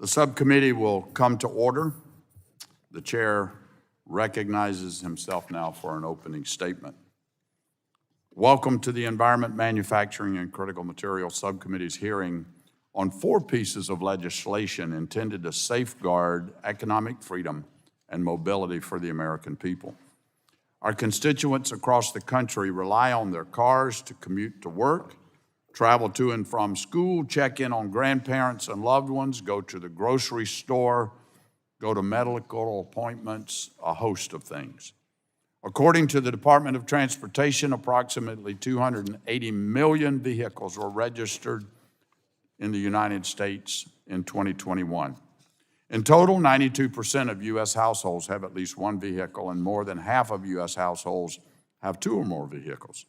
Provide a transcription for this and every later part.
The subcommittee will come to order. The chair recognizes himself now for an opening statement. Welcome to the Environment, Manufacturing, and Critical Materials Subcommittee's hearing on 4 pieces of legislation intended to safeguard economic freedom and mobility for the American people. Our constituents across the country rely on their cars to commute to work, travel to and from school, check in on grandparents and loved ones, go to the grocery store, go to medical appointments, a host of things. According to the Department of Transportation, approximately 280 million vehicles were registered in the United States in 2021. In total, 92% of U.S. households have at least one vehicle, and more than half of U.S. households have 2 or more vehicles.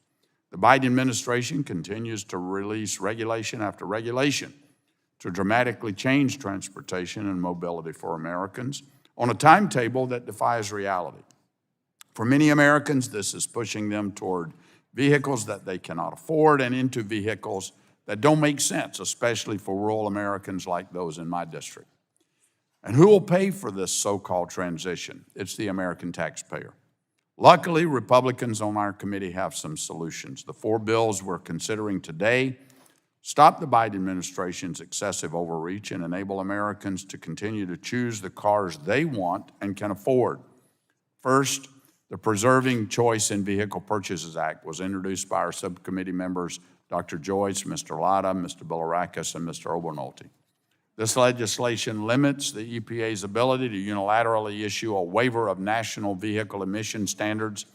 The Biden administration continues to release regulation after regulation to dramatically change transportation and mobility for Americans on a timetable that defies reality. For many Americans, this is pushing them toward vehicles that they cannot afford and into vehicles that don't make sense, especially for rural Americans like those in my district. And who will pay for this so-called transition? It's the American taxpayer. Luckily, Republicans on our committee have some solutions. The 4 bills we're considering today stop the Biden administration's excessive overreach and enable Americans to continue to choose the cars they want and can afford. First, the Preserving Choice in Vehicle Purchases Act was introduced by our subcommittee members, Dr. Joyce, Mr. Latta, Mr. Bilirakis, and Mr. Obernolte. This legislation limits the EPA's ability to unilaterally issue a waiver of national vehicle emission standards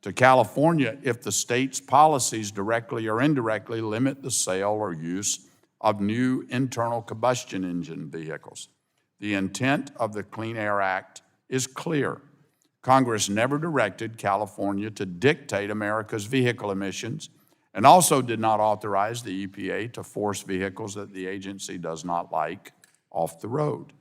to California if the state's policies directly or indirectly limit the sale or use of new internal combustion engine vehicles. The intent of the Clean Air Act is clear. Congress never directed California to dictate America's vehicle emissions and also did not authorize the EPA to force vehicles that the agency does not like off the road.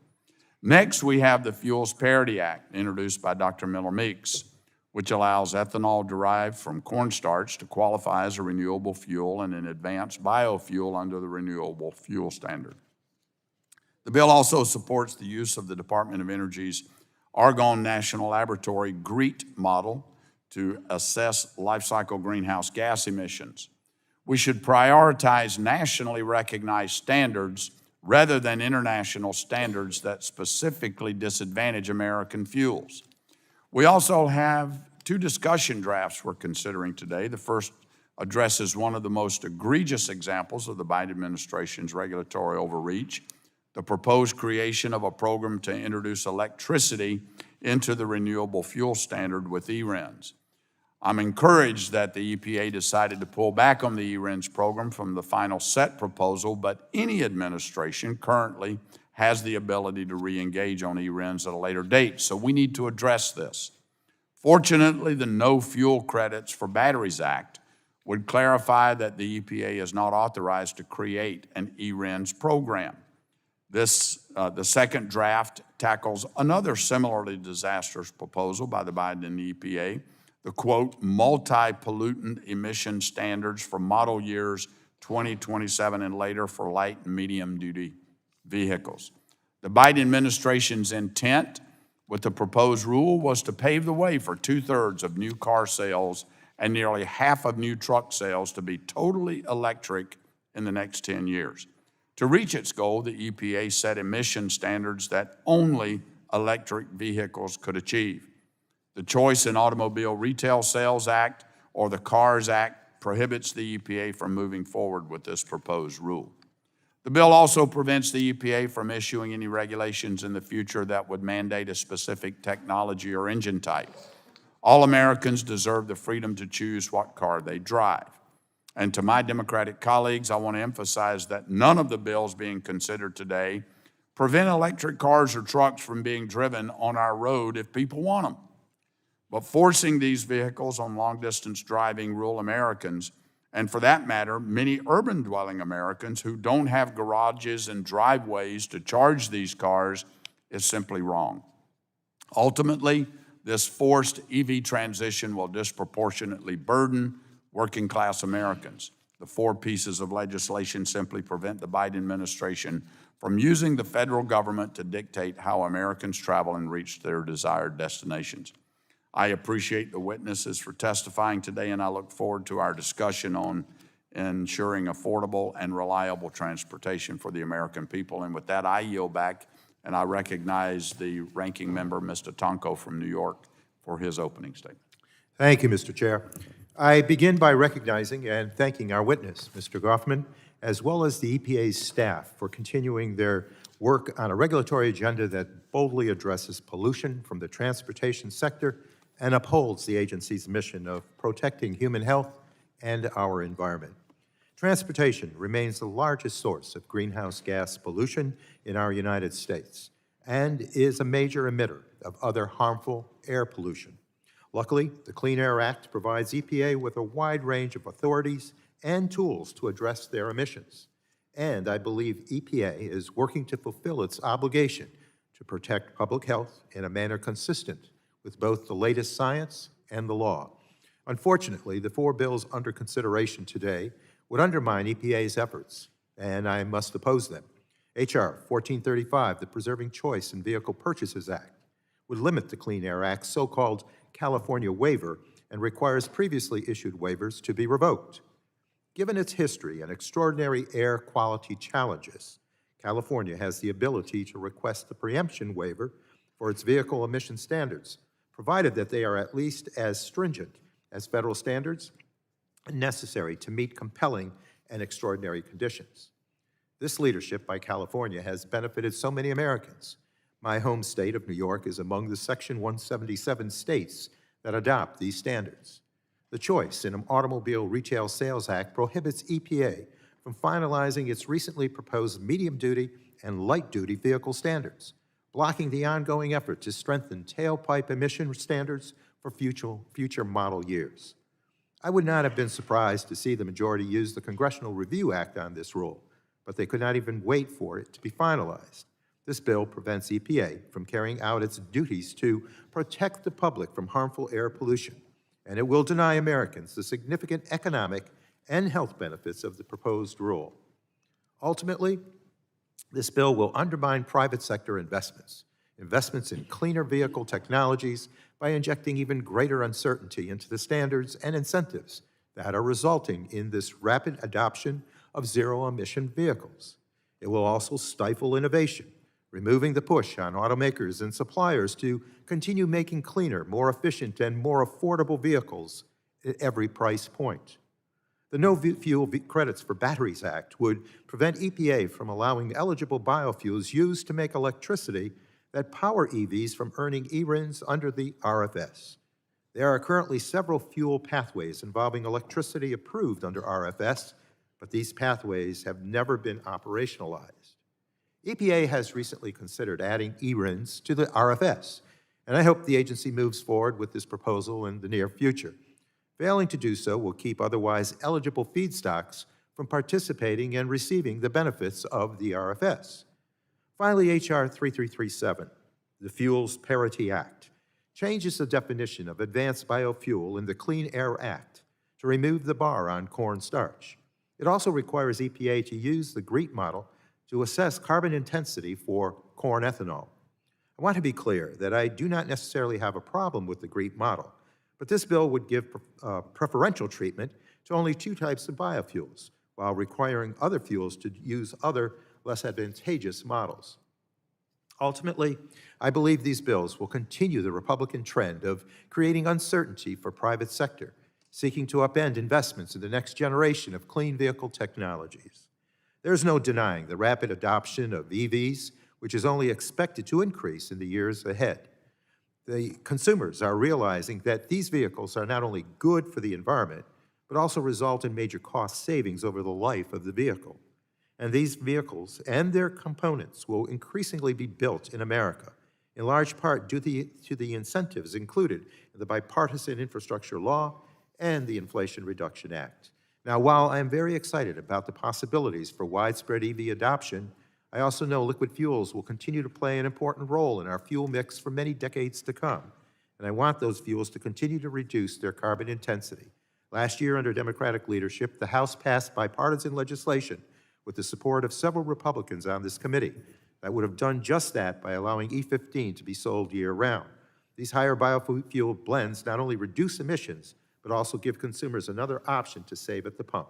Next, we have the Fuels Parity Act, introduced by Dr. Miller Meeks, which allows ethanol derived from cornstarch to qualify as a renewable fuel and an advanced biofuel under the Renewable Fuel Standard. The bill also supports the use of the Department of Energy's Argonne National Laboratory GREET model to assess life cycle greenhouse gas emissions. We should prioritize nationally recognized standards rather than international standards that specifically disadvantage American fuels. We also have 2 discussion drafts we're considering today. The first addresses one of the most egregious examples of the Biden administration's regulatory overreach, the proposed creation of a program to introduce electricity into the renewable fuel standard with eRINs. I'm encouraged that the EPA decided to pull back on the eRINs program from the final set proposal, but any administration currently has the ability to re-engage on eRINs at a later date, so we need to address this. Fortunately, the No Fuel Credits for Batteries Act would clarify that the EPA is not authorized to create an eRINs program. The second draft tackles another similarly disastrous proposal by the Biden EPA, the quote, multi-pollutant emission standards for model years 2027 and later for light and medium duty vehicles. The Biden administration's intent with the proposed rule was to pave the way for 2/3 of new car sales and nearly half of new truck sales to be totally electric in the next 10 years. To reach its goal, the EPA set emission standards that only electric vehicles could achieve. The Choice in Automobile Retail Sales Act, or the CARS Act, prohibits the EPA from moving forward with this proposed rule. The bill also prevents the EPA from issuing any regulations in the future that would mandate a specific technology or engine type. All Americans deserve the freedom to choose what car they drive. And to my Democratic colleagues, I want to emphasize that none of the bills being considered today prevent electric cars or trucks from being driven on our road if people want them. But forcing these vehicles on long-distance driving rural Americans, and for that matter, many urban-dwelling Americans who don't have garages and driveways to charge these cars, is simply wrong. Ultimately, this forced EV transition will disproportionately burden working-class Americans. The 4 pieces of legislation simply prevent the Biden administration from using the federal government to dictate how Americans travel and reach their desired destinations. I appreciate the witnesses for testifying today, and I look forward to our discussion on ensuring affordable and reliable transportation for the American people. And with that, I yield back, and I recognize the ranking member, Mr. Tonko from New York, for his opening statement. Thank you, Mr. Chair. I begin by recognizing and thanking our witness, Mr. Goffman, as well as the EPA's staff for continuing their work on a regulatory agenda that boldly addresses pollution from the transportation sector and upholds the agency's mission of protecting human health and our environment. Transportation remains the largest source of greenhouse gas pollution in our United States and is a major emitter of other harmful air pollution. Luckily, the Clean Air Act provides EPA with a wide range of authorities and tools to address their emissions. And I believe EPA is working to fulfill its obligation to protect public health in a manner consistent with both the latest science and the law. Unfortunately, the 4 bills under consideration today would undermine EPA's efforts, and I must oppose them. H.R. 1435, the Preserving Choice in Vehicle Purchases Act, would limit the Clean Air Act's so-called California waiver and requires previously issued waivers to be revoked. Given its history and extraordinary air quality challenges, California has the ability to request the preemption waiver for its vehicle emission standards, provided that they are at least as stringent as federal standards and necessary to meet compelling and extraordinary conditions. This leadership by California has benefited so many Americans. My home state of New York is among the Section 177 states that adopt these standards. The Choice in an Automobile Retail Sales Act prohibits EPA from finalizing its recently proposed medium-duty and light-duty vehicle standards, blocking the ongoing effort to strengthen tailpipe emission standards for future model years. I would not have been surprised to see the majority use the Congressional Review Act on this rule, but they could not even wait for it to be finalized. This bill prevents EPA from carrying out its duties to protect the public from harmful air pollution, and it will deny Americans the significant economic and health benefits of the proposed rule. Ultimately, this bill will undermine private sector investments in cleaner vehicle technologies by injecting even greater uncertainty into the standards and incentives that are resulting in this rapid adoption of zero-emission vehicles. It will also stifle innovation, removing the push on automakers and suppliers to continue making cleaner, more efficient, and more affordable vehicles at every price point. The No Fuel Credits for Batteries Act would prevent EPA from allowing eligible biofuels used to make electricity that power EVs from earning eRINs under the RFS. There are currently several fuel pathways involving electricity approved under RFS, but these pathways have never been operationalized. EPA has recently considered adding eRINs to the RFS, and I hope the agency moves forward with this proposal in the near future. Failing to do so will keep otherwise eligible feedstocks from participating and receiving the benefits of the RFS. Finally, H.R. 3337, the Fuels Parity Act, changes the definition of advanced biofuel in the Clean Air Act to remove the bar on corn starch. It also requires EPA to use the GREET model to assess carbon intensity for corn ethanol. I want to be clear that I do not necessarily have a problem with the GREET model, but this bill would give preferential treatment to only 2 types of biofuels, while requiring other fuels to use other less advantageous models. Ultimately, I believe these bills will continue the Republican trend of creating uncertainty for private sector, seeking to upend investments in the next generation of clean vehicle technologies. There's no denying the rapid adoption of EVs, which is only expected to increase in the years ahead. The consumers are realizing that these vehicles are not only good for the environment, but also result in major cost savings over the life of the vehicle. And these vehicles and their components will increasingly be built in America, in large part due to the incentives included in the Bipartisan Infrastructure Law and the Inflation Reduction Act. Now, while I am very excited about the possibilities for widespread EV adoption, I also know liquid fuels will continue to play an important role in our fuel mix for many decades to come, and I want those fuels to continue to reduce their carbon intensity, Last year, under Democratic leadership, the House passed bipartisan legislation with the support of several Republicans on this committee that would have done just that by allowing E15 to be sold year-round. These higher biofuel blends not only reduce emissions, but also give consumers another option to save at the pump.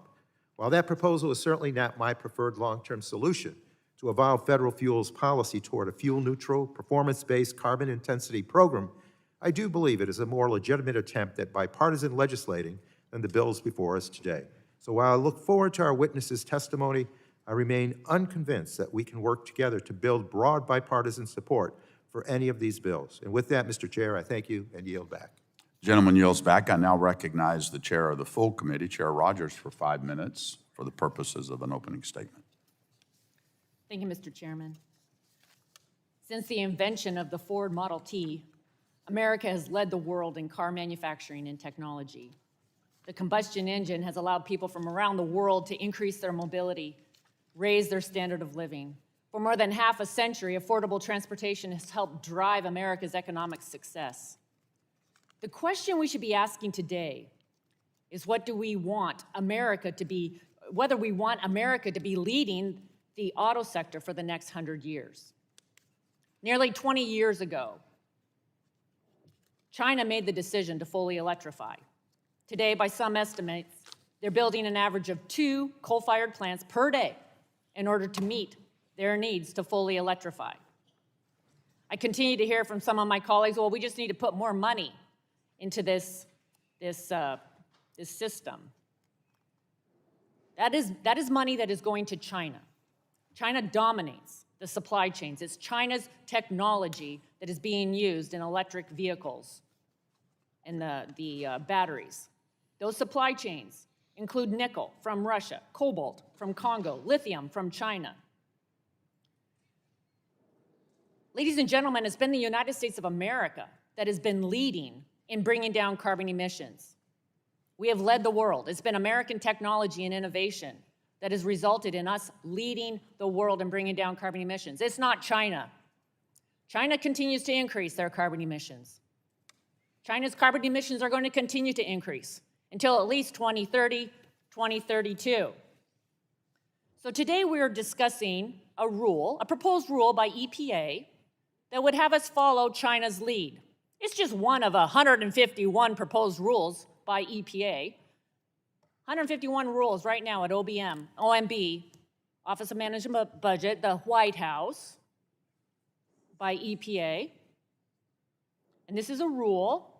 While that proposal is certainly not my preferred long-term solution to evolve federal fuels policy toward a fuel-neutral, performance-based carbon intensity program, I do believe it is a more legitimate attempt at bipartisan legislating than the bills before us today. So while I look forward to our witnesses' testimony, I remain unconvinced that we can work together to build broad bipartisan support for any of these bills. And with that, Mr. Chair, I thank you and yield back. Gentleman yields back. I now recognize the chair of the full committee, Chair Rogers, for 5 minutes for the purposes of an opening statement. Thank you, Mr. Chairman. Since the invention of the Ford Model T, America has led the world in car manufacturing and technology. The combustion engine has allowed people from around the world to increase their mobility, raise their standard of living. For more than half a century, affordable transportation has helped drive America's economic success. The question we should be asking today is whether we want America to be leading the auto sector for the next 100 years. Nearly 20 years ago, China made the decision to fully electrify. Today, by some estimates, they're building an average of 2 coal-fired plants per day in order to meet their needs to fully electrify. I continue to hear from some of my colleagues, well, we just need to put more money into this system. That is money that is going to China. China dominates the supply chains. It's China's technology that is being used in electric vehicles and the batteries. Those supply chains include nickel from Russia, cobalt from Congo, lithium from China. Ladies and gentlemen, it's been the United States of America that has been leading in bringing down carbon emissions. We have led the world. It's been American technology and innovation that has resulted in us leading the world in bringing down carbon emissions. It's not China. China continues to increase their carbon emissions. China's carbon emissions are going to continue to increase until at least 2030, 2032. So today we are discussing a proposed rule by EPA that would have us follow China's lead. It's just one of 151 proposed rules by EPA. 151 rules right now at OMB, Office of Management Budget, the White House, by EPA. And this is a rule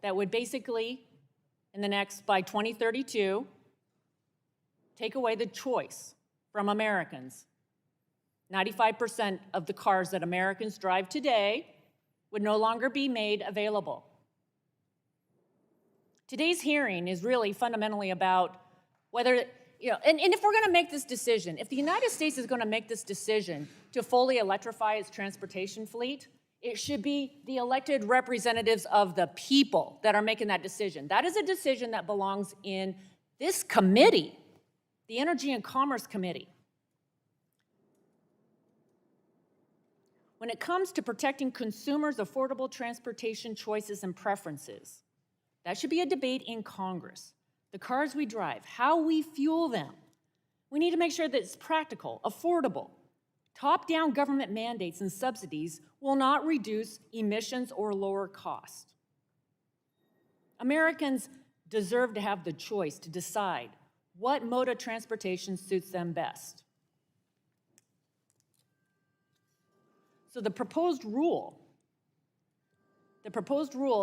that would basically, by 2032, take away the choice from Americans. 95% of the cars that Americans drive today would no longer be made available. Today's hearing is really fundamentally about whether, and if we're going to make this decision, if the United States is going to make this decision to fully electrify its transportation fleet, it should be the elected representatives of the people that are making that decision. That is a decision that belongs in this committee, the Energy and Commerce Committee. When it comes to protecting consumers' affordable transportation choices and preferences, that should be a debate in Congress. The cars we drive, how we fuel them. We need to make sure that it's practical, affordable. Top-down government mandates and subsidies will not reduce emissions or lower cost. Americans deserve to have the choice to decide what mode of transportation suits them best. So the proposed rule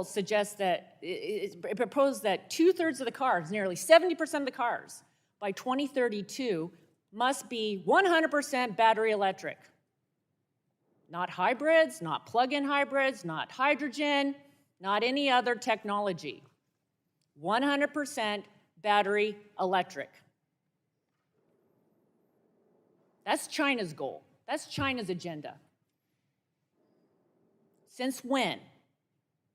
suggests that it proposed that 2/3 of the cars, nearly 70% of the cars, by 2032 must be 100% battery electric. Not hybrids, not plug-in hybrids, not hydrogen, not any other technology. 100% battery electric. That's China's goal. That's China's agenda. Since when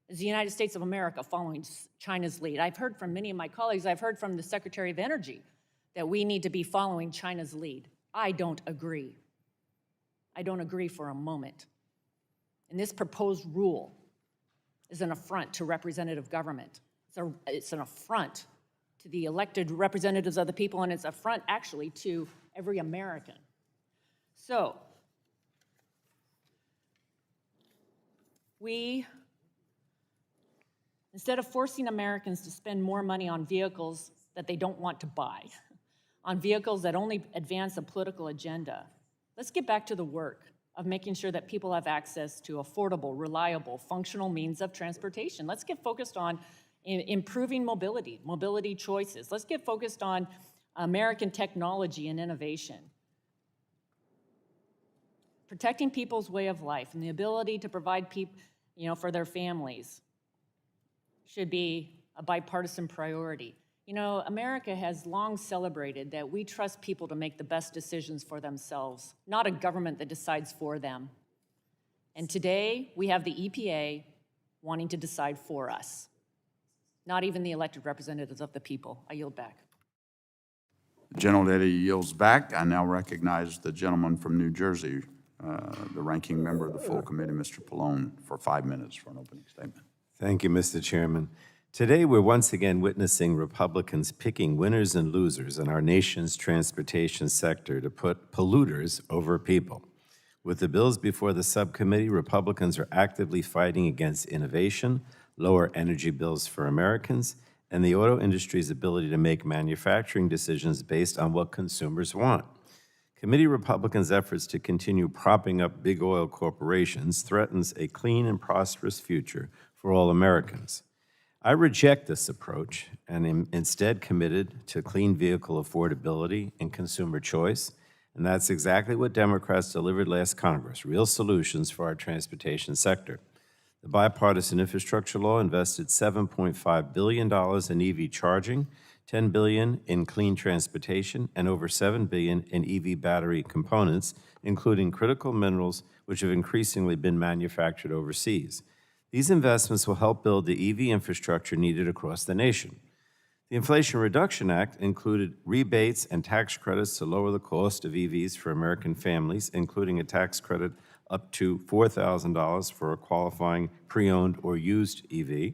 is the United States of America following China's lead? I've heard from many of my colleagues, I've heard from the Secretary of Energy that we need to be following China's lead. I don't agree. I don't agree for a moment. And this proposed rule is an affront to representative government. It's an affront to the elected representatives of the people, and it's an affront actually to every American. So, instead of forcing Americans to spend more money on vehicles that they don't want to buy, on vehicles that only advance a political agenda, let's get back to the work of making sure that people have access to affordable, reliable, functional means of transportation. Let's get focused on improving mobility choices. Let's get focused on American technology and innovation. Protecting people's way of life and the ability to provide for their families should be a bipartisan priority. America has long celebrated that we trust people to make the best decisions for themselves, not a government that decides for them. And today, we have the EPA wanting to decide for us, not even the elected representatives of the people. I yield back. The gentlelady yields back. I now recognize the gentleman from New Jersey, the ranking member of the full committee, Mr. Pallone, for 5 minutes for an opening statement. Thank you, Mr. Chairman. Today, we're once again witnessing Republicans picking winners and losers in our nation's transportation sector to put polluters over people. With the bills before the subcommittee, Republicans are actively fighting against innovation, lower energy bills for Americans, and the auto industry's ability to make manufacturing decisions based on what consumers want. Committee Republicans' efforts to continue propping up big oil corporations threatens a clean and prosperous future for all Americans. I reject this approach and am instead committed to clean vehicle affordability and consumer choice, and that's exactly what Democrats delivered last Congress, real solutions for our transportation sector. The bipartisan infrastructure law invested $7.5 billion in EV charging, $10 billion in clean transportation, and over $7 billion in EV battery components, including critical minerals which have increasingly been manufactured overseas. These investments will help build the EV infrastructure needed across the nation. The Inflation Reduction Act included rebates and tax credits to lower the cost of EVs for American families, including a tax credit up to $4,000 for a qualifying pre-owned or used EV.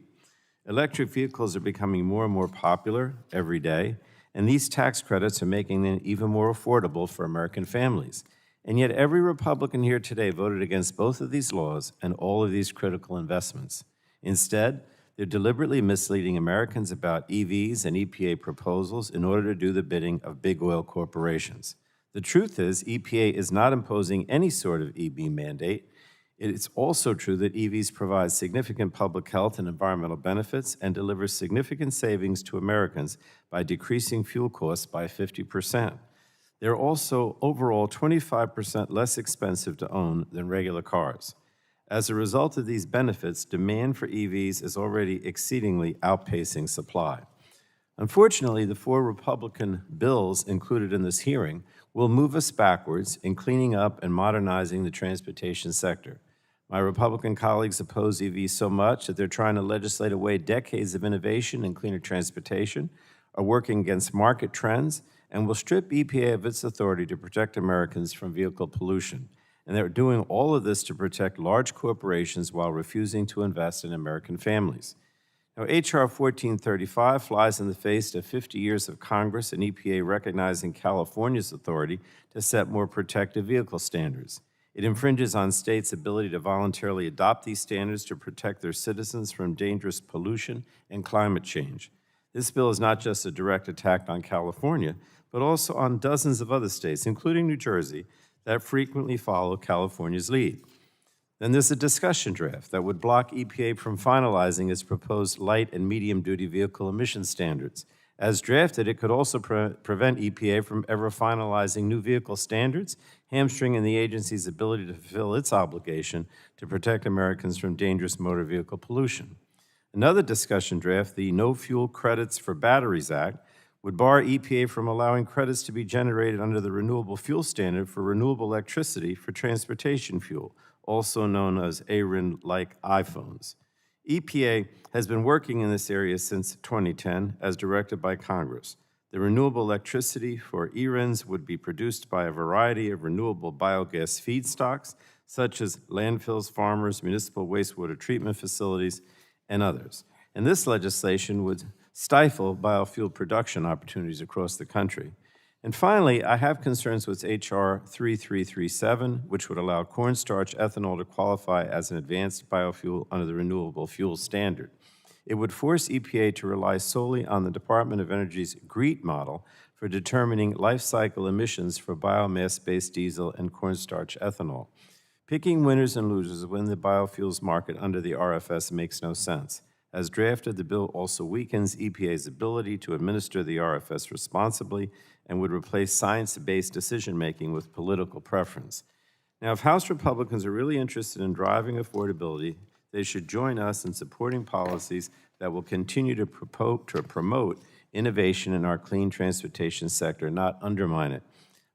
Electric vehicles are becoming more and more popular every day, and these tax credits are making them even more affordable for American families. And yet every Republican here today voted against both of these laws and all of these critical investments. Instead, they're deliberately misleading Americans about EVs and EPA proposals in order to do the bidding of big oil corporations. The truth is, EPA is not imposing any sort of EV mandate. It's also true that EVs provide significant public health and environmental benefits and deliver significant savings to Americans by decreasing fuel costs by 50%. They're also overall 25% less expensive to own than regular cars. As a result of these benefits, demand for EVs is already exceedingly outpacing supply. Unfortunately, the 4 Republican bills included in this hearing will move us backwards in cleaning up and modernizing the transportation sector. My Republican colleagues oppose EVs so much that they're trying to legislate away decades of innovation in cleaner transportation, are working against market trends, and will strip EPA of its authority to protect Americans from vehicle pollution. And they're doing all of this to protect large corporations while refusing to invest in American families. Now, H.R. 1435 flies in the face of 50 years of Congress and EPA recognizing California's authority to set more protective vehicle standards. It infringes on states' ability to voluntarily adopt these standards to protect their citizens from dangerous pollution and climate change. This bill is not just a direct attack on California, but also on dozens of other states, including New Jersey, that frequently follow California's lead. Then there's a discussion draft that would block EPA from finalizing its proposed light and medium-duty vehicle emission standards. As drafted, it could also prevent EPA from ever finalizing new vehicle standards, hamstringing the agency's ability to fulfill its obligation to protect Americans from dangerous motor vehicle pollution. Another discussion draft, the No Fuel Credits for Batteries Act, would bar EPA from allowing credits to be generated under the Renewable Fuel Standard for renewable electricity for transportation fuel, also known as ARIN like iPhones. EPA has been working in this area since 2010 as directed by Congress. The renewable electricity for ARINs would be produced by a variety of renewable biogas feedstocks, such as landfills, farmers, municipal wastewater treatment facilities, and others. and this legislation would stifle biofuel production opportunities across the country. And finally, I have concerns with H.R. 3337, which would allow cornstarch ethanol to qualify as an advanced biofuel under the Renewable Fuel Standard. It would force EPA to rely solely on the Department of Energy's GREET model for determining life cycle emissions for biomass-based diesel and cornstarch ethanol. Picking winners and losers within the biofuels market under the RFS makes no sense. As drafted, the bill also weakens EPA's ability to administer the RFS responsibly and would replace science-based decision-making with political preference. Now, if House Republicans are really interested in driving affordability, they should join us in supporting policies that will continue to promote innovation in our clean transportation sector, not undermine it.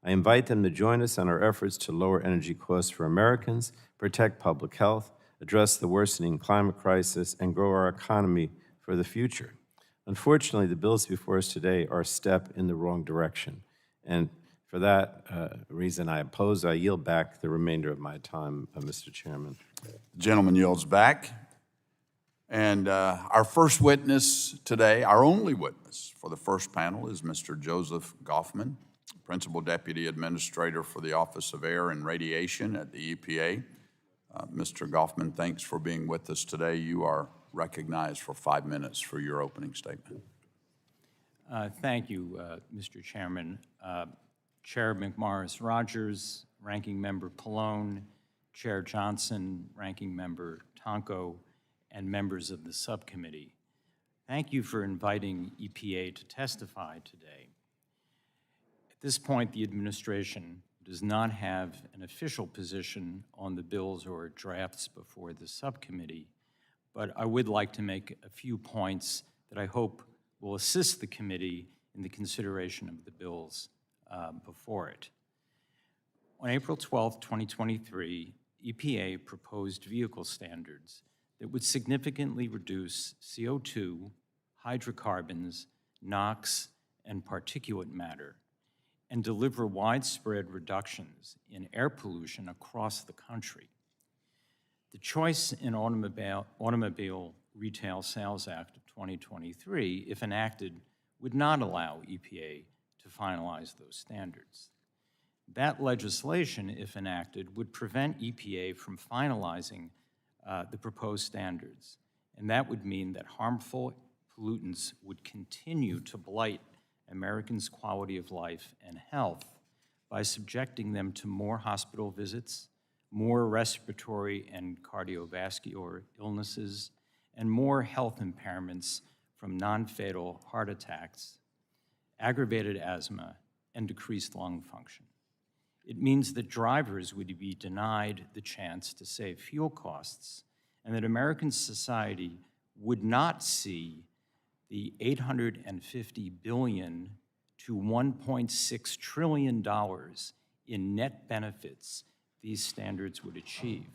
I invite them to join us on our efforts to lower energy costs for Americans, protect public health, address the worsening climate crisis, and grow our economy for the future. Unfortunately, the bills before us today are a step in the wrong direction. And for that reason, I oppose. I yield back the remainder of my time, Mr. Chairman. The gentleman yields back. And our first witness today, our only witness for the first panel, is Mr. Joseph Goffman, Principal Deputy Administrator for the Office of Air and Radiation at the EPA. Mr. Goffman, thanks for being with us today. You are recognized for 5 minutes for your opening statement. Thank you, Mr. Chairman. Chair McMorris-Rogers, Ranking Member Pallone, Chair Johnson, Ranking Member Tonko, and members of the subcommittee. Thank you for inviting EPA to testify today. At this point, the administration does not have an official position on the bills or drafts before the subcommittee, but I would like to make a few points that I hope will assist the committee in the consideration of the bills before it. On April 12, 2023, EPA proposed vehicle standards that would significantly reduce CO2, hydrocarbons, NOx, and particulate matter, and deliver widespread reductions in air pollution across the country. The Choice in Automobile Retail Sales Act of 2023, if enacted, would not allow EPA to finalize those standards. That legislation, if enacted, would prevent EPA from finalizing the proposed standards, and that would mean that harmful pollutants would continue to blight Americans' quality of life and health by subjecting them to more hospital visits, more respiratory and cardiovascular illnesses, and more health impairments from non-fatal heart attacks, aggravated asthma, and decreased lung function. It means that drivers would be denied the chance to save fuel costs, and that American society would not see the $850 billion to $1.6 trillion in net benefits these standards would achieve.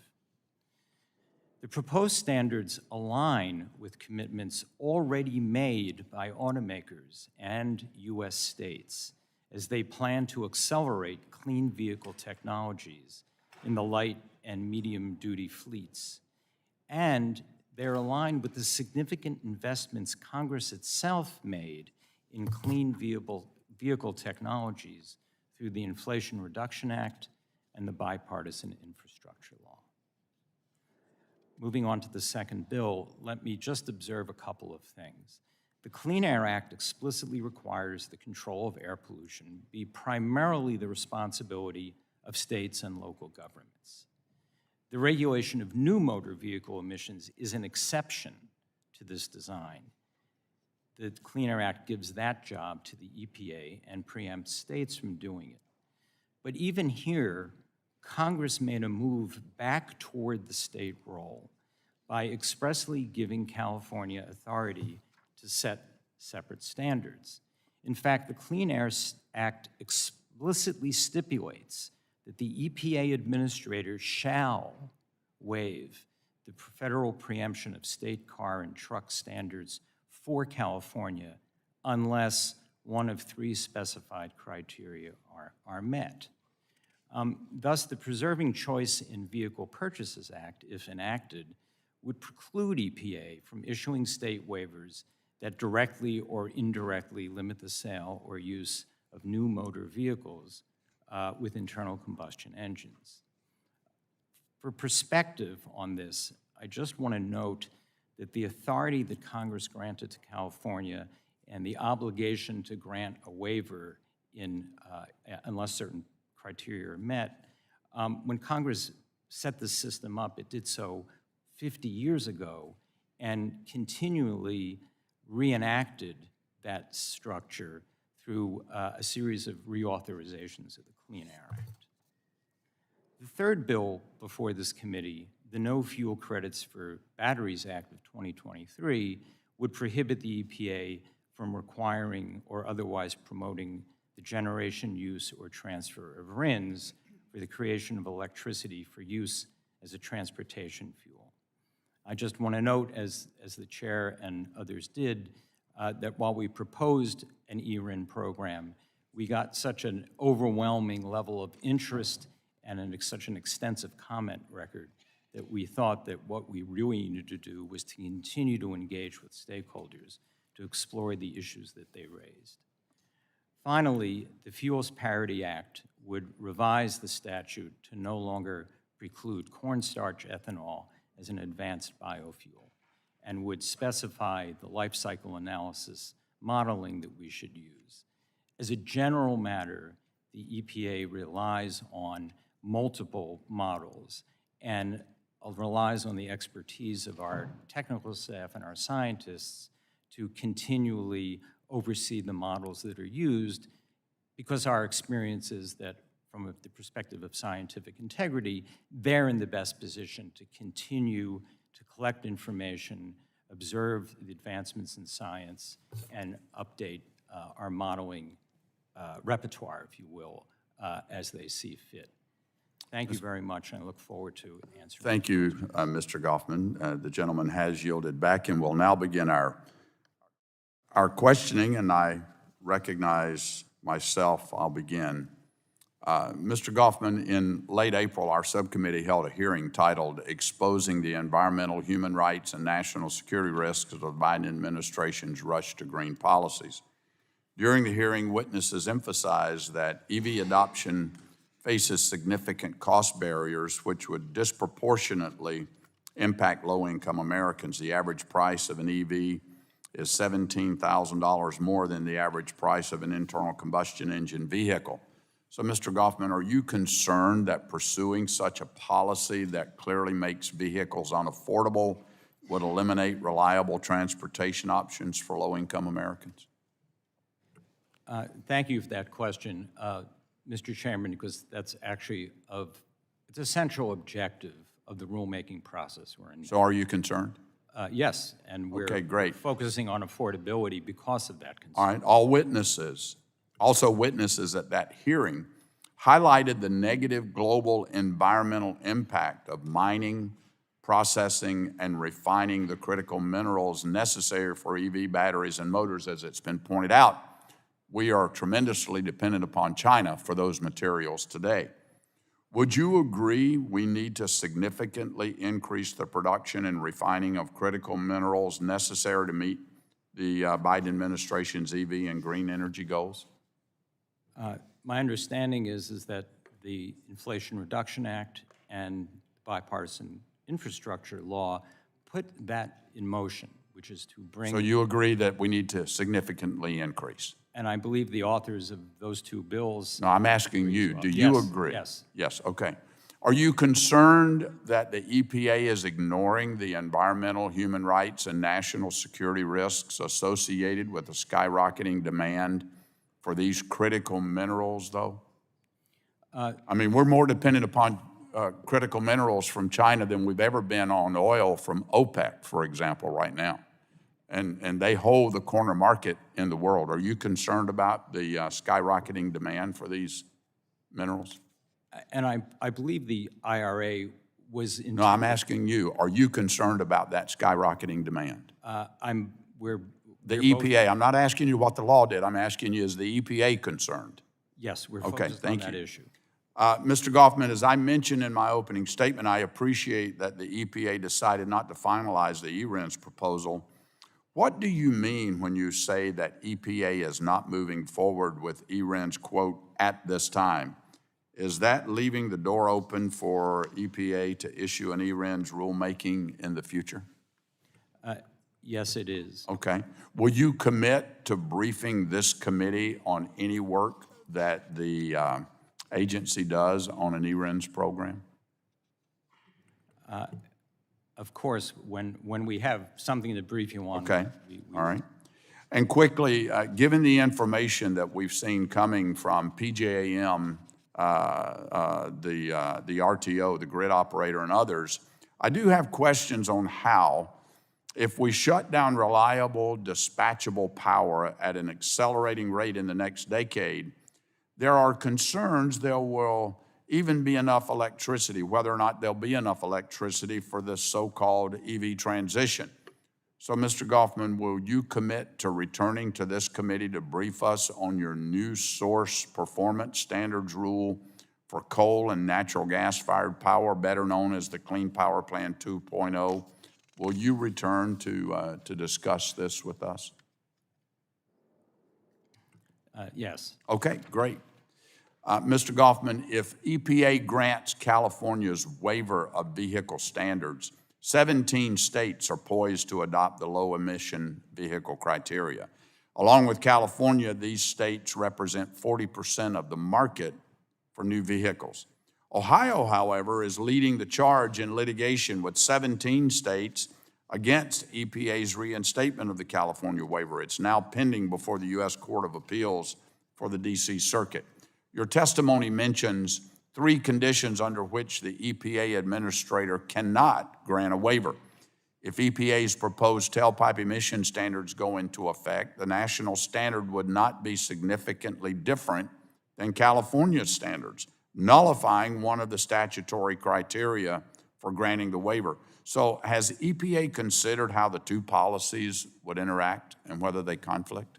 The proposed standards align with commitments already made by automakers and U.S. states as they plan to accelerate clean vehicle technologies in the light and medium-duty fleets. And they're aligned with the significant investments Congress itself made in clean vehicle technologies through the Inflation Reduction Act and the Bipartisan Infrastructure Law. Moving on to the second bill, let me just observe a couple of things. The Clean Air Act explicitly requires the control of air pollution be primarily the responsibility of states and local governments. The regulation of new motor vehicle emissions is an exception to this design. The Clean Air Act gives that job to the EPA and preempts states from doing it. But even here, Congress made a move back toward the state role by expressly giving California authority to set separate standards. In fact, the Clean Air Act explicitly stipulates that the EPA administrator shall waive the federal preemption of state car and truck standards for California unless one of three specified criteria are met. Thus, the Preserving Choice in Vehicle Purchases Act, if enacted, would preclude EPA from issuing state waivers that directly or indirectly limit the sale or use of new motor vehicles with internal combustion engines. For perspective on this, I just want to note that the authority that Congress granted to California and the obligation to grant a waiver unless certain criteria are met, when Congress set the system up, it did so 50 years ago and continually reenacted that structure through a series of reauthorizations of the Clean Air Act. The third bill before this committee, the No Fuel Credits for Batteries Act of 2023, would prohibit the EPA from requiring or otherwise promoting the generation, use, or transfer of RINs for the creation of electricity for use as a transportation fuel. I just want to note, as the chair and others did, that while we proposed an eRIN program, we got such an overwhelming level of interest and such an extensive comment record that we thought that what we really needed to do was to continue to engage with stakeholders to explore the issues that they raised. Finally, the Fuels Parity Act would revise the statute to no longer preclude cornstarch ethanol as an advanced biofuel and would specify the life cycle analysis modeling that we should use. As a general matter, the EPA relies on multiple models and relies on the expertise of our technical staff and our scientists to continually oversee the models that are used, because our experience is that from the perspective of scientific integrity, they're in the best position to continue to collect information, observe the advancements in science, and update our modeling repertoire, if you will, as they see fit. Thank you very much, and I look forward to answering. Thank you, Mr. Goffman. The gentleman has yielded back, and we'll now begin our questioning, and I recognize myself. I'll begin. Mr. Goffman, in late April, our subcommittee held a hearing titled Exposing the Environmental, Human Rights, and National Security Risks of the Biden Administration's Rush to Green Policies. During the hearing, witnesses emphasized that EV adoption faces significant cost barriers which would disproportionately impact low-income Americans. The average price of an EV is $17,000 more than the average price of an internal combustion engine vehicle. So, Mr. Goffman, are you concerned that pursuing such a policy that clearly makes vehicles unaffordable would eliminate reliable transportation options for low-income Americans? Thank you for that question, Mr. Chairman, because that's actually it's a central objective of the rulemaking process we're in. So are you concerned? Yes, and we're Okay, great. focusing on affordability because of that concern. All right, all witnesses, also witnesses at that hearing, highlighted the negative global environmental impact of mining, processing, and refining the critical minerals necessary for EV batteries and motors. As it's been pointed out, we are tremendously dependent upon China for those materials today. Would you agree we need to significantly increase the production and refining of critical minerals necessary to meet the Biden administration's EV and green energy goals? My understanding is that the Inflation Reduction Act and bipartisan infrastructure law put that in motion, which is to bring... So you agree that we need to significantly increase? And I believe the authors of those two bills... No, I'm asking you, do you Yes, agree? yes. Yes, okay. Are you concerned that the EPA is ignoring the environmental, human rights, and national security risks associated with the skyrocketing demand for these critical minerals, though? I mean, we're more dependent upon critical minerals from China than we've ever been on oil from OPEC, for example, right now. And they hold the corner market in the world. Are you concerned about the skyrocketing demand for these minerals? And I believe the IRA was... No, I'm asking you, are you concerned about that skyrocketing demand? The EPA, I'm not asking you what the law did. I'm asking you, is the EPA concerned? Yes, we're Okay, focused on thank that you. issue. Mr. Goffman, as I mentioned in my opening statement, I appreciate that the EPA decided not to finalize the E-RINs proposal. What do you mean when you say that EPA is not moving forward with E-RINs, quote, at this time? Is that leaving the door open for EPA to issue an E-RINs rulemaking in the future? Yes, it is. Okay. Will you commit to briefing this committee on any work that the agency does on an E-RINs program? Of course, when we have something to brief you on. Okay, all right. And quickly, given the information that we've seen coming from PJM, the RTO, the grid operator, and others, I do have questions on how, if we shut down reliable, dispatchable power at an accelerating rate in the next decade, there are concerns there will even be enough electricity, whether or not there'll be enough electricity for this so-called EV transition. So, Mr. Goffman, will you commit to returning to this committee to brief us on your new source performance standards rule for coal and natural gas-fired power, better known as the Clean Power Plan 2.0? Will you return to discuss this with us? Yes. Okay, great. Mr. Goffman, if EPA grants California's waiver of vehicle standards, 17 states are poised to adopt the low-emission vehicle criteria. Along with California, these states represent 40% of the market for new vehicles. Ohio, however, is leading the charge in litigation with 17 states against EPA's reinstatement of the California waiver. It's now pending before the U.S. Court of Appeals for the D.C. Circuit. Your testimony mentions 3 conditions under which the EPA administrator cannot grant a waiver. If EPA's proposed tailpipe emission standards go into effect, the national standard would not be significantly different than California's standards, nullifying one of the statutory criteria for granting the waiver. So has EPA considered how the 2 policies would interact and whether they conflict?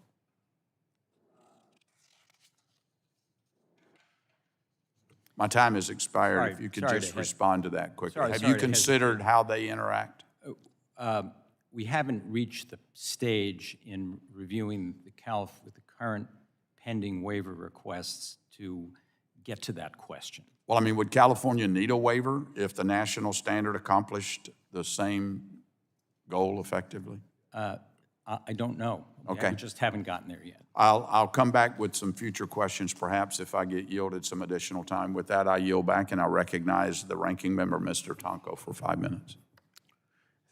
My time has expired. Sorry, If you could sorry just to respond to that quickly. sorry Have you to considered how they interact? We haven't reached the stage in reviewing with the current pending waiver requests to get to that question. Well, I mean, would California need a waiver if the national standard accomplished the same goal effectively? I don't know. Okay. We just haven't gotten there yet. I'll come back with some future questions, perhaps, if I get yielded some additional time. With that, I yield back, and I recognize the ranking member, Mr. Tonko, for 5 minutes.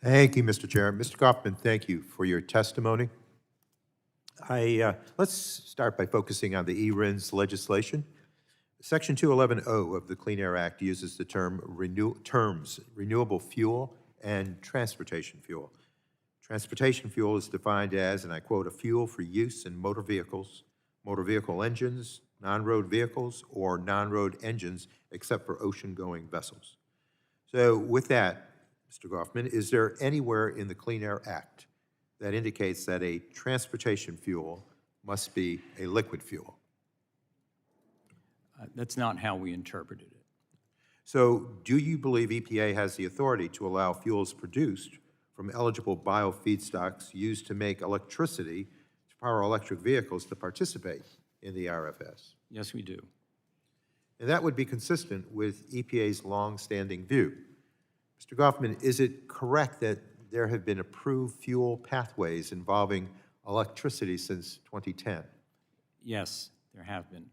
Thank you, Mr. Chair. Mr. Goffman, thank you for your testimony. Let's start by focusing on the E-RINs legislation. Section 211O of the Clean Air Act uses the terms renewable fuel and transportation fuel. Transportation fuel is defined as, and I quote, a fuel for use in motor vehicles, motor vehicle engines, non-road vehicles, or non-road engines except for ocean-going vessels. So with that, Mr. Goffman, is there anywhere in the Clean Air Act that indicates that a transportation fuel must be a liquid fuel? That's not how we interpreted it. So do you believe EPA has the authority to allow fuels produced from eligible biofeedstocks used to make electricity to power electric vehicles to participate in the RFS? Yes, we do. And that would be consistent with EPA's long-standing view. Mr. Goffman, is it correct that there have been approved fuel pathways involving electricity since 2010? Yes, there have been.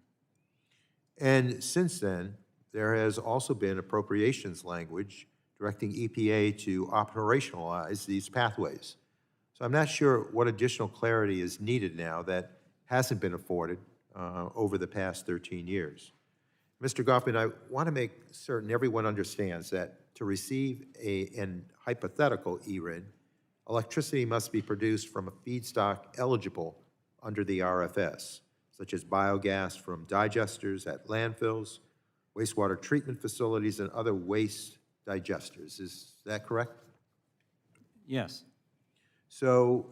And since then, there has also been appropriations language directing EPA to operationalize these pathways. So I'm not sure what additional clarity is needed now that hasn't been afforded over the past 13 years. Mr. Goffman, I want to make certain everyone understands that to receive an hypothetical E-RIN, electricity must be produced from a feedstock eligible under the RFS, such as biogas from digesters at landfills, wastewater treatment facilities, and other waste digesters. Is that correct? Yes. So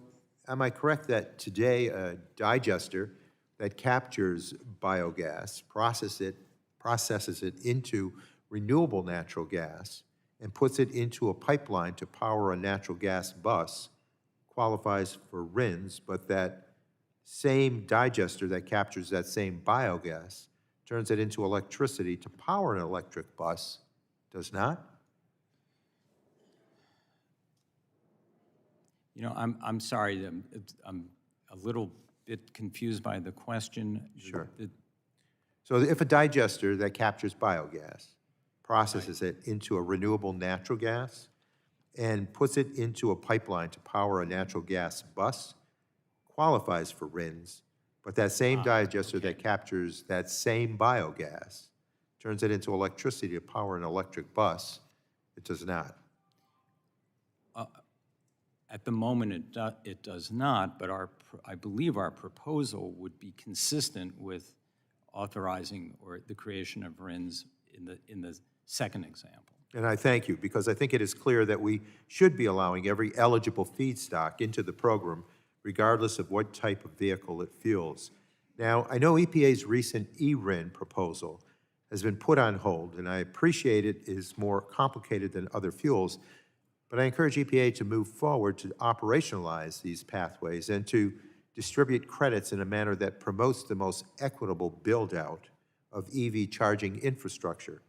am I correct that today a digester that captures biogas, processes it into renewable natural gas, and puts it into a pipeline to power a natural gas bus qualifies for RINs, but that same digester that captures that same biogas turns it into electricity to power an electric bus does not? You know, I'm sorry, I'm a little bit confused by the question. Sure. So if a digester that captures biogas processes it into a renewable natural gas and puts it into a pipeline to power a natural gas bus, qualifies for RINs, but that same digester that captures that same biogas turns it into electricity to power an electric bus, it does not. At the moment, it does not, but I believe our proposal would be consistent with authorizing or the creation of RINs in the second example. And I thank you, because I think it is clear that we should be allowing every eligible feedstock into the program, regardless of what type of vehicle it fuels. Now, I know EPA's recent eRIN proposal has been put on hold, and I appreciate it is more complicated than other fuels, but I encourage EPA to move forward to operationalize these pathways and to distribute credits in a manner that promotes the most equitable build-out of EV charging infrastructure.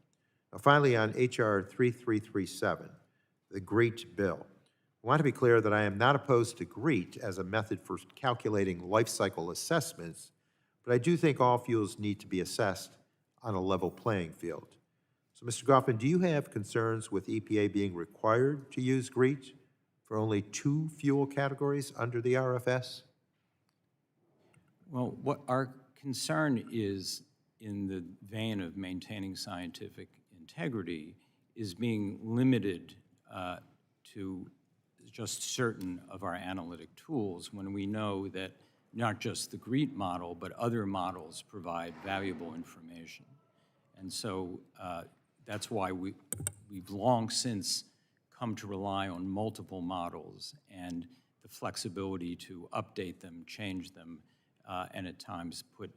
Now, finally, on HR 3337, the GREET bill. I want to be clear that I am not opposed to GREET as a method for calculating life cycle assessments, but I do think all fuels need to be assessed on a level playing field. So, Mr. Goffman, do you have concerns with EPA being required to use GREET for only 2 fuel categories under the RFS? Well, what our concern is, in the vein of maintaining scientific integrity, is being limited to just certain of our analytic tools when we know that not just the GREET model, but other models provide valuable information. And so that's why we've long since come to rely on multiple models and the flexibility to update them, change them, and at times put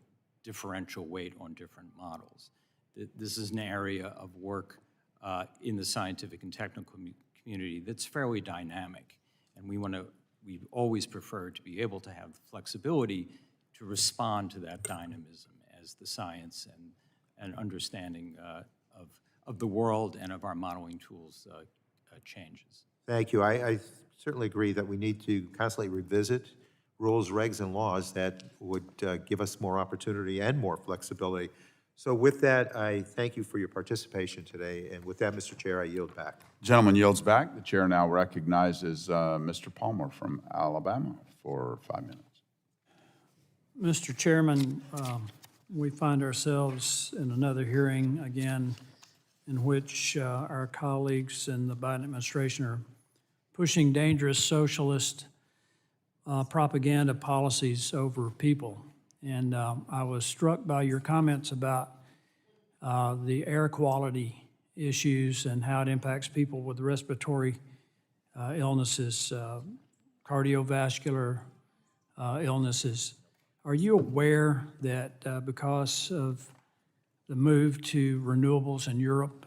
differential weight on different models. This is an area of work in the scientific and technical community that's fairly dynamic, and we always prefer to be able to have flexibility to respond to that dynamism as the science and understanding of the world and of our modeling tools changes. Thank you. I certainly agree that we need to constantly revisit rules, regs, and laws that would give us more opportunity and more flexibility. So with that, I thank you for your participation today. And with that, Mr. Chair, I yield back. Gentleman yields back. The chair now recognizes Mr. Palmer from Alabama for 5 minutes. Mr. Chairman, we find ourselves in another hearing again in which our colleagues in the Biden administration are pushing dangerous socialist propaganda policies over people. And I was struck by your comments about the air quality issues and how it impacts people with respiratory illnesses, cardiovascular illnesses. Are you aware that because of the move to renewables in Europe,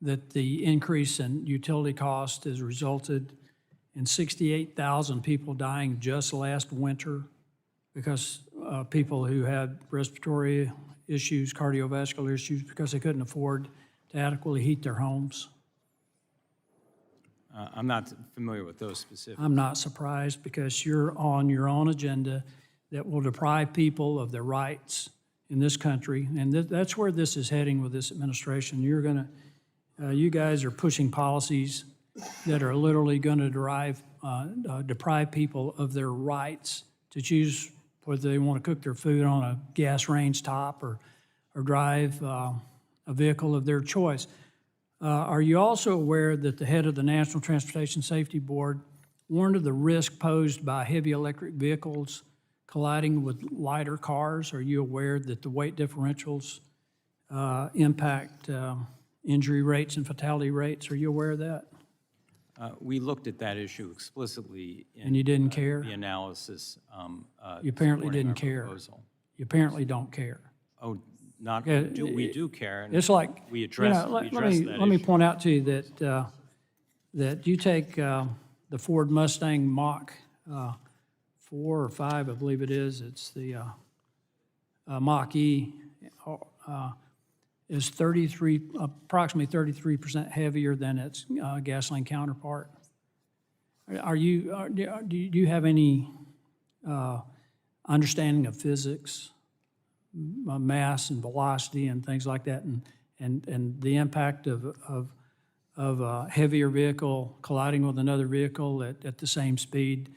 that the increase in utility cost has resulted in 68,000 people dying just last winter because people who had respiratory issues, cardiovascular issues, because they couldn't afford to adequately heat their homes? I'm not familiar with those specifics. I'm not surprised, because you're on your own agenda that will deprive people of their rights in this country, and that's where this is heading with this administration. You guys are pushing policies that are literally going to deprive people of their rights to choose whether they want to cook their food on a gas range top or drive a vehicle of their choice. Are you also aware that the head of the National Transportation Safety Board warned of the risk posed by heavy electric vehicles colliding with lighter cars? Are you aware that the weight differentials impact injury rates and fatality rates? Are you aware of that? We looked at that issue explicitly in And you didn't care? the analysis. You apparently supporting didn't our care. proposal. You apparently don't care. Oh, not, we do care. And It's like, we you address, know, we address that let me issue. point out to you that, that you take the Ford Mustang Mach 4 or 5, I believe it is, it's the Mach E, is approximately 33% heavier than its gasoline counterpart. Do you have any understanding of physics, mass and velocity and things like that, and the impact of a heavier vehicle colliding with another vehicle at the same speed,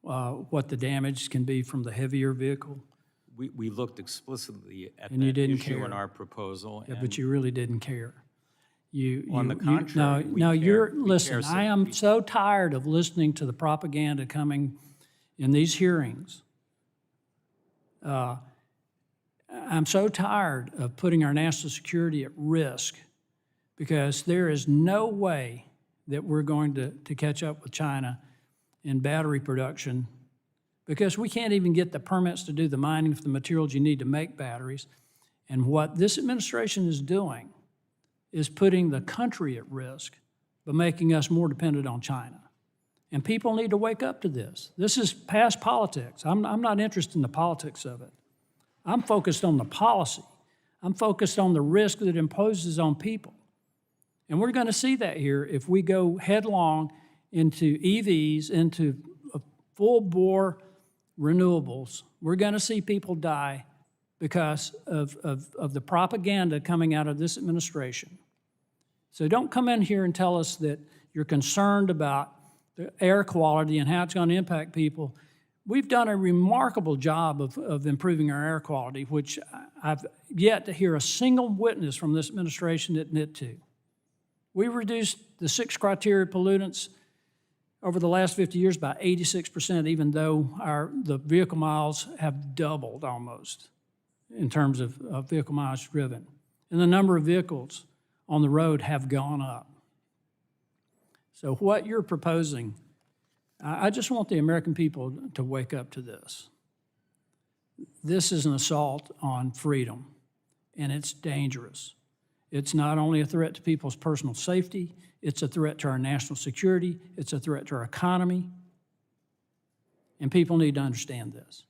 what the damage can be from the heavier vehicle? We looked explicitly at And you that didn't issue in care. our proposal. Yeah, and but you really didn't care. On the contrary, we no, care- we listen, care I am so tired of listening to the propaganda coming in these hearings. I'm so tired of putting our national security at risk because there is no way that we're going to catch up with China in battery production because we can't even get the permits to do the mining for the materials you need to make batteries. And what this administration is doing is putting the country at risk by making us more dependent on China. And people need to wake up to this. This is past politics. I'm not interested in the politics of it. I'm focused on the policy. I'm focused on the risk that it imposes on people. And we're going to see that here if we go headlong into EVs, into full-bore renewables. We're going to see people die because of the propaganda coming out of this administration. So don't come in here and tell us that you're concerned about the air quality and how it's going to impact people. We've done a remarkable job of improving our air quality, which I've yet to hear a single witness from this administration admit to. We reduced the 6 criteria pollutants over the last 50 years by 86%, even though the vehicle miles have doubled almost in terms of vehicle miles driven. And the number of vehicles on the road have gone up. So what you're proposing, I just want the American people to wake up to this. This is an assault on freedom, and it's dangerous. It's not only a threat to people's personal safety, it's a threat to our national security, it's a threat to our economy, and people need to understand this.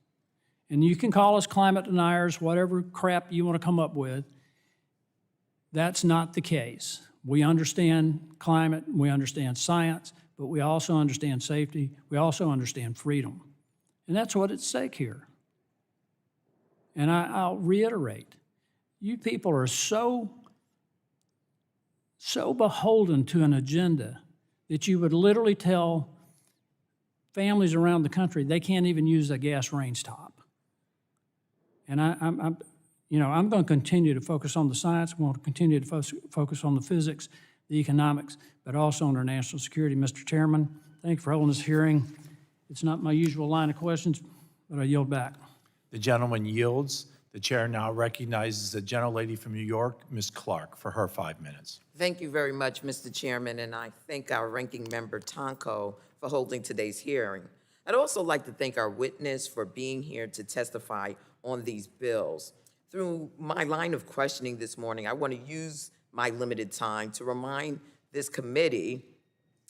And you can call us climate deniers, whatever crap you want to come up with. That's not the case. We understand climate, we understand science, but we also understand safety, we also understand freedom. And that's what's at stake here. And I'll reiterate, you people are so beholden to an agenda that you would literally tell families around the country they can't even use a gas range top. And I'm going to continue to focus on the science. I'm going to continue to focus on the physics, the economics, but also on our national security. Mr. Chairman, thank you for holding this hearing. It's not my usual line of questions, but I yield back. The gentleman yields. The chair now recognizes the gentlelady from New York, Ms. Clark, for her 5 minutes. Thank you very much, Mr. Chairman, and I thank our ranking member, Tonko, for holding today's hearing. I'd also like to thank our witness for being here to testify on these bills. Through my line of questioning this morning, I want to use my limited time to remind this committee,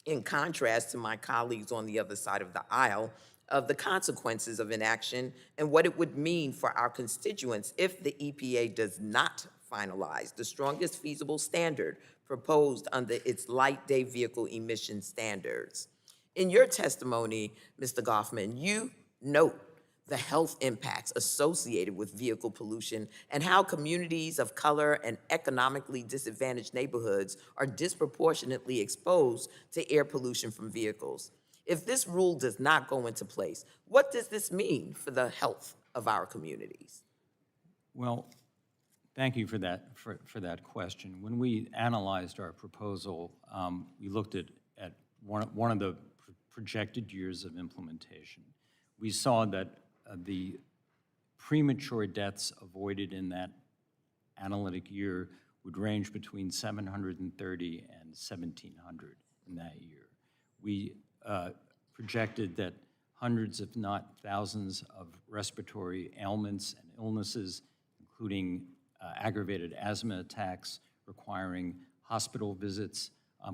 in contrast to my colleagues on the other side of the aisle, of the consequences of inaction and what it would mean for our constituents if the EPA does not finalize the strongest feasible standard proposed under its light day vehicle emission standards. In your testimony, Mr. Goffman, you note the health impacts associated with vehicle pollution and how communities of color and economically disadvantaged neighborhoods are disproportionately exposed to air pollution from vehicles. If this rule does not go into place, what does this mean for the health of our communities? Well, thank you for that question. When we analyzed our proposal, we looked at one of the projected years of implementation. We saw that the premature deaths avoided in that analytic year would range between 730 and 1,700 in that year. We projected that hundreds, if not thousands, of respiratory ailments and illnesses, including aggravated asthma attacks requiring hospital visits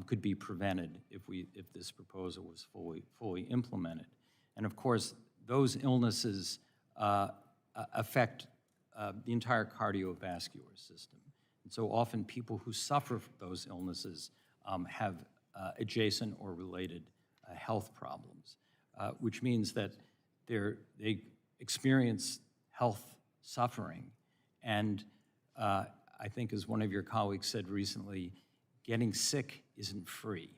could be prevented if this proposal was fully implemented. And of course, those illnesses affect the entire cardiovascular system. And so often people who suffer from those illnesses have adjacent or related health problems, which means that they experience health suffering. And I think, as one of your colleagues said recently, getting sick isn't free.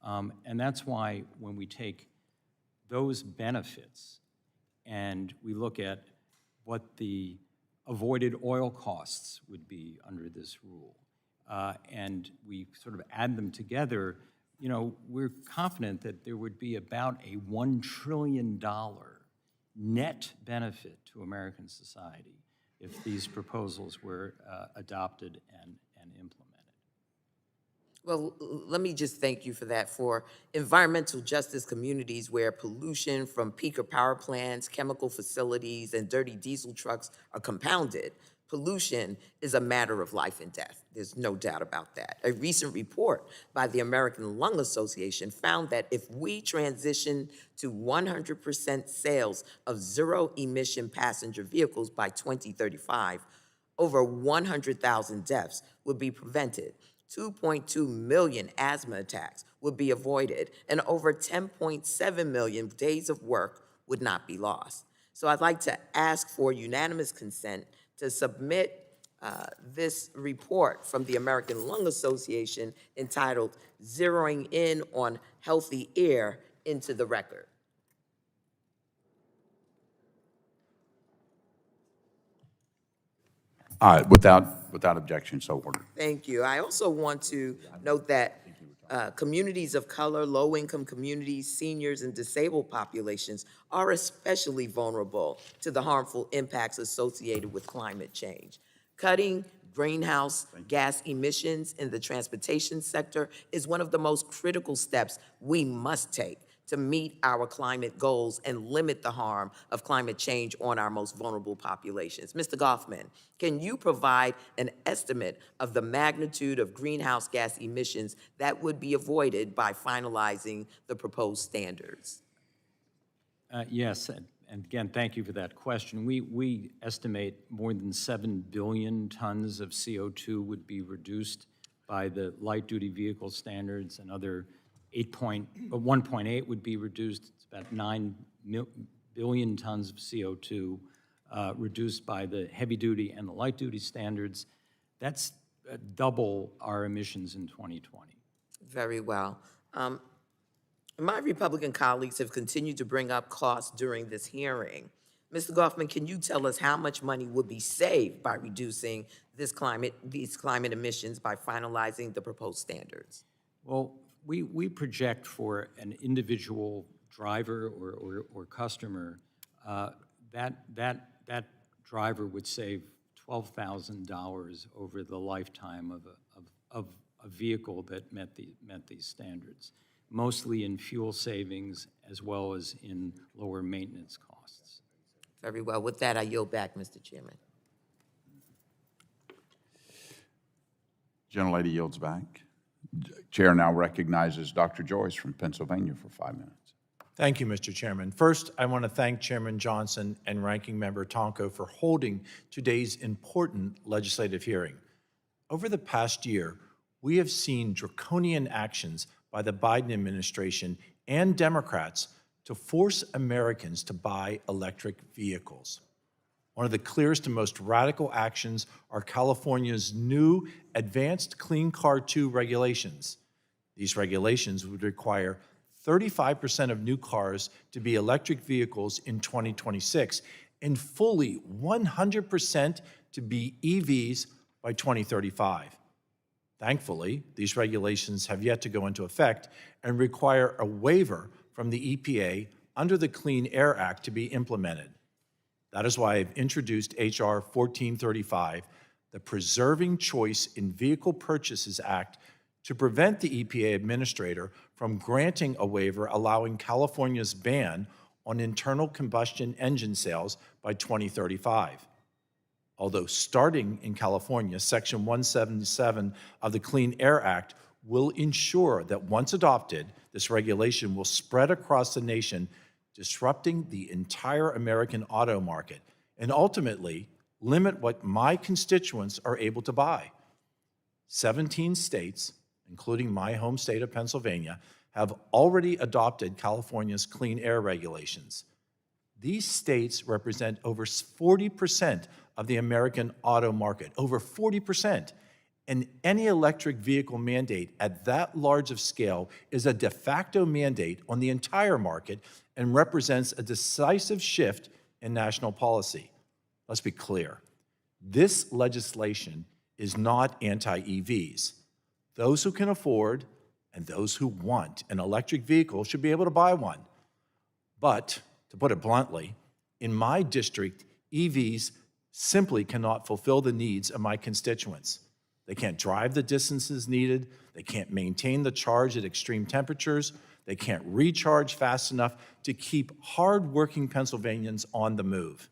And that's why when we take those benefits and we look at what the avoided oil costs would be under this rule, and we sort of add them together, you know, we're confident that there would be about a $1 trillion net benefit to American society if these proposals were adopted and implemented. Well, let me just thank you for that. For environmental justice communities where pollution from peaker power plants, chemical facilities, and dirty diesel trucks are compounded, pollution is a matter of life and death. There's no doubt about that. A recent report by the American Lung Association found that if we transition to 100% sales of zero-emission passenger vehicles by 2035, over 100,000 deaths would be prevented. 2.2 million asthma attacks would be avoided, and over 10.7 million days of work would not be lost. So I'd like to ask for unanimous consent to submit this report from the American Lung Association entitled Zeroing In on Healthy Air into the record. Without objection, so ordered. Thank you. I also want to note that communities of color, low-income communities, seniors, and disabled populations are especially vulnerable to the harmful impacts associated with climate change. Cutting greenhouse gas emissions in the transportation sector is one of the most critical steps we must take to meet our climate goals and limit the harm of climate change on our most vulnerable populations. Mr. Goffman, can you provide an estimate of the magnitude of greenhouse gas emissions that would be avoided by finalizing the proposed standards? Yes, and again, thank you for that question. We estimate more than 7 billion tons of CO2 would be reduced by the light-duty vehicle standards, and other 1.8 would be reduced. It's about 9 billion tons of CO2 reduced by the heavy-duty and the light-duty standards. That's double our emissions in 2020. Very well. My Republican colleagues have continued to bring up costs during this hearing. Mr. Goffman, can you tell us how much money would be saved by reducing these climate emissions by finalizing the proposed standards? Well, we project for an individual driver or customer that driver would save $12,000 over the lifetime of a vehicle that met these standards, mostly in fuel savings as well as in lower maintenance costs. Very well. With that, I yield back, Mr. Chairman. Gentlelady yields back. Chair now recognizes Dr. Joyce from Pennsylvania for 5 minutes. Thank you, Mr. Chairman. First, I want to thank Chairman Johnson and Ranking Member Tonko for holding today's important legislative hearing. Over the past year, we have seen draconian actions by the Biden administration and Democrats to force Americans to buy electric vehicles. One of the clearest and most radical actions are California's new Advanced Clean Car 2 regulations. These regulations would require 35% of new cars to be electric vehicles in 2026 and fully 100% to be EVs by 2035. Thankfully, these regulations have yet to go into effect and require a waiver from the EPA under the Clean Air Act to be implemented. That is why I've introduced H.R. 1435, the Preserving Choice in Vehicle Purchases Act, to prevent the EPA administrator from granting a waiver allowing California's ban on internal combustion engine sales by 2035. although starting in California, Section 177 of the Clean Air Act will ensure that once adopted, this regulation will spread across the nation, disrupting the entire American auto market and ultimately limit what my constituents are able to buy. 17 states, including my home state of Pennsylvania, have already adopted California's clean air regulations. These states represent over 40% of the American auto market, over 40%. And any electric vehicle mandate at that large of scale is a de facto mandate on the entire market and represents a decisive shift in national policy. Let's be clear. This legislation is not anti-EVs. Those who can afford and those who want an electric vehicle should be able to buy one. But, to put it bluntly, in my district, EVs simply cannot fulfill the needs of my constituents. They can't drive the distances needed, they can't maintain the charge at extreme temperatures, they can't recharge fast enough to keep hard-working Pennsylvanians on the move.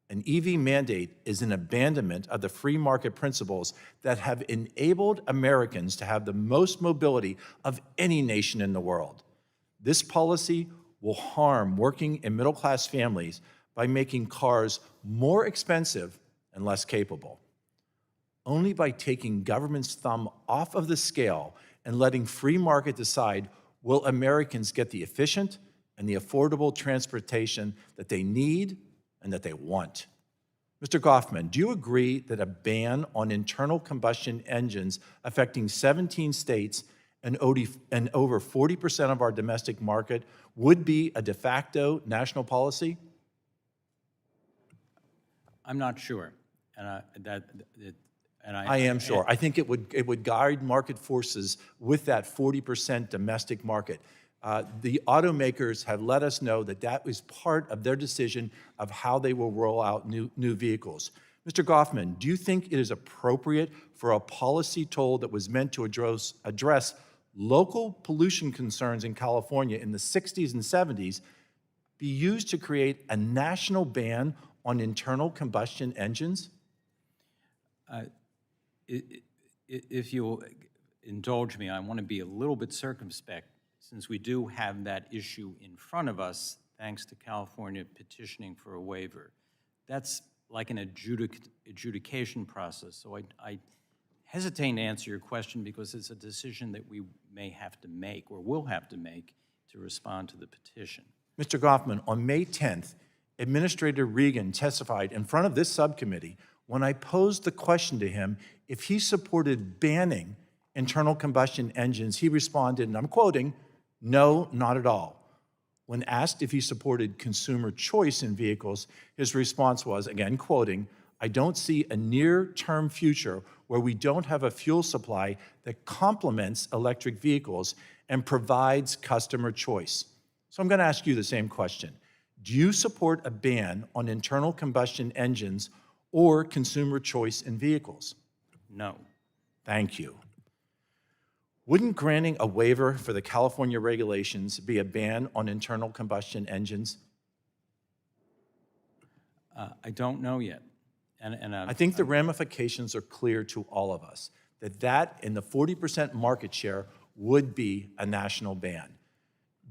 An EV mandate is an abandonment of the free market principles that have enabled Americans to have the most mobility of any nation in the world. This policy will harm working and middle-class families by making cars more expensive and less capable. Only by taking government's thumb off of the scale and letting free market decide will Americans get the efficient and the affordable transportation that they need and that they want. Mr. Goffman, do you agree that a ban on internal combustion engines affecting 17 states and over 40% of our domestic market would be a de facto national policy? I'm not sure. I am sure. I think it would guide market forces with that 40% domestic market. The automakers have let us know that that was part of their decision of how they will roll out new vehicles. Mr. Goffman, do you think it is appropriate for a policy tool that was meant to address local pollution concerns in California in the 60s and 70s be used to create a national ban on internal combustion engines? If you'll indulge me, I want to be a little bit circumspect since we do have that issue in front of us, thanks to California petitioning for a waiver. That's like an adjudication process, so I hesitate to answer your question because it's a decision that we may have to make or will have to make to respond to the petition. Mr. Goffman, on May 10th, Administrator Regan testified in front of this subcommittee when I posed the question to him if he supported banning internal combustion engines. He responded, and I'm quoting, "No, not at all." When asked if he supported consumer choice in vehicles, his response was, again quoting, "I don't see a near-term future where we don't have a fuel supply that complements electric vehicles and provides customer choice." So I'm going to ask you the same question. Do you support a ban on internal combustion engines or consumer choice in vehicles? No. Thank you. Wouldn't granting a waiver for the California regulations be a ban on internal combustion engines? I don't know yet. I think the ramifications are clear to all of us, that in the 40% market share would be a national ban.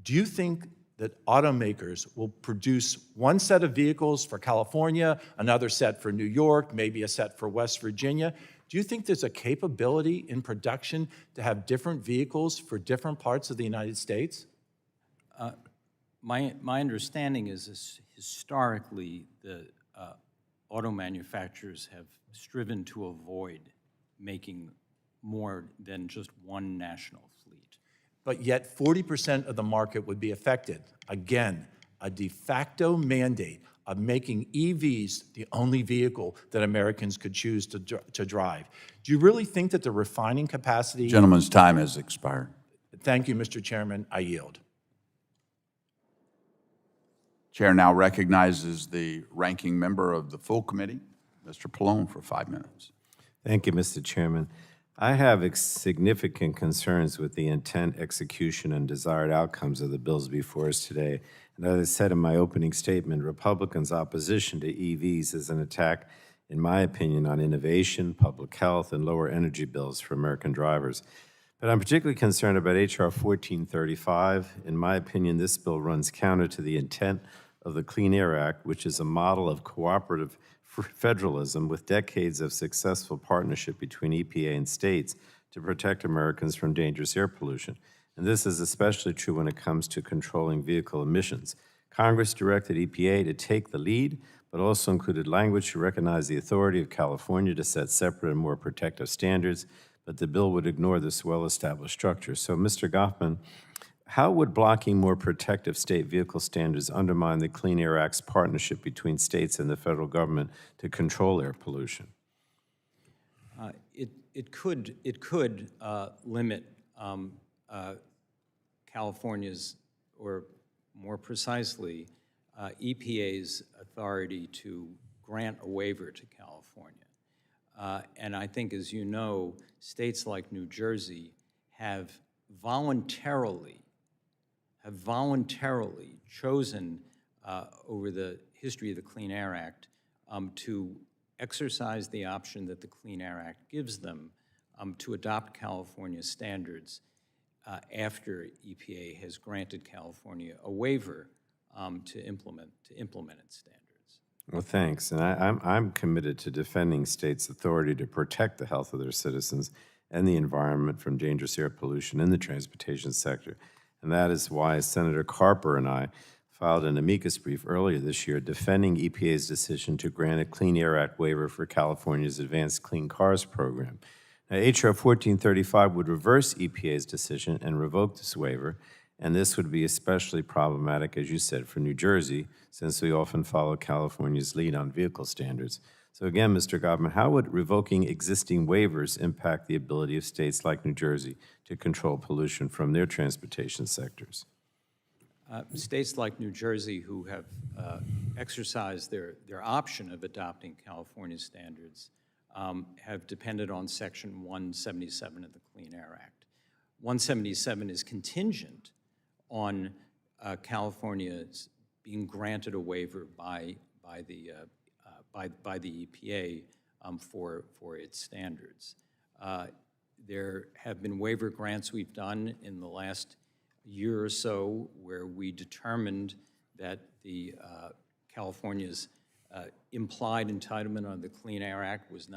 Do you think that automakers will produce one set of vehicles for California, another set for New York, maybe a set for West Virginia? Do you think there's a capability in production to have different vehicles for different parts of the United States? My understanding is historically the auto manufacturers have striven to avoid making more than just one national fleet. But yet 40% of the market would be affected. Again, a de facto mandate of making EVs the only vehicle that Americans could choose to drive. Do you really think that the refining capacity... Gentleman's time has expired. Thank you, Mr. Chairman. I yield. Chair now recognizes the ranking member of the full committee, Mr. Pallone, for 5 minutes. Thank you, Mr. Chairman. I have significant concerns with the intent, execution, and desired outcomes of the bills before us today. And as I said in my opening statement, Republicans' opposition to EVs is an attack in my opinion, on innovation, public health, and lower energy bills for American drivers. But I'm particularly concerned about H.R. 1435. In my opinion, this bill runs counter to the intent of the Clean Air Act, which is a model of cooperative federalism with decades of successful partnership between EPA and states to protect Americans from dangerous air pollution. And this is especially true when it comes to controlling vehicle emissions. Congress directed EPA to take the lead, but also included language to recognize the authority of California to set separate and more protective standards, but the bill would ignore this well-established structure. So, Mr. Goffman, how would blocking more protective state vehicle standards undermine the Clean Air Act's partnership between states and the federal government to control air pollution? It could limit California's, or more precisely, EPA's authority to grant a waiver to California. And I think, as you know, states like New Jersey have voluntarily chosen over the history of the Clean Air Act to exercise the option that the Clean Air Act gives them to adopt California standards after EPA has granted California a waiver to implement its standards. Well, thanks. And I'm committed to defending states' authority to protect the health of their citizens and the environment from dangerous air pollution in the transportation sector. And that is why Senator Carper and I filed an amicus brief earlier this year defending EPA's decision to grant a Clean Air Act waiver for California's Advanced Clean Cars program. Now, H.R. 1435 would reverse EPA's decision and revoke this waiver, and this would be especially problematic, as you said, for New Jersey, since we often follow California's lead on vehicle standards. So again, Mr. Goffman, how would revoking existing waivers impact the ability of states like New Jersey to control pollution from their transportation sectors? States like New Jersey, who have exercised their option of adopting California standards, have depended on Section 177 of the Clean Air Act. 177 is contingent on California's being granted a waiver by the EPA for its standards. There have been waiver grants we've done in the last year or so where we determined that the California's implied entitlement under the Clean Air Act was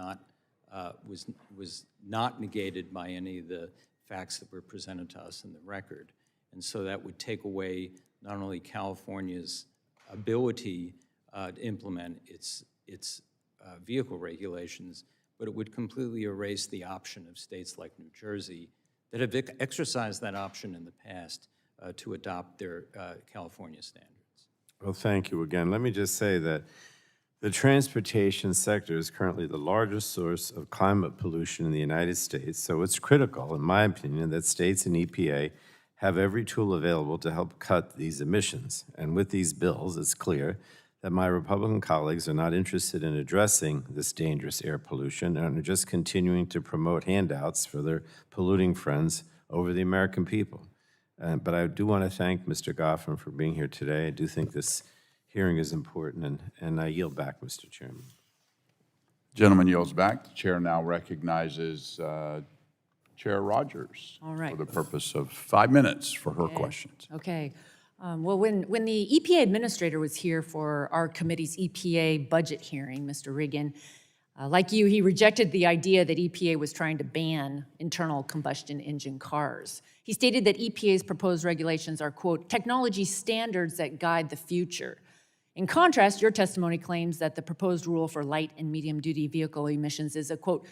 not negated by any of the facts that were presented to us in the record. And so that would take away not only California's ability to implement its vehicle regulations, but it would completely erase the option of states like New Jersey that have exercised that option in the past to adopt their California standards. Well, thank you again. Let me just say that the transportation sector is currently the largest source of climate pollution in the United States, so it's critical, in my opinion, that states and EPA have every tool available to help cut these emissions. And with these bills, it's clear that my Republican colleagues are not interested in addressing this dangerous air pollution and are just continuing to promote handouts for their polluting friends over the American people. But I do want to thank Mr. Goffman for being here today. I do think this hearing is important, and I yield back, Mr. Chairman. Gentleman yields back. The chair now recognizes Chair Rogers. All right. For the purpose of 5 minutes for her questions. Okay. Well, when the EPA administrator was here for our committee's EPA budget hearing, Mr. Regan, like you, he rejected the idea that EPA was trying to ban internal combustion engine cars. He stated that EPA's proposed regulations are, quote, technology standards that guide the future. In contrast, your testimony claims that the proposed rule for light and medium-duty vehicle emissions is a, quote,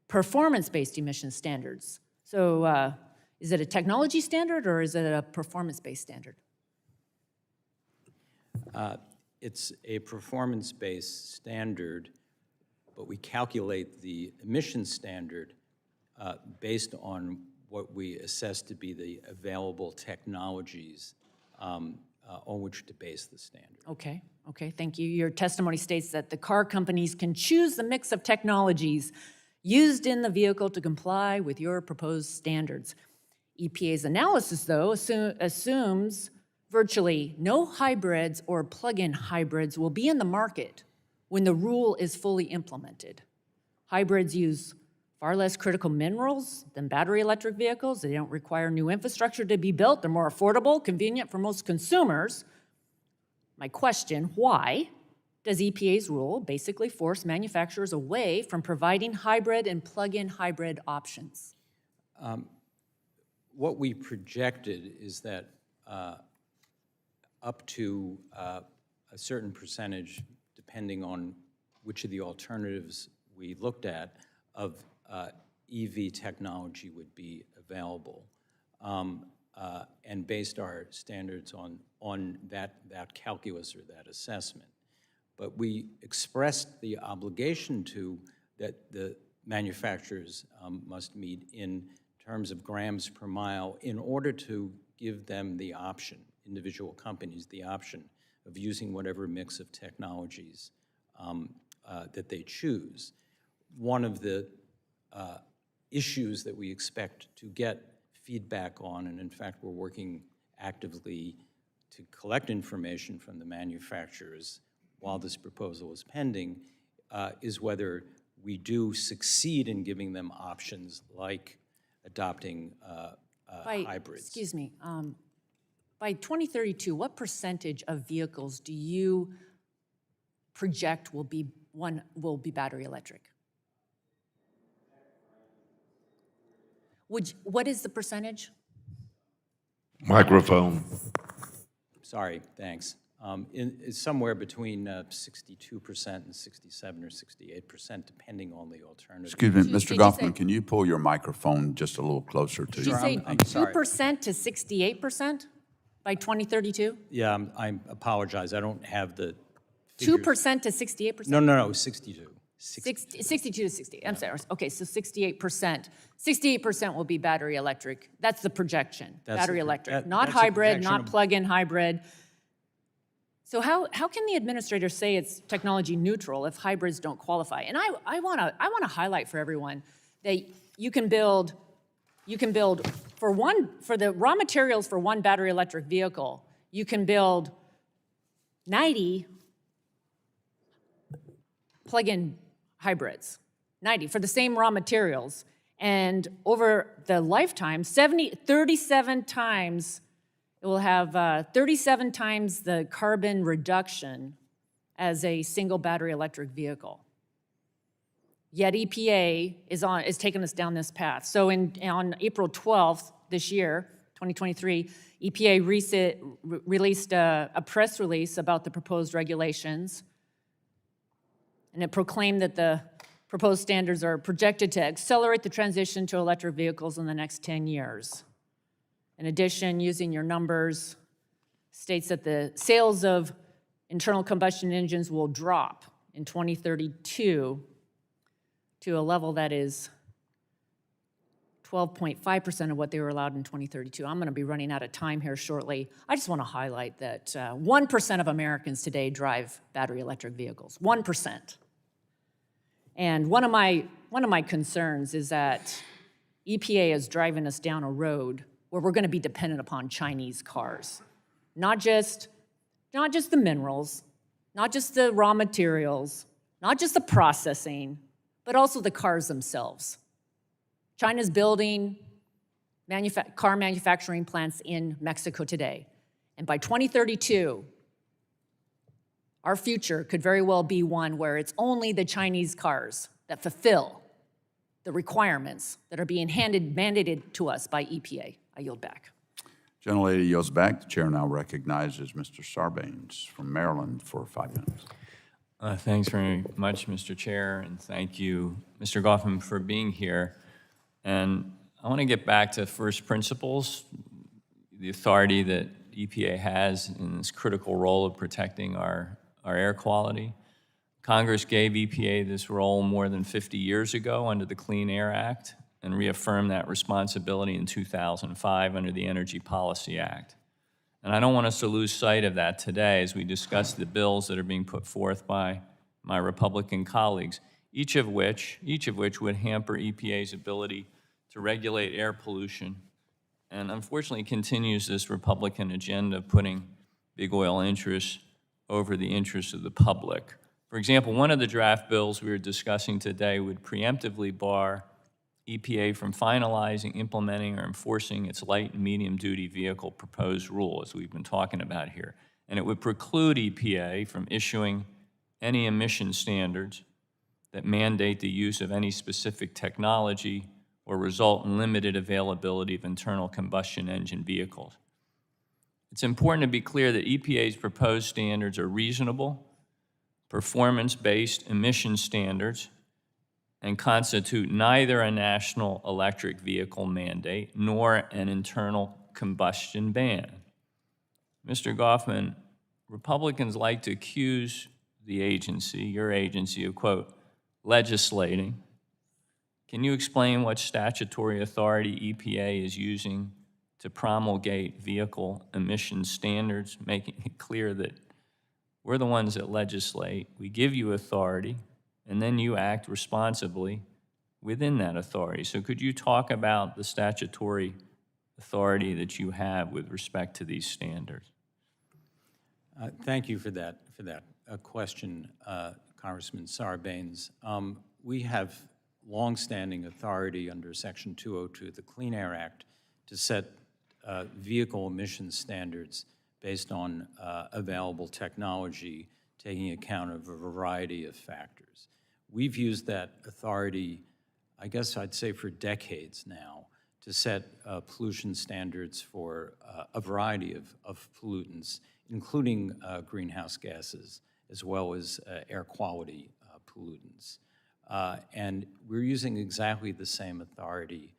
performance-based emission standards. So is it a technology standard or is it a performance-based standard? It's a performance-based standard, but we calculate the emission standard based on what we assess to be the available technologies on which to base the standard. Okay, thank you. Your testimony states that the car companies can choose the mix of technologies used in the vehicle to comply with your proposed standards. EPA's analysis, though, assumes virtually no hybrids or plug-in hybrids will be in the market when the rule is fully implemented. Hybrids use far less critical minerals than battery electric vehicles. They don't require new infrastructure to be built. They're more affordable, convenient for most consumers. My question, why does EPA's rule basically force manufacturers away from providing hybrid and plug-in hybrid options? What we projected is that up to a certain percentage, depending on which of the alternatives we looked at, of EV technology would be available, and based our standards on that calculus or that assessment. But we expressed the obligation that the manufacturers must meet in terms of grams per mile in order to give them the option, individual companies, the option of using whatever mix of technologies that they choose. One of the issues that we expect to get feedback on, and in fact we're working actively to collect information from the manufacturers while this proposal is pending, is whether we do succeed in giving them options like adopting hybrids. Excuse me. By 2032, what percentage of vehicles do you project will be battery electric? What is the percentage? Microphone. Sorry, thanks. It's somewhere between 62% and 67 or 68%, depending on the alternative. Excuse me, Did Mr. you Goffman, say- can you pull your microphone just a little closer to Did you you? say I'm sorry. 2% to 68% by 2032? Yeah, I apologize. I don't have the figures. 2% to 68%? No, 62. 62 to 60. I'm sorry. Okay, so 68%. 68% will be battery electric. That's the projection, That's battery the- electric. that- Not that's the hybrid, projection not of- plug-in hybrid. So how can the administrator say it's technology neutral if hybrids don't qualify? And I want to highlight for everyone that you can build for the raw materials for one battery electric vehicle, you can build 90 plug-in hybrids, 90 for the same raw materials. And over the lifetime, 37 times, it will have 37 times the carbon reduction as a single battery electric vehicle. Yet EPA is taking us down this path. So on April 12th this year, 2023, EPA released a press release about the proposed regulations, and it proclaimed that the proposed standards are projected to accelerate the transition to electric vehicles in the next 10 years. In addition, using your numbers, states that the sales of internal combustion engines will drop in 2032 to a level that is 12.5% of what they were allowed in 2032. I'm going to be running out of time here shortly. I just want to highlight that 1% of Americans today drive battery electric vehicles. 1%. And one of my concerns is that EPA is driving us down a road where we're going to be dependent upon Chinese cars. Not just the minerals, not just the raw materials, not just the processing, but also the cars themselves. China's building car manufacturing plants in Mexico today. And by 2032, our future could very well be one where it's only the Chinese cars that fulfill the requirements that are being mandated to us by EPA. I yield back. Gentlelady yields back. The chair now recognizes Mr. Sarbanes from Maryland for 5 minutes. Thanks very much, Mr. Chair, and thank you, Mr. Goffman, for being here. And I want to get back to first principles, the authority that EPA has in this critical role of protecting our air quality. Congress gave EPA this role more than 50 years ago under the Clean Air Act and reaffirmed that responsibility in 2005 under the Energy Policy Act. And I don't want us to lose sight of that today as we discuss the bills that are being put forth by my Republican colleagues, each of which would hamper EPA's ability to regulate air pollution and unfortunately continues this Republican agenda of putting big oil interests over the interests of the public, For example, one of the draft bills we were discussing today would preemptively bar EPA from finalizing, implementing, or enforcing its light and medium-duty vehicle proposed rule, as we've been talking about here. And it would preclude EPA from issuing any emission standards that mandate the use of any specific technology or result in limited availability of internal combustion engine vehicles. It's important to be clear that EPA's proposed standards are reasonable, performance-based emission standards and constitute neither a national electric vehicle mandate nor an internal combustion ban. Mr. Goffman, Republicans like to accuse the agency, your agency, of, quote, legislating. Can you explain what statutory authority EPA is using to promulgate vehicle emission standards, making it clear that we're the ones that legislate, we give you authority, and then you act responsibly within that authority. So could you talk about the statutory authority that you have with respect to these standards? Thank you for that question, Congressman Sarbanes. We have longstanding authority under Section 202 of the Clean Air Act to set vehicle emission standards based on available technology, taking account of a variety of factors. We've used that authority, I guess I'd say for decades now, to set pollution standards for a variety of pollutants, including greenhouse gases, as well as air quality pollutants. And we're using exactly the same authority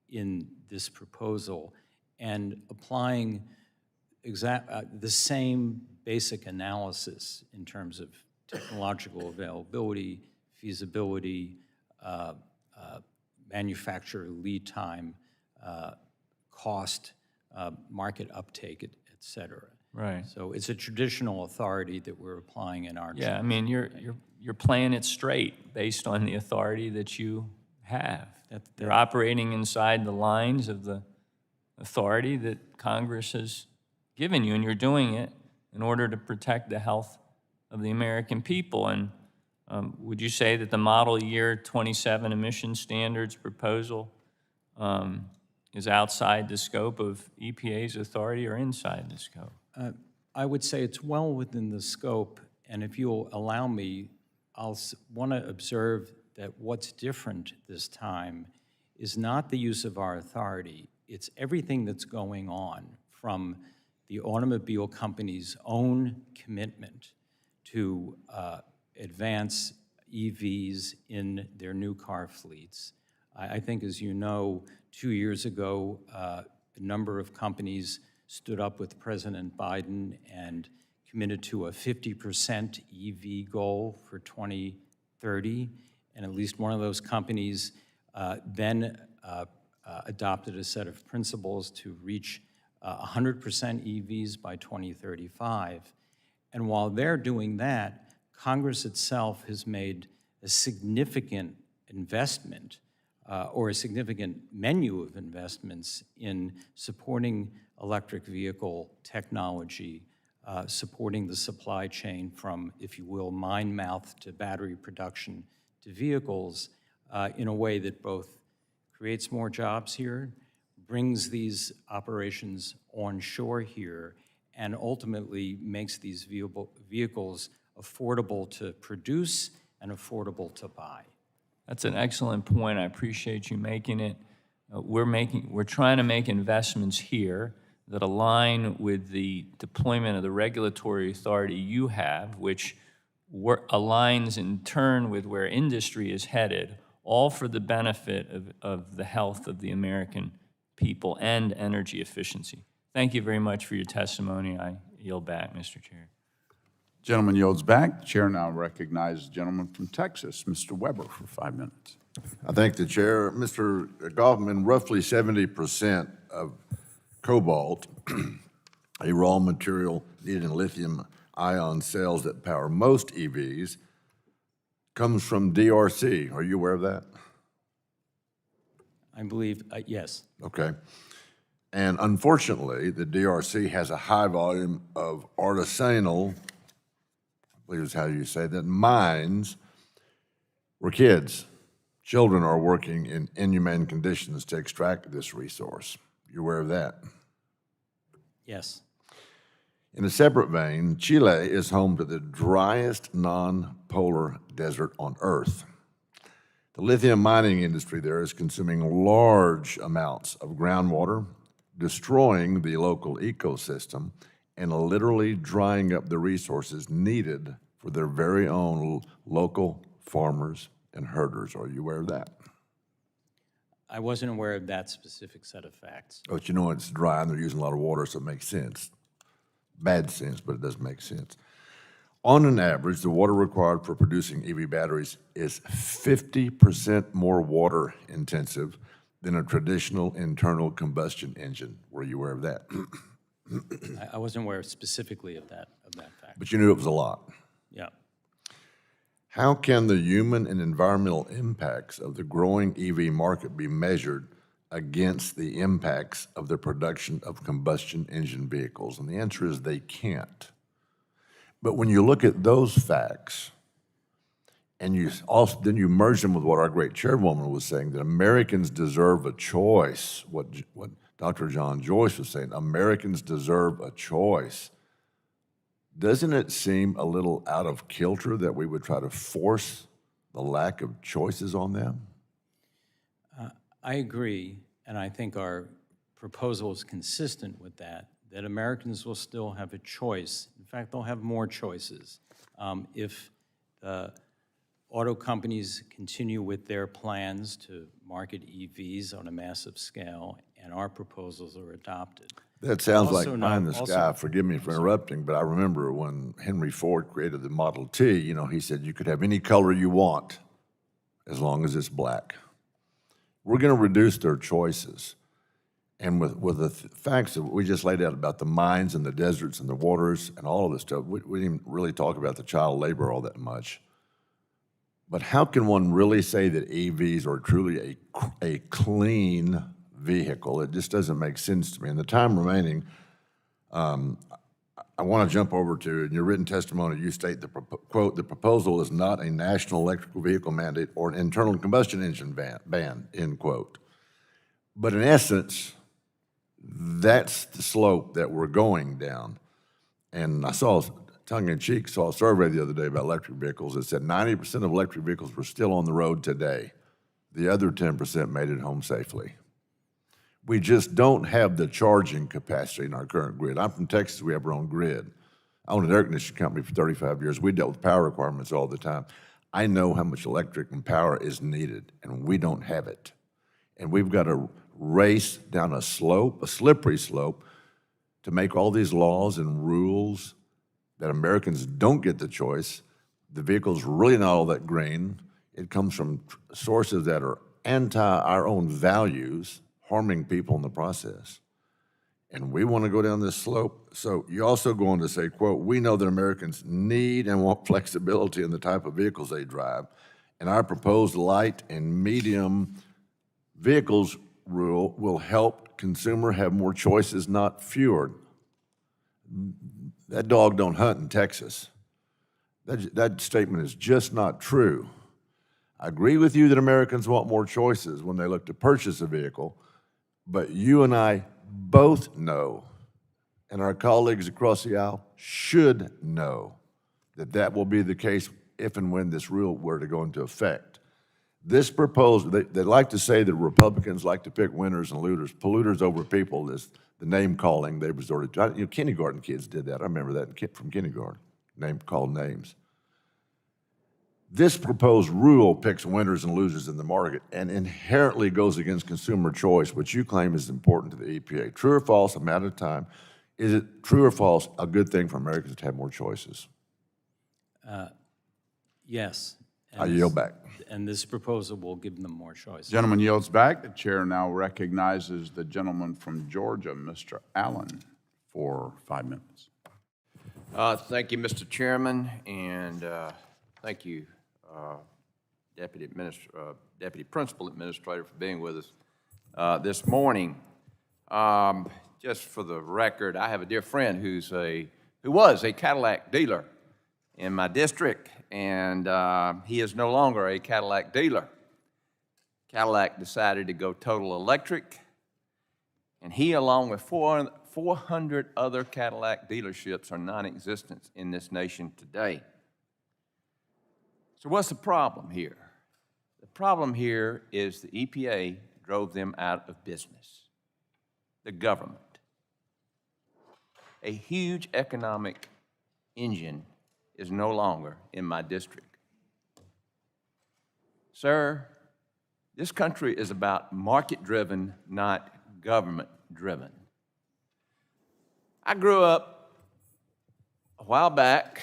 in this proposal and applying the same basic analysis in terms of technological availability, feasibility, manufacturer lead time, cost, market uptake, et cetera. Right. So it's a traditional authority that we're applying in our Yeah, I mean, you're playing it straight based on the authority that you have. You're operating inside the lines of the authority that Congress has given you, and you're doing it in order to protect the health of the American people. And would you say that the model year 27 emission standards proposal is outside the scope of EPA's authority or inside the scope? I would say it's well within the scope, and if you'll allow me, I'll want to observe that what's different this time is not the use of our authority, it's everything that's going on from the automobile company's own commitment to advance EVs in their new car fleets. I think, as you know, 2 years ago, a number of companies stood up with President Biden and committed to a 50% EV goal for 2030, and at least one of those companies then adopted a set of principles to reach 100% EVs by 2035. And while they're doing that, Congress itself has made a significant investment or a significant menu of investments in supporting electric vehicle technology, supporting the supply chain from, if you will, mine mouth to battery production to vehicles in a way that both creates more jobs here, brings these operations onshore here, and ultimately makes these vehicles affordable to produce and affordable to buy. That's an excellent point. I appreciate you making it. We're trying to make investments here that align with the deployment of the regulatory authority you have, which aligns in turn with where industry is headed, all for the benefit of the health of the American people and energy efficiency. Thank you very much for your testimony. I yield back, Mr. Chair. Gentleman yields back. The chair now recognizes the gentleman from Texas, Mr. Weber, for 5 minutes. I thank the chair. Mr. Goffman, roughly 70% of cobalt, a raw material needed in lithium-ion cells that power most EVs, comes from DRC. Are you aware of that? I believe, yes. Okay. And unfortunately, the DRC has a high volume of artisanal believe is how you say that, mines where children are working in inhumane conditions to extract this resource. You aware of that? Yes. In a separate vein, Chile is home to the driest non-polar desert on Earth. The lithium mining industry there is consuming large amounts of groundwater, destroying the local ecosystem, and literally drying up the resources needed for their very own local farmers and herders. Are you aware of that? I wasn't aware of that specific set of facts. But you know it's dry and they're using a lot of water, so it makes sense. Bad sense, but it does make sense. On an average, the water required for producing EV batteries is 50% more water intensive than a traditional internal combustion engine. Were you aware of that? I wasn't aware specifically of that fact. But you knew it was a lot. Yeah. How can the human and environmental impacts of the growing EV market be measured against the impacts of the production of combustion engine vehicles? And the answer is they can't. But when you look at those facts, and then you merge them with what our great chairwoman was saying, that Americans deserve a choice, what Dr. John Joyce was saying, Americans deserve a choice. Doesn't it seem a little out of kilter that we would try to force the lack of choices on them? I agree, and I think our proposal is consistent with that Americans will still have a choice. In fact, they'll have more choices. If the auto companies continue with their plans to market EVs on a massive scale and our proposals are adopted. That sounds like Also pie in the not- sky. also- Forgive me for interrupting, but I remember when Henry Ford created the Model T, you know, he said you could have any color you want as long as it's black. We're going to reduce their choices. And with the facts that we just laid out about the mines and the deserts and the waters and all of this stuff, we didn't even really talk about the child labor all that much. But how can one really say that EVs are truly a clean vehicle? It just doesn't make sense to me. In the time remaining, I want to jump over to, in your written testimony, you state, quote, the proposal is not a national electrical vehicle mandate or an internal combustion engine ban, end quote. But in essence, that's the slope that we're going down. And I saw, tongue-in-cheek, saw a survey the other day about electric vehicles that said 90% of electric vehicles were still on the road today. The other 10% made it home safely. We just don't have the charging capacity in our current grid. I'm from Texas, we have our own grid. I owned an air conditioning company for 35 years. We dealt with power requirements all the time. I know how much electric and power is needed, and we don't have it. And we've got to race down a slope, a slippery slope, to make all these laws and rules that Americans don't get the choice. The vehicle's really not all that green. It comes from sources that are anti our own values, harming people in the process. And we want to go down this slope. So you also go on to say, quote, we know that Americans need and want flexibility in the type of vehicles they drive. And our proposed light and medium vehicles rule will help consumer have more choices, not fewer. That dog don't hunt in Texas. That statement is just not true. I agree with you that Americans want more choices when they look to purchase a vehicle, but you and I both know, and our colleagues across the aisle should know, that that will be the case if and when this rule were to go into effect. This proposal, they like to say that Republicans like to pick winners and polluters over people, is the name calling they resorted to. You know, kindergarten kids did that. I remember that from kindergarten, called names. This proposed rule picks winners and losers in the market and inherently goes against consumer choice, which you claim is important to the EPA. True or false, I'm out of time. Is it true or false a good thing for Americans to have more choices? Yes. I yield back. And this proposal will give them more choices. Gentleman yields back. The chair now recognizes the gentleman from Georgia, Mr. Allen, for 5 minutes. Thank you, Mr. Chairman, and thank you, Deputy Principal Administrator, for being with us this morning. Just for the record, I have a dear friend who was a Cadillac dealer in my district, and he is no longer a Cadillac dealer. Cadillac decided to go total electric, and he, along with 400 other Cadillac dealerships, are non-existent in this nation today. So what's the problem here? The problem here is the EPA drove them out of business. The government, a huge economic engine, is no longer in my district. Sir, this country is about market-driven, not government-driven. I grew up a while back.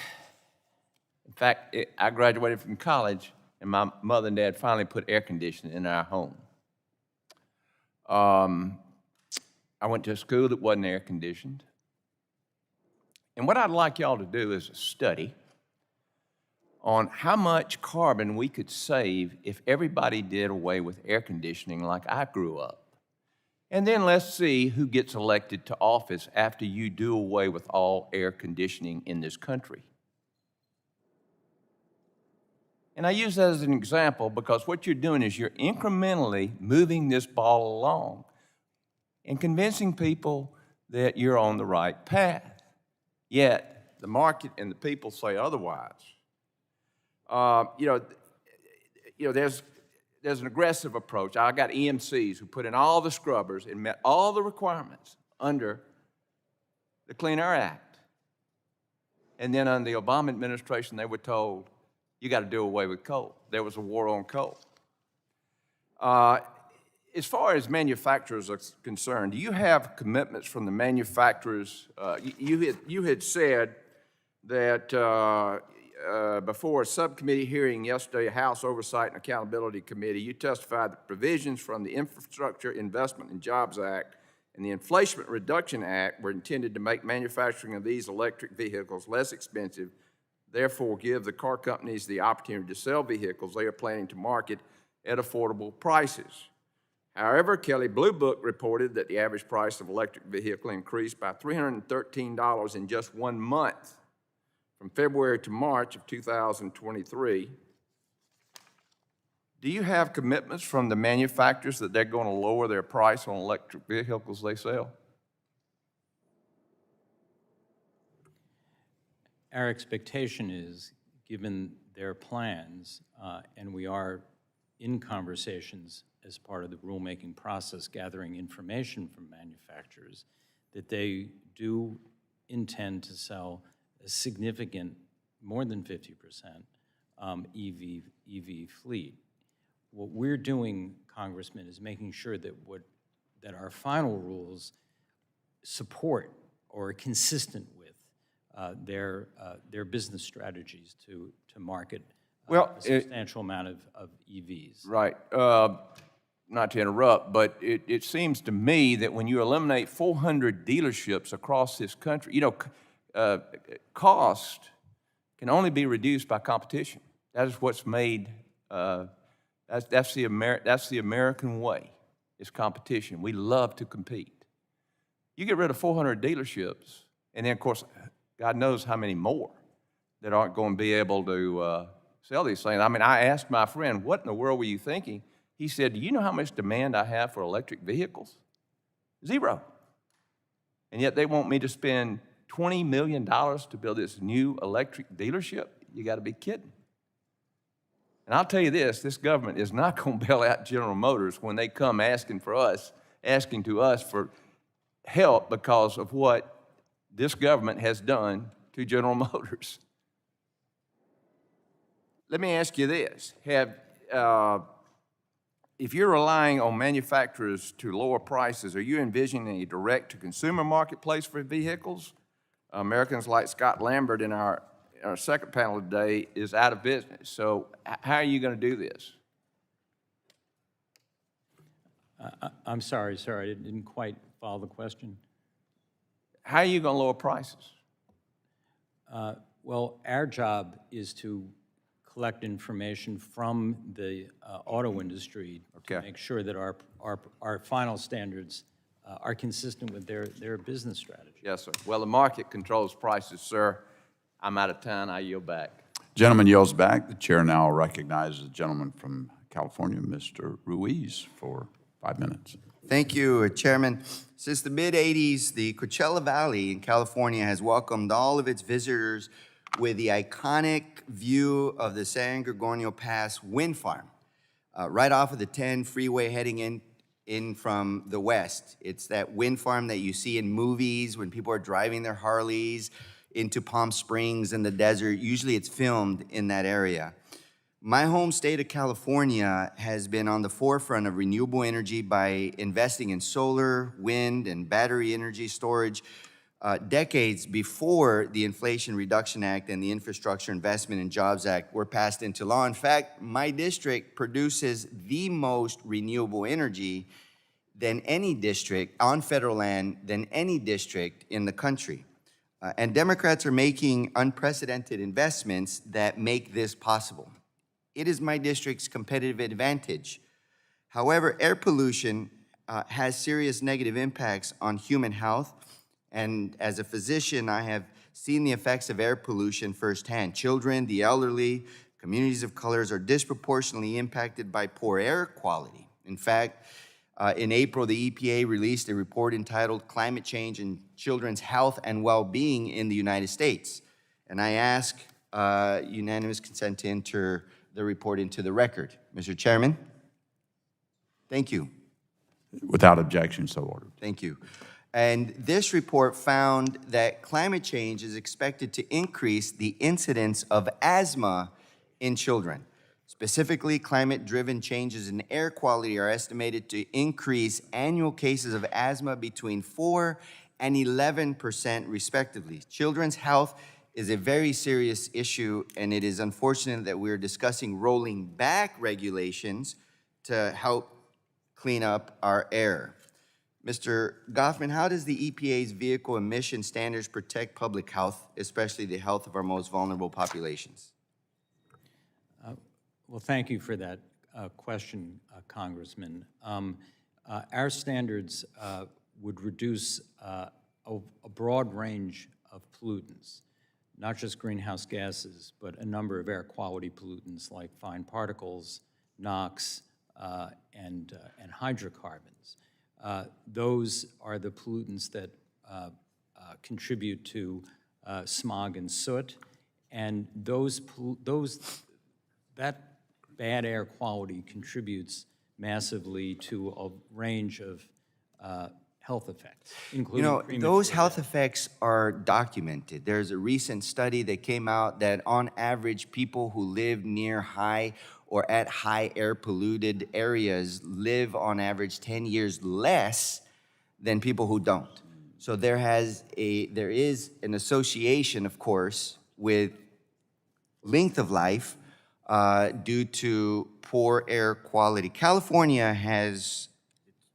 In fact, I graduated from college, and my mother and dad finally put air conditioning in our home. I went to a school that wasn't air conditioned. And what I'd like y'all to do is a study on how much carbon we could save if everybody did away with air conditioning like I grew up. And then let's see who gets elected to office after you do away with all air conditioning in this country. And I use that as an example because what you're doing is you're incrementally moving this ball along and convincing people that you're on the right path. Yet the market and the people say otherwise. There's an aggressive approach. I got EMCs who put in all the scrubbers and met all the requirements under the Clean Air Act. And then under the Obama administration, they were told, you got to do away with coal. There was a war on coal. As far as manufacturers are concerned, do you have commitments from the manufacturers? You had said that before a subcommittee hearing yesterday, House Oversight and Accountability Committee, you testified that provisions from the Infrastructure Investment and Jobs Act and the Inflation Reduction Act were intended to make manufacturing of these electric vehicles less expensive, therefore give the car companies the opportunity to sell vehicles they are planning to market at affordable prices. However, Kelley Blue Book reported that the average price of electric vehicle increased by $313 in just 1 month, from February to March of 2023. Do you have commitments from the manufacturers that they're going to lower their price on electric vehicles they sell? Our expectation is, given their plans, and we are in conversations as part of the rulemaking process, gathering information from manufacturers, that they do intend to sell a significant, more than 50% EV fleet. What we're doing, Congressman, is making sure that our final rules support or are consistent with their business strategies to market a substantial amount of EVs. Right. Not to interrupt, but it seems to me that when you eliminate 400 dealerships across this country, cost can only be reduced by competition. That is what's made, that's the American way, is competition. We love to compete. You get rid of 400 dealerships, and then, of course, God knows how many more that aren't going to be able to sell these things. I mean, I asked my friend, what in the world were you thinking? He said, do you know how much demand I have for electric vehicles? 0. And yet they want me to spend $20 million to build this new electric dealership? You got to be kidding. And I'll tell you this government is not going to bail out General Motors when they come asking to us for help because of what this government has done to General Motors. Let me ask you this. If you're relying on manufacturers to lower prices, are you envisioning a direct-to-consumer marketplace for vehicles? Americans like Scott Lambert in our second panel today is out of business. So how are you going to do this? I'm sorry, sir, I didn't quite follow the question. How are you going to lower prices? Well, our job is to collect information from the auto industry to make sure that our final standards are consistent with their business strategy. Yes, sir. Well, the market controls prices, sir. I'm out of time. I yield back. Gentleman yields back. The chair now recognizes the gentleman from California, Mr. Ruiz, for 5 minutes. Thank you, Chairman. Since the mid-'80s, the Coachella Valley in California has welcomed all of its visitors with the iconic view of the San Gorgonio Pass wind farm, right off of the 10 freeway heading in from the west. It's that wind farm that you see in movies when people are driving their Harleys into Palm Springs in the desert. Usually it's filmed in that area. My home state of California has been on the forefront of renewable energy by investing in solar, wind, and battery energy storage decades before the Inflation Reduction Act and the Infrastructure Investment and Jobs Act were passed into law. In fact, my district produces the most renewable energy than any district on federal land than any district in the country. And Democrats are making unprecedented investments that make this possible. It is my district's competitive advantage. However, air pollution has serious negative impacts on human health. And as a physician, I have seen the effects of air pollution firsthand. Children, the elderly, communities of colors are disproportionately impacted by poor air quality. In fact, in April, the EPA released a report entitled Climate Change and Children's Health and Well-Being in the United States. And I ask unanimous consent to enter the report into the record. Mr. Chairman? Thank you. Without objection, so ordered. Thank you. And this report found that climate change is expected to increase the incidence of asthma in children. Specifically, climate-driven changes in air quality are estimated to increase annual cases of asthma between 4 and 11% respectively. Children's health is a very serious issue, and it is unfortunate that we're discussing rolling back regulations to help clean up our air. Mr. Goffman, how does the EPA's vehicle emission standards protect public health, especially the health of our most vulnerable populations? Well, thank you for that question, Congressman. Our standards would reduce a broad range of pollutants, not just greenhouse gases, but a number of air quality pollutants like fine particles, NOx, and hydrocarbons. Those are the pollutants that contribute to smog and soot, and that bad air quality contributes massively to a range of health effects, including those health effects are documented. There's a recent study that came out that on average, people who live near high or at high air polluted areas live on average 10 years less than people who don't. So there is an association, of course, with length of life due to poor air quality. California has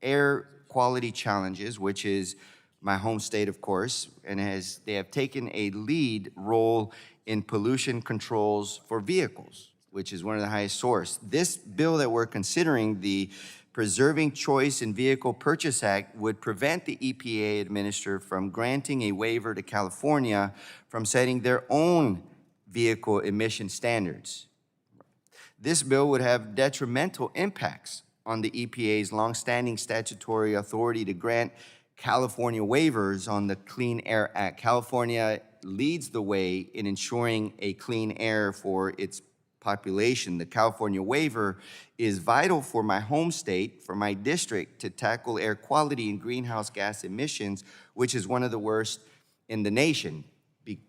air quality challenges, which is my home state, of course, and they have taken a lead role in pollution controls for vehicles, which is one of the highest source. This bill that we're considering, the Preserving Choice in Vehicle Purchase Act, would prevent the EPA administrator from granting a waiver to California from setting their own vehicle emission standards. This bill would have detrimental impacts on the EPA's longstanding statutory authority to grant California waivers on the Clean Air Act. California leads the way in ensuring a clean air for its population. The California waiver is vital for my home state, for my district, to tackle air quality and greenhouse gas emissions, which is one of the worst in the nation,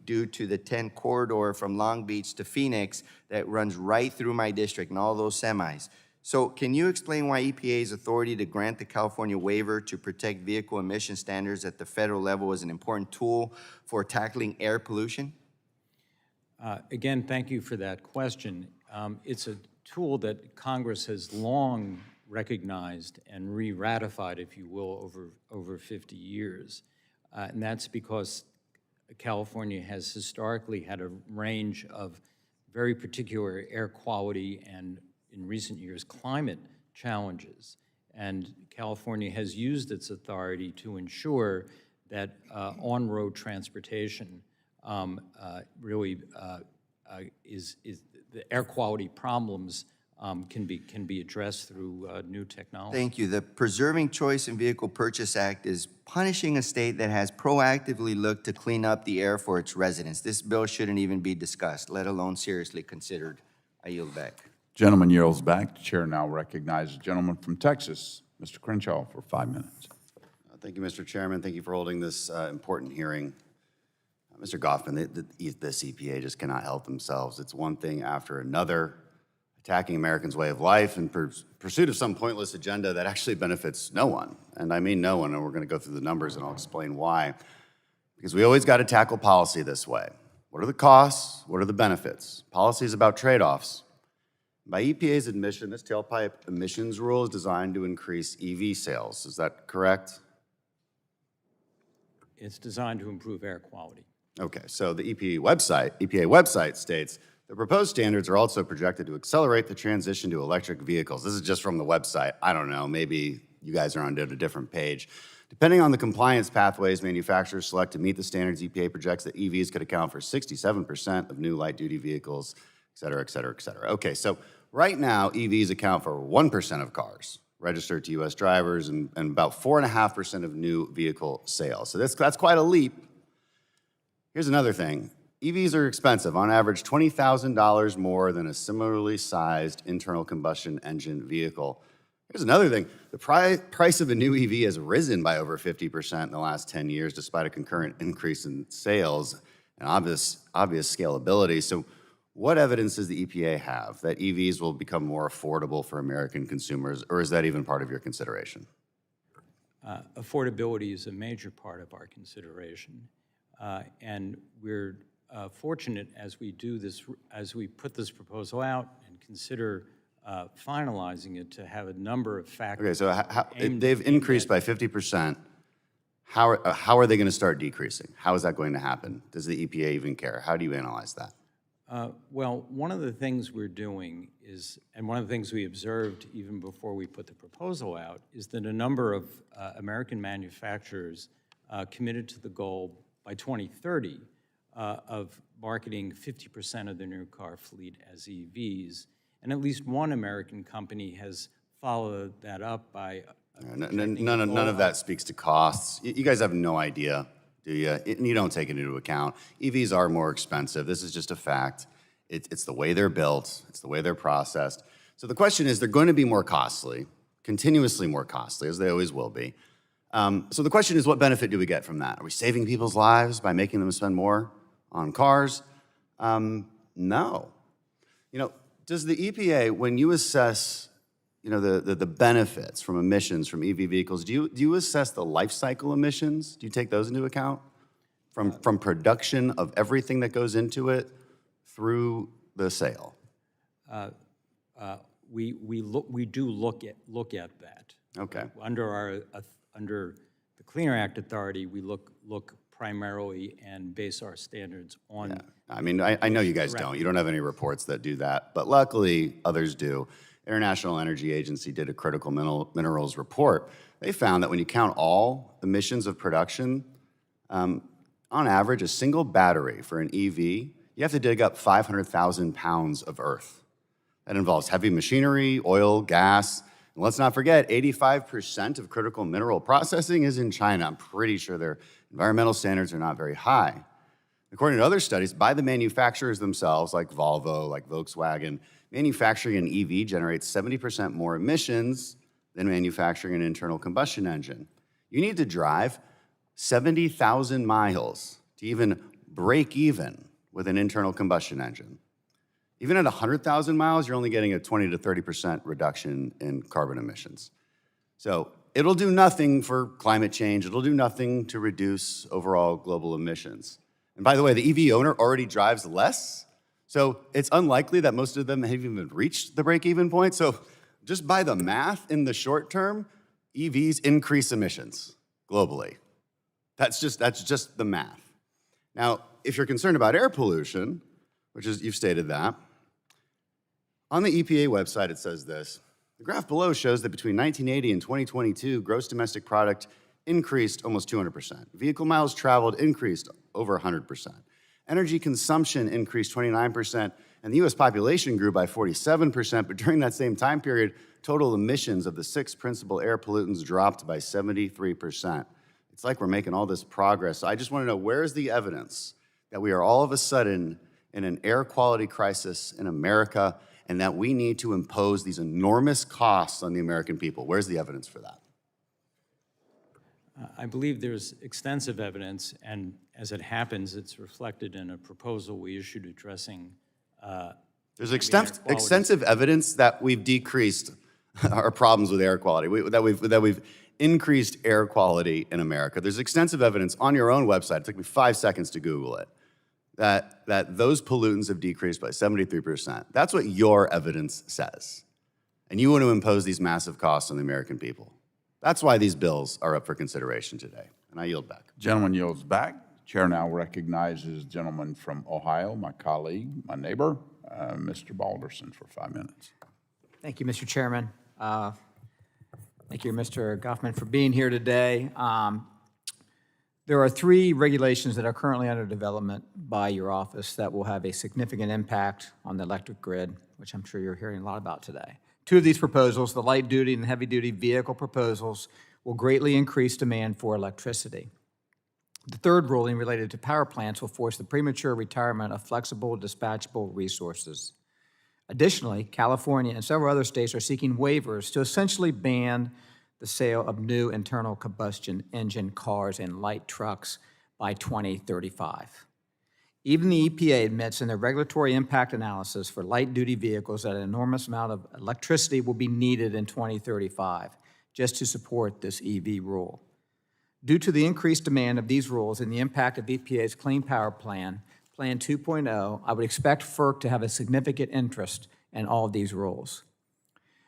due to the 10 corridor from Long Beach to Phoenix that runs right through my district and all those semis. So can you explain why EPA's authority to grant the California waiver to protect vehicle emission standards at the federal level is an important tool for tackling air pollution? Again, thank you for that question. It's a tool that Congress has long recognized and re-ratified, if you will, over 50 years. And that's because California has historically had a range of very particular air quality and, in recent years, climate challenges. And California has used its authority to ensure that on-road transportation really is the air quality problems can be addressed through new technology. Thank you. The Preserving Choice in Vehicle Purchase Act is punishing a state that has proactively looked to clean up the air for its residents. This bill shouldn't even be discussed, let alone seriously considered. I yield back. Gentleman yields back. The chair now recognizes the gentleman from Texas, Mr. Crenshaw, for 5 minutes. Thank you, Mr. Chairman. Thank you for holding this important hearing. Mr. Goffman, this EPA just cannot help themselves. It's one thing after another, attacking Americans' way of life in pursuit of some pointless agenda that actually benefits no one. And I mean no one, and we're going to go through the numbers and I'll explain why. Because we always got to tackle policy this way. What are the costs? What are the benefits? Policy is about trade-offs. By EPA's admission, this tailpipe emissions rule is designed to increase EV sales. Is that correct? It's designed to improve air quality. Okay, so the EPA website states, the proposed standards are also projected to accelerate the transition to electric vehicles. This is just from the website. I don't know, maybe you guys are on a different page. Depending on the compliance pathways manufacturers select to meet the standards, EPA projects that EVs could account for 67% of new light-duty vehicles, et cetera, et cetera, et cetera. Okay, so right now, EVs account for 1% of cars registered to U.S. drivers and about 4.5% of new vehicle sales. So that's quite a leap. Here's another thing. EVs are expensive, on average $20,000 more than a similarly sized internal combustion engine vehicle. Here's another thing. The price of a new EV has risen by over 50% in the last 10 years, despite a concurrent increase in sales and obvious scalability. So what evidence does the EPA have that EVs will become more affordable for American consumers, or is that even part of your consideration? Affordability is a major part of our consideration. And we're fortunate as we do this, as we put this proposal out and consider finalizing it, to have a number of factors. Okay, so they've increased by 50%. How are they going to start decreasing? How is that going to happen? Does the EPA even care? How do you analyze that? Well, one of the things we're doing is, and one of the things we observed even before we put the proposal out, is that a number of American manufacturers committed to the goal by 2030 of marketing 50% of their new car fleet as EVs. And at least one American company has followed that up by None of that speaks to costs. You guys have no idea, do you? And you don't take it into account. EVs are more expensive. This is just a fact. It's the way they're built. It's the way they're processed. So the question is, they're going to be more costly, continuously more costly, as they always will be. So the question is, what benefit do we get from that? Are we saving people's lives by making them spend more on cars? No. You know, does the EPA, when you assess, you know, the benefits from emissions from EV vehicles, do you assess the life cycle emissions? Do you take those into account? From production of everything that goes into it through the sale? We do look at that. Okay. Under the Cleaner Act Authority, we look primarily and base our standards on. Yeah. I mean, I know you guys don't. You don't have any reports that do that, but luckily others do. International Energy Agency did a critical minerals report. They found that when you count all emissions of production, on average, a single battery for an EV, you have to dig up 500,000 pounds of earth. That involves heavy machinery, oil, gas, and let's not forget, 85% of critical mineral processing is in China. I'm pretty sure their environmental standards are not very high. According to other studies by the manufacturers themselves, like Volvo, like Volkswagen, manufacturing an EV generates 70% more emissions than manufacturing an internal combustion engine. You need to drive 70,000 miles to even break even with an internal combustion engine. Even at 100,000 miles, you're only getting a 20 to 30% reduction in carbon emissions. So it'll do nothing for climate change. It'll do nothing to reduce overall global emissions. And by the way, the EV owner already drives less, so it's unlikely that most of them have even reached the break-even point. So just by the math, in the short term, EVs increase emissions globally. That's just the math. Now, if you're concerned about air pollution, which is, you've stated that, on the EPA website it says this: the graph below shows that between 1980 and 2022, gross domestic product increased almost 200%. Vehicle miles traveled increased over 100%. Energy consumption increased 29%, and the U.S. population grew by 47%, but during that same time period, total emissions of the 6 principal air pollutants dropped by 73%. It's like we're making all this progress. So I just want to know, where's the evidence that we are all of a sudden in an air quality crisis in America and that we need to impose these enormous costs on the American people? Where's the evidence for that? I believe there's extensive evidence, and as it happens, it's reflected in a proposal we issued addressing. There's extensive evidence that we've decreased our problems with air quality, that we've increased air quality in America. There's extensive evidence on your own website. It took me 5 seconds to Google it. That those pollutants have decreased by 73%. That's what your evidence says. And you want to impose these massive costs on the American people. That's why these bills are up for consideration today. And I yield back. Gentleman yields back. Chair now recognizes gentleman from Ohio, my colleague, my neighbor, Mr. Balderson, for 5 minutes. Thank you, Mr. Chairman. Thank you, Mr. Goffman, for being here today. There are 3 regulations that are currently under development by your office that will have a significant impact on the electric grid, which I'm sure you're hearing a lot about today. 2 of these proposals, the light-duty and heavy-duty vehicle proposals, will greatly increase demand for electricity. The 3rd ruling related to power plants will force the premature retirement of flexible, dispatchable resources. Additionally, California and several other states are seeking waivers to essentially ban the sale of new internal combustion engine cars and light trucks by 2035. Even the EPA admits in their regulatory impact analysis for light-duty vehicles that an enormous amount of electricity will be needed in 2035 just to support this EV rule. Due to the increased demand of these rules and the impact of EPA's Clean Power Plan, Plan 2.0, I would expect FERC to have a significant interest in all of these rules.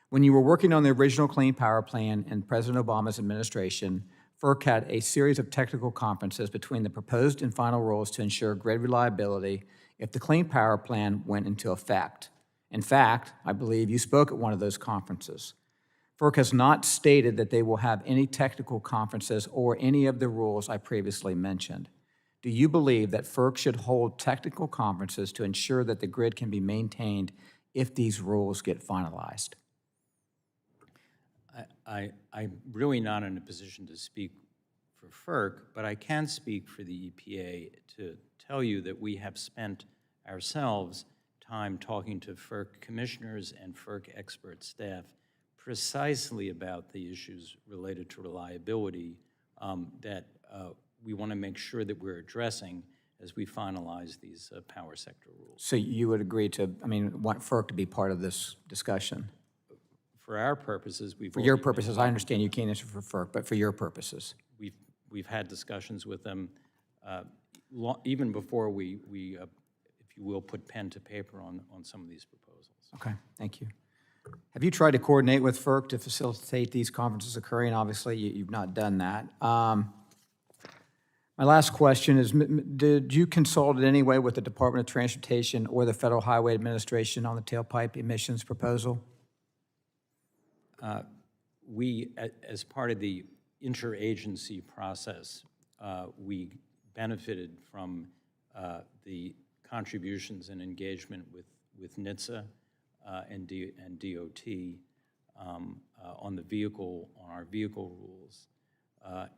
When you were working on the original Clean Power Plan in President Obama's administration, FERC had a series of technical conferences between the proposed and final rules to ensure grid reliability if the Clean Power Plan went into effect. In fact, I believe you spoke at one of those conferences. FERC has not stated that they will have any technical conferences or any of the rules I previously mentioned. Do you believe that FERC should hold technical conferences to ensure that the grid can be maintained if these rules get finalized? I'm really not in a position to speak for FERC, but I can speak for the EPA to tell you that we have spent ourselves time talking to FERC commissioners and FERC expert staff precisely about the issues related to reliability that we want to make sure that we're addressing as we finalize these power sector rules. So you would agree to, want FERC to be part of this discussion? For our purposes, For your purposes, I understand you can't answer for FERC, but for your purposes. We've had discussions with them even before we if you will, put pen to paper on some of these proposals. Okay, thank you. Have you tried to coordinate with FERC to facilitate these conferences occurring? Obviously, you've not done that. My last question is, did you consult in any way with the Department of Transportation or the Federal Highway Administration on the tailpipe emissions proposal? We, as part of the interagency process, we benefited from the contributions and engagement with NHTSA and DOT on our vehicle rules.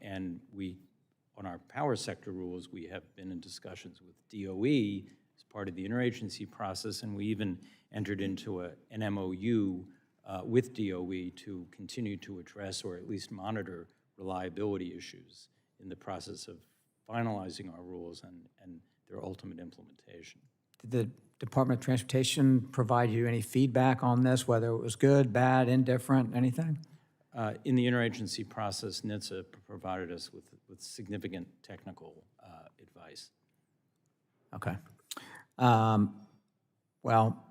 And on our power sector rules, we have been in discussions with DOE as part of the interagency process, and we even entered into an MOU with DOE to continue to address or at least monitor reliability issues in the process of finalizing our rules and their ultimate implementation. Did the Department of Transportation provide you any feedback on this, whether it was good, bad, indifferent, anything? In the interagency process, NHTSA provided us with significant technical advice. Okay. Well,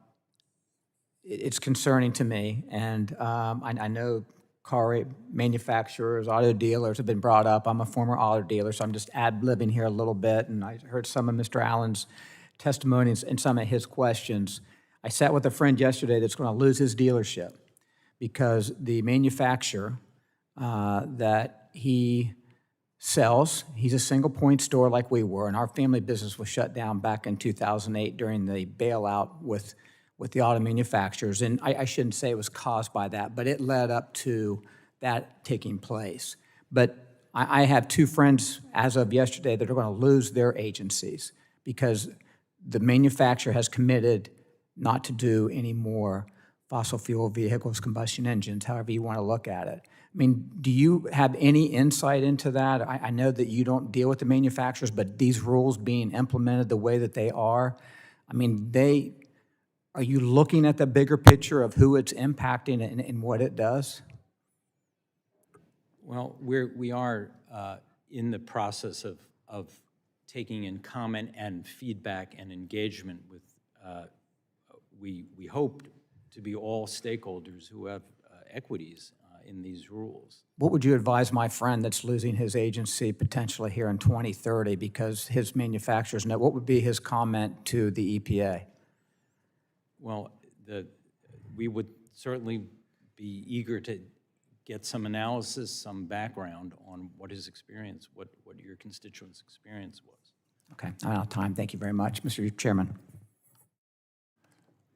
it's concerning to me, and I know car manufacturers, auto dealers have been brought up. I'm a former auto dealer, so I'm just ad-libbing here a little bit, and I heard some of Mr. Allen's testimonies and some of his questions. I sat with a friend yesterday that's going to lose his dealership because the manufacturer that he sells. He's a single point store like we were, and our family business was shut down back in 2008 during the bailout with the auto manufacturers. And I shouldn't say it was caused by that, but it led up to that taking place. But I have two friends as of yesterday that are going to lose their agencies because the manufacturer has committed not to do any more fossil fuel vehicles, combustion engines, however you want to look at it. I mean, do you have any insight into that? I know that you don't deal with the manufacturers, but these rules being implemented the way that they are, I mean, are you looking at the bigger picture of who it's impacting and what it does? Well, we are in the process of taking in comment and feedback and engagement with, we hope to be all stakeholders who have equities in these rules. What would you advise my friend that's losing his agency potentially here in 2030 because his manufacturers know? What would be his comment to the EPA? Well, we would certainly be eager to get some analysis, some background on what his experience, what your constituents' experience was. Okay, I'm out of time. Thank you very much, Mr. Chairman.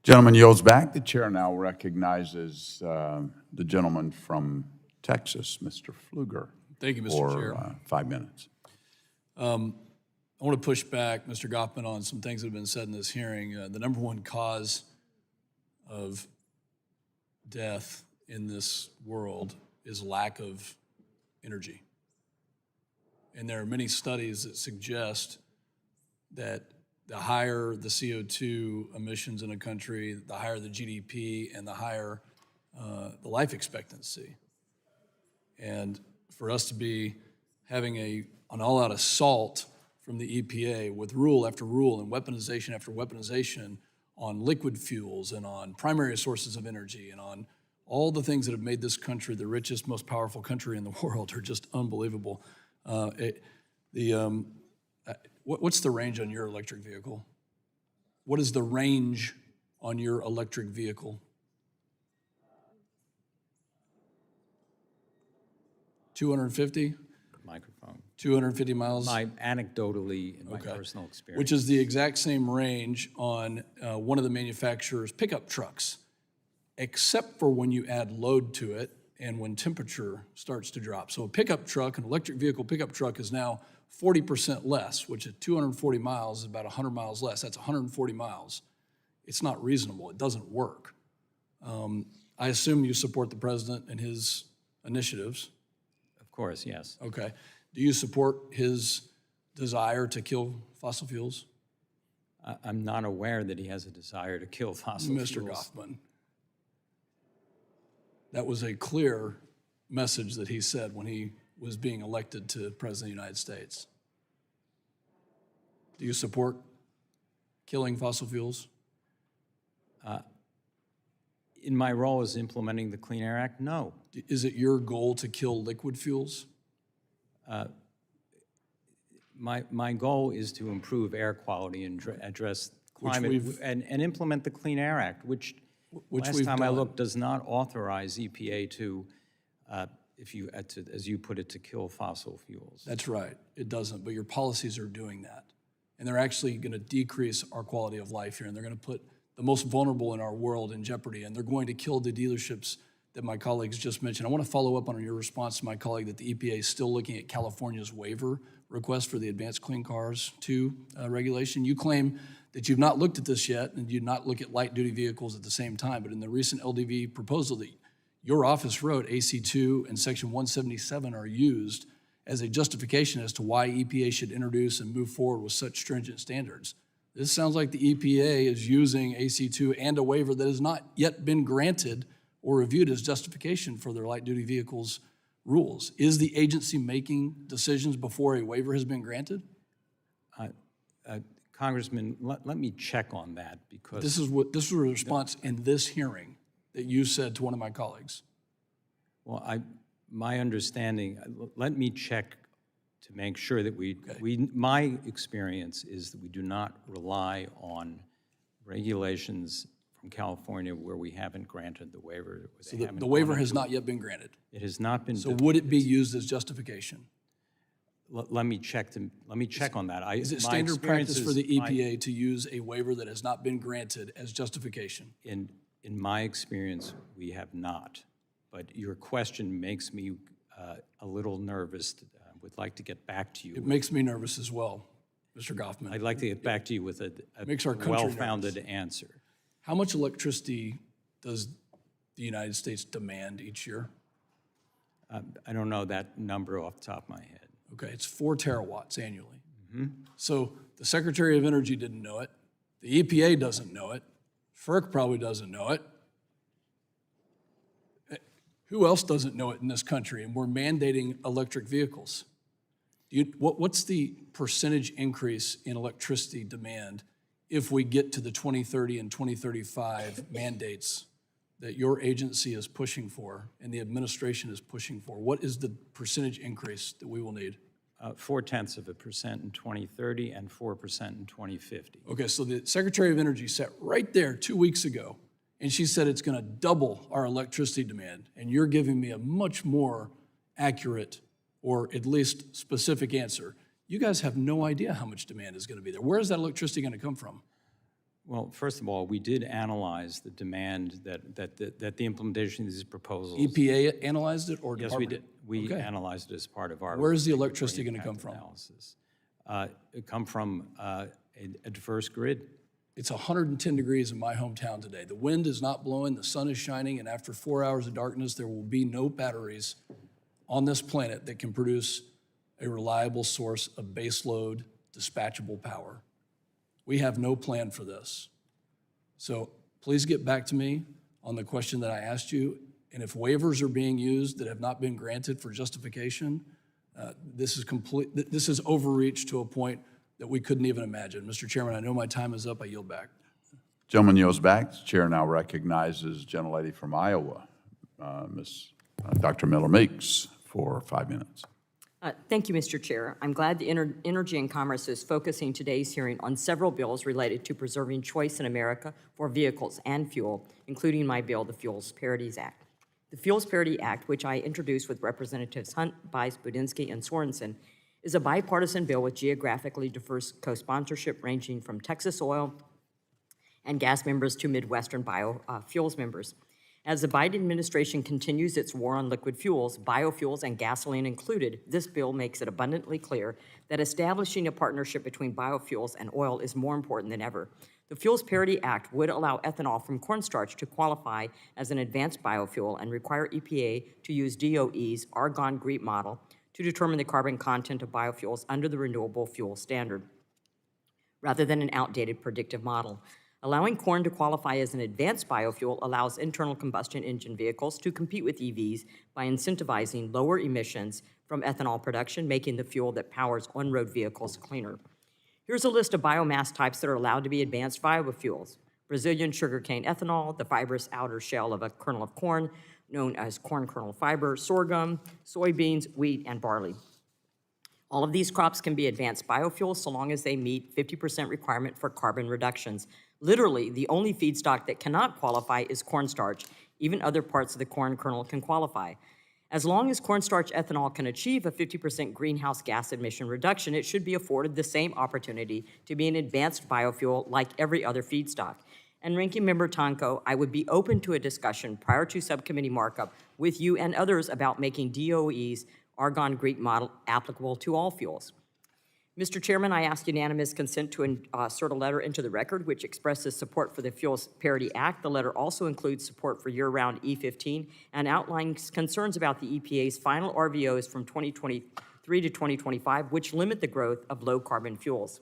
Gentleman yields back. The chair now recognizes the gentleman from Texas, Mr. Pfluger. Thank you, Mr. Chair. For 5 minutes. I want to push back, Mr. Goffman, on some things that have been said in this hearing. The number one cause of death in this world is lack of energy. And there are many studies that suggest that the higher the CO2 emissions in a country, the higher the GDP, and the higher the life expectancy. And for us to be having an all-out assault from the EPA with rule after rule and weaponization after weaponization on liquid fuels and on primary sources of energy and on all the things that have made this country the richest, most powerful country in the world are just unbelievable. What's the range on your electric vehicle? What is the range on your electric vehicle? 250? Microphone. 250 miles? Anecdotally, in my personal experience. Which is the exact same range on one of the manufacturer's pickup trucks, except for when you add load to it and when temperature starts to drop. So a pickup truck, an electric vehicle pickup truck is now 40% less, which at 240 miles is about 100 miles less. That's 140 miles. It's not reasonable. It doesn't work. I assume you support the president and his initiatives. Of course, yes. Okay. Do you support his desire to kill fossil fuels? I'm not aware that he has a desire to kill fossil fuels. Mr. Goffman. That was a clear message that he said when he was being elected to President of the United States. Do you support killing fossil fuels? In my role as implementing the Clean Air Act, no. Is it your goal to kill liquid fuels? My goal is to improve air quality and address climate and implement the Clean Air Act, which last time I looked does not authorize EPA to, as you put it, to kill fossil fuels. That's right. It doesn't, but your policies are doing that. And they're actually going to decrease our quality of life here, and they're going to put the most vulnerable in our world in jeopardy, and they're going to kill the dealerships that my colleagues just mentioned. I want to follow up on your response to my colleague that the EPA is still looking at California's waiver request for the Advanced Clean Cars 2 regulation. You claim that you've not looked at this yet and you'd not look at light-duty vehicles at the same time, but in the recent LDV proposal that your office wrote, AC2 and Section 177 are used as a justification as to why EPA should introduce and move forward with such stringent standards. This sounds like the EPA is using AC2 and a waiver that has not yet been granted or reviewed as justification for their light-duty vehicles rules. Is the agency making decisions before a waiver has been granted? Congressman, let me check on that because this was a response in this hearing that you said to one of my colleagues. Well, my understanding, let me check to make sure that my experience is that we do not rely on regulations from California where we haven't granted the waiver. So the waiver has not yet been granted? It has not been. So would it be used as justification? Let me check on that. Is it my standard practice for the experiences- EPA to use a waiver that has not been granted as justification? In my experience, we have not. But your question makes me a little nervous. Would like to get back to you. It makes me nervous as well, Mr. Goffman. I'd like to get back to you with a Makes our country well-founded nervous. answer. How much electricity does the United States demand each year? I don't know that number off the top of my head. Okay, it's 4 terawatts annually. So the Secretary of Energy didn't know it. The EPA doesn't know it. FERC probably doesn't know it. Who else doesn't know it in this country? And we're mandating electric vehicles. What's the percentage increase in electricity demand if we get to the 2030 and 2035 mandates that your agency is pushing for and the administration is pushing for? What is the percentage increase that we will need? 0.4% in 2030 and 4% in 2050. Okay, so the Secretary of Energy sat right there 2 weeks ago, and she said it's gonna double our electricity demand, and you're giving me a much more accurate or at least specific answer. You guys have no idea how much demand is gonna be there. Where is that electricity gonna come from? Well, first of all, we did analyze the demand that the implementation of these proposals. EPA analyzed it or Yes, department? we did. We Okay. analyzed it as part of our. Where is the regulatory electricity gonna come impact from? analysis. It come from a diverse grid. It's 110 degrees in my hometown today. The wind is not blowing, the sun is shining, and after 4 hours of darkness, there will be no batteries on this planet that can produce a reliable source of baseload, dispatchable power. We have no plan for this. So please get back to me on the question that I asked you, and if waivers are being used that have not been granted for justification, this is overreach to a point that we couldn't even imagine. Mr. Chairman, I know my time is up. I yield back. Gentleman yields back. The chair now recognizes gentlelady from Iowa, Dr. Miller Meeks, for 5 minutes. Thank you, Mr. Chair. I'm glad the Energy and Commerce is focusing today's hearing on several bills related to preserving choice in America for vehicles and fuel, including my bill, the Fuels Parity Act. The Fuels Parity Act, which I introduced with Representatives Hunt, Bice, Budinsky, and Sorensen, is a bipartisan bill with geographically diverse co-sponsorship ranging from Texas oil and gas members to Midwestern biofuels members. As the Biden administration continues its war on liquid fuels, biofuels and gasoline included, this bill makes it abundantly clear that establishing a partnership between biofuels and oil is more important than ever. The Fuels Parity Act would allow ethanol from cornstarch to qualify as an advanced biofuel and require EPA to use DOE's Argonne GREET model to determine the carbon content of biofuels under the Renewable Fuel Standard, rather than an outdated predictive model. Allowing corn to qualify as an advanced biofuel allows internal combustion engine vehicles to compete with EVs by incentivizing lower emissions from ethanol production, making the fuel that powers on-road vehicles cleaner. Here's a list of biomass types that are allowed to be advanced biofuels: Brazilian sugarcane ethanol, the fibrous outer shell of a kernel of corn, known as corn kernel fiber, sorghum, soybeans, wheat, and barley. All of these crops can be advanced biofuels so long as they meet 50% requirement for carbon reductions. Literally, the only feedstock that cannot qualify is cornstarch. Even other parts of the corn kernel can qualify. As long as cornstarch ethanol can achieve a 50% greenhouse gas emission reduction, it should be afforded the same opportunity to be an advanced biofuel like every other feedstock. And Ranking Member Tonko, I would be open to a discussion prior to subcommittee markup with you and others about making DOE's Argonne GREET model applicable to all fuels. Mr. Chairman, I ask unanimous consent to insert a letter into the record which expresses support for the Fuels Parity Act. The letter also includes support for year-round E15 and outlines concerns about the EPA's final RVOs from 2023 to 2025, which limit the growth of low-carbon fuels.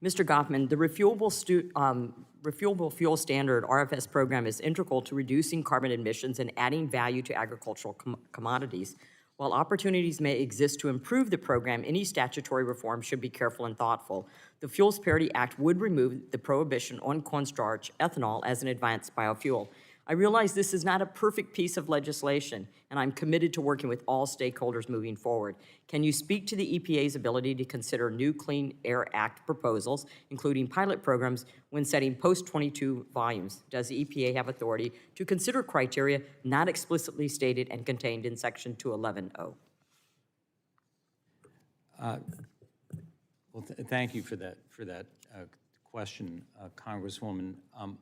Mr. Goffman, the Refuelable Fuel Standard RFS program is integral to reducing carbon emissions and adding value to agricultural commodities. While opportunities may exist to improve the program, any statutory reform should be careful and thoughtful. The Fuels Parity Act would remove the prohibition on cornstarch ethanol as an advanced biofuel. I realize this is not a perfect piece of legislation, and I'm committed to working with all stakeholders moving forward. Can you speak to the EPA's ability to consider new Clean Air Act proposals, including pilot programs, when setting post-22 volumes? Does the EPA have authority to consider criteria not explicitly stated and contained in Section 211.0? Well, thank you for that question, Congresswoman.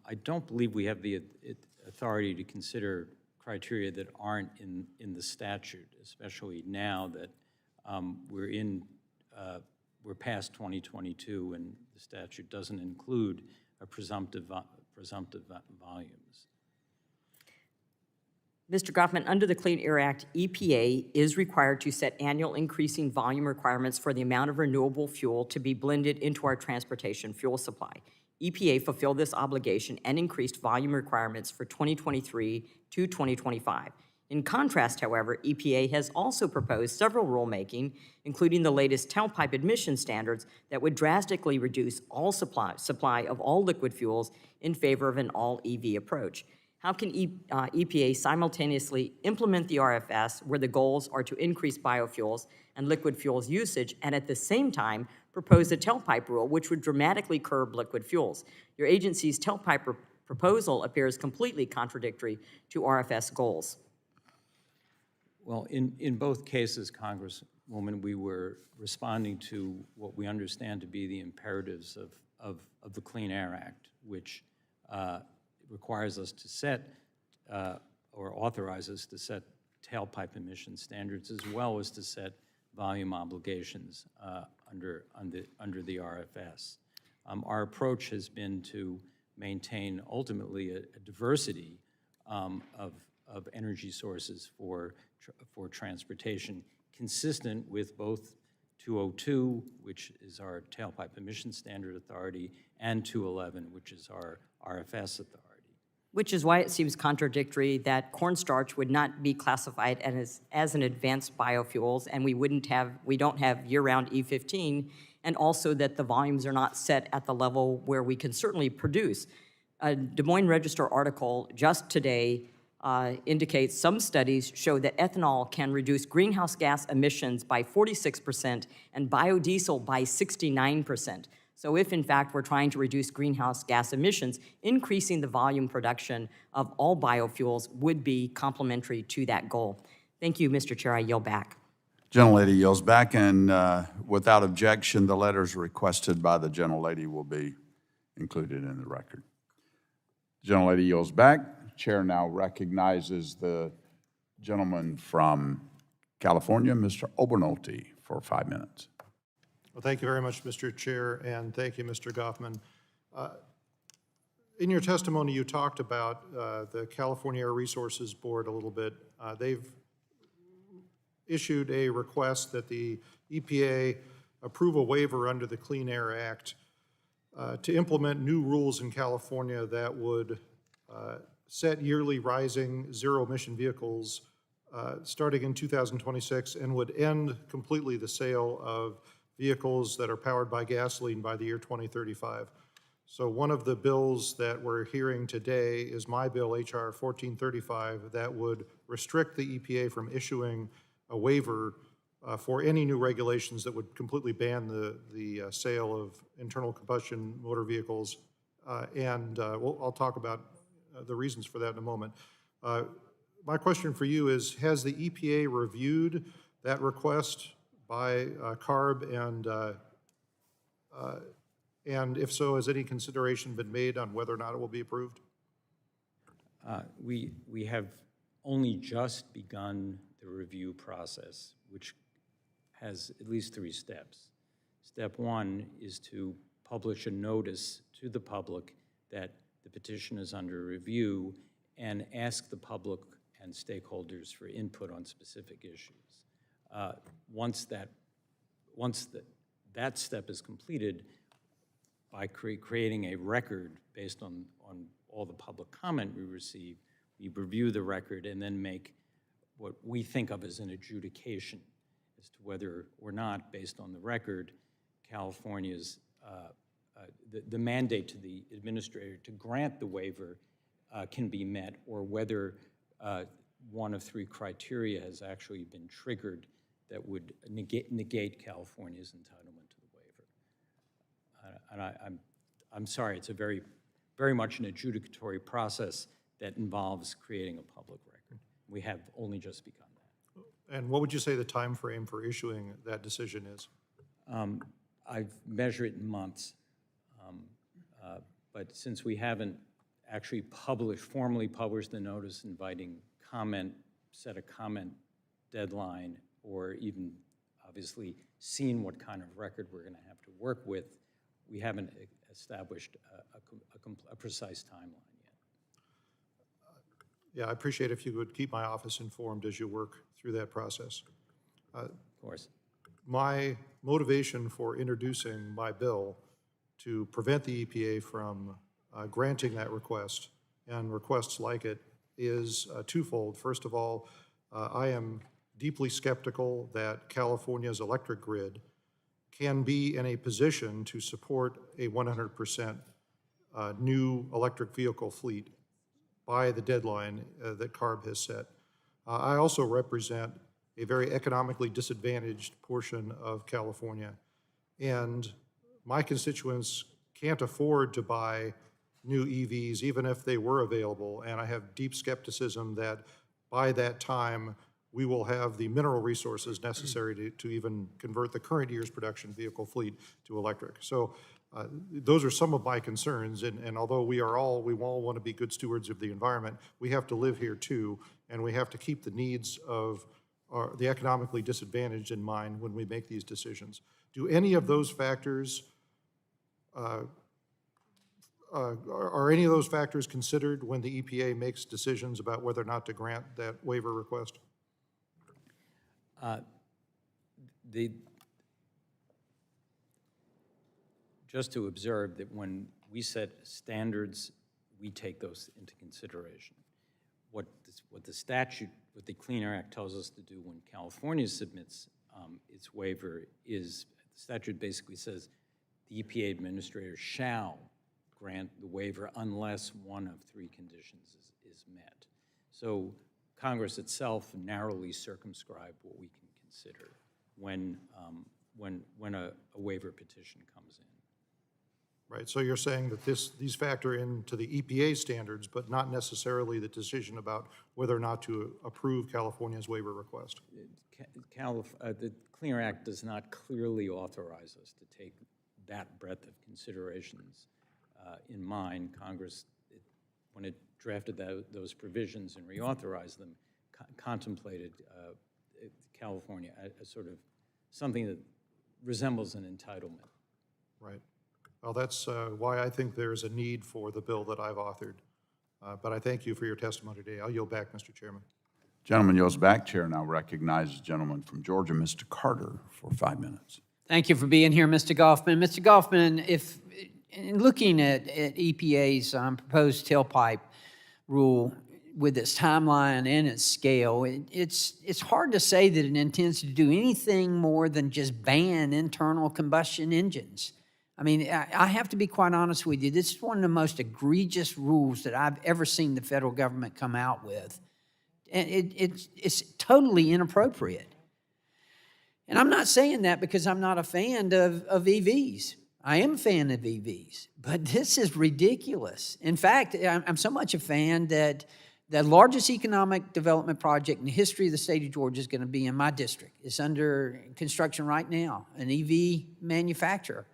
I don't believe we have the authority to consider criteria that aren't in the statute, especially now that we're past 2022 and the statute doesn't include a presumptive volumes. Mr. Goffman, under the Clean Air Act, EPA is required to set annual increasing volume requirements for the amount of renewable fuel to be blended into our transportation fuel supply. EPA fulfilled this obligation and increased volume requirements for 2023 to 2025. In contrast, however, EPA has also proposed several rulemaking, including the latest tailpipe emission standards that would drastically reduce all supply of all liquid fuels in favor of an all-EV approach. How can EPA simultaneously implement the RFS, where the goals are to increase biofuels and liquid fuels usage, and at the same time propose a tailpipe rule, which would dramatically curb liquid fuels? Your agency's tailpipe proposal appears completely contradictory to RFS goals. Well, in both cases, Congresswoman, we were responding to what we understand to be the imperatives of the Clean Air Act, which requires us to set or authorizes to set tailpipe emission standards, as well as to set volume obligations under the RFS. Our approach has been to maintain ultimately a diversity of energy sources for transportation, consistent with both 202, which is our tailpipe emission standard authority, and 211, which is our RFS authority. Which is why it seems contradictory that cornstarch would not be classified as an advanced biofuels, and we don't have year-round E15, and also that the volumes are not set at the level where we can certainly produce. A Des Moines Register article just today indicates some studies show that ethanol can reduce greenhouse gas emissions by 46% and biodiesel by 69%. So if, in fact, we're trying to reduce greenhouse gas emissions, increasing the volume production of all biofuels would be complementary to that goal. Thank you, Mr. Chair. I yield back. Gentlelady yields back, and without objection, the letters requested by the gentlelady will be included in the record. Gentlelady yields back. Chair now recognizes the gentleman from California, Mr. Obernolte, for 5 minutes. Well, thank you very much, Mr. Chair, and thank you, Mr. Goffman. In your testimony, you talked about the California Air Resources Board a little bit. They've issued a request that the EPA approve a waiver under the Clean Air Act to implement new rules in California that would set yearly rising zero-emission vehicles starting in 2026 and would end completely the sale of vehicles that are powered by gasoline by the year 2035. So one of the bills that we're hearing today is my bill, HR 1435, that would restrict the EPA from issuing a waiver for any new regulations that would completely ban the sale of internal combustion motor vehicles. I'll talk about the reasons for that in a moment. My question for you is, has the EPA reviewed that request by CARB, and if so, has any consideration been made on whether or not it will be approved? We have only just begun the review process, which has at least 3 steps. Step 1 is to publish a notice to the public that the petition is under review and ask the public and stakeholders for input on specific issues. Once that step is completed, by creating a record based on all the public comment we receive, we review the record and then make what we think of as an adjudication as to whether or not, based on the record, California's the mandate to the administrator to grant the waiver can be met, or whether one of 3 criteria has actually been triggered that would negate California's entitlement to the waiver. And I'm sorry, it's a very much an adjudicatory process that involves creating a public record. We have only just begun that. And what would you say the time frame for issuing that decision is? I've measured it in months, but since we haven't actually formally published the notice inviting comment, set a comment deadline, or even obviously seen what kind of record we're going to have to work with, we haven't established a precise timeline yet. Yeah, I appreciate if you would keep my office informed as you work through that process. Of course. My motivation for introducing my bill to prevent the EPA from granting that request and requests like it is twofold. First of all, I am deeply skeptical that California's electric grid can be in a position to support a 100% new electric vehicle fleet by the deadline that CARB has set. I also represent a very economically disadvantaged portion of California, and my constituents can't afford to buy new EVs even if they were available, and I have deep skepticism that by that time we will have the mineral resources necessary to even convert the current year's production vehicle fleet to electric. So those are some of my concerns, and although we all want to be good stewards of the environment, we have to live here too, and we have to keep the needs of the economically disadvantaged in mind when we make these decisions. Do any of those factors, are any of those factors considered when the EPA makes decisions about whether or not to grant that waiver request? Just to observe that when we set standards, we take those into consideration. What the Clean Air Act tells us to do when California submits its waiver is, the statute basically says the EPA administrator shall grant the waiver unless one of three conditions is met. So Congress itself narrowly circumscribed what we can consider when a waiver petition comes in. Right, so you're saying that these factor into the EPA standards, but not necessarily the decision about whether or not to approve California's waiver request. The Clean Air Act does not clearly authorize us to take that breadth of considerations in mind. Congress, when it drafted those provisions and reauthorized them, contemplated California as sort of something that resembles an entitlement. Right. Well, that's why I think there's a need for the bill that I've authored. But I thank you for your testimony today. I'll yield back, Mr. Chairman. Gentleman yields back. Chair now recognizes the gentleman from Georgia, Mr. Carter, for 5 minutes. Thank you for being here, Mr. Goffman. Mr. Goffman, if in looking at EPA's proposed tailpipe rule with its timeline and its scale, it's hard to say that it intends to do anything more than just ban internal combustion engines. I mean, I have to be quite honest with you. This is one of the most egregious rules that I've ever seen the federal government come out with. And it's totally inappropriate. And I'm not saying that because I'm not a fan of EVs. I am a fan of EVs, but this is ridiculous. In fact, I'm so much a fan that the largest economic development project in the history of the state of Georgia is going to be in my district. It's under construction right now, an EV manufacturer,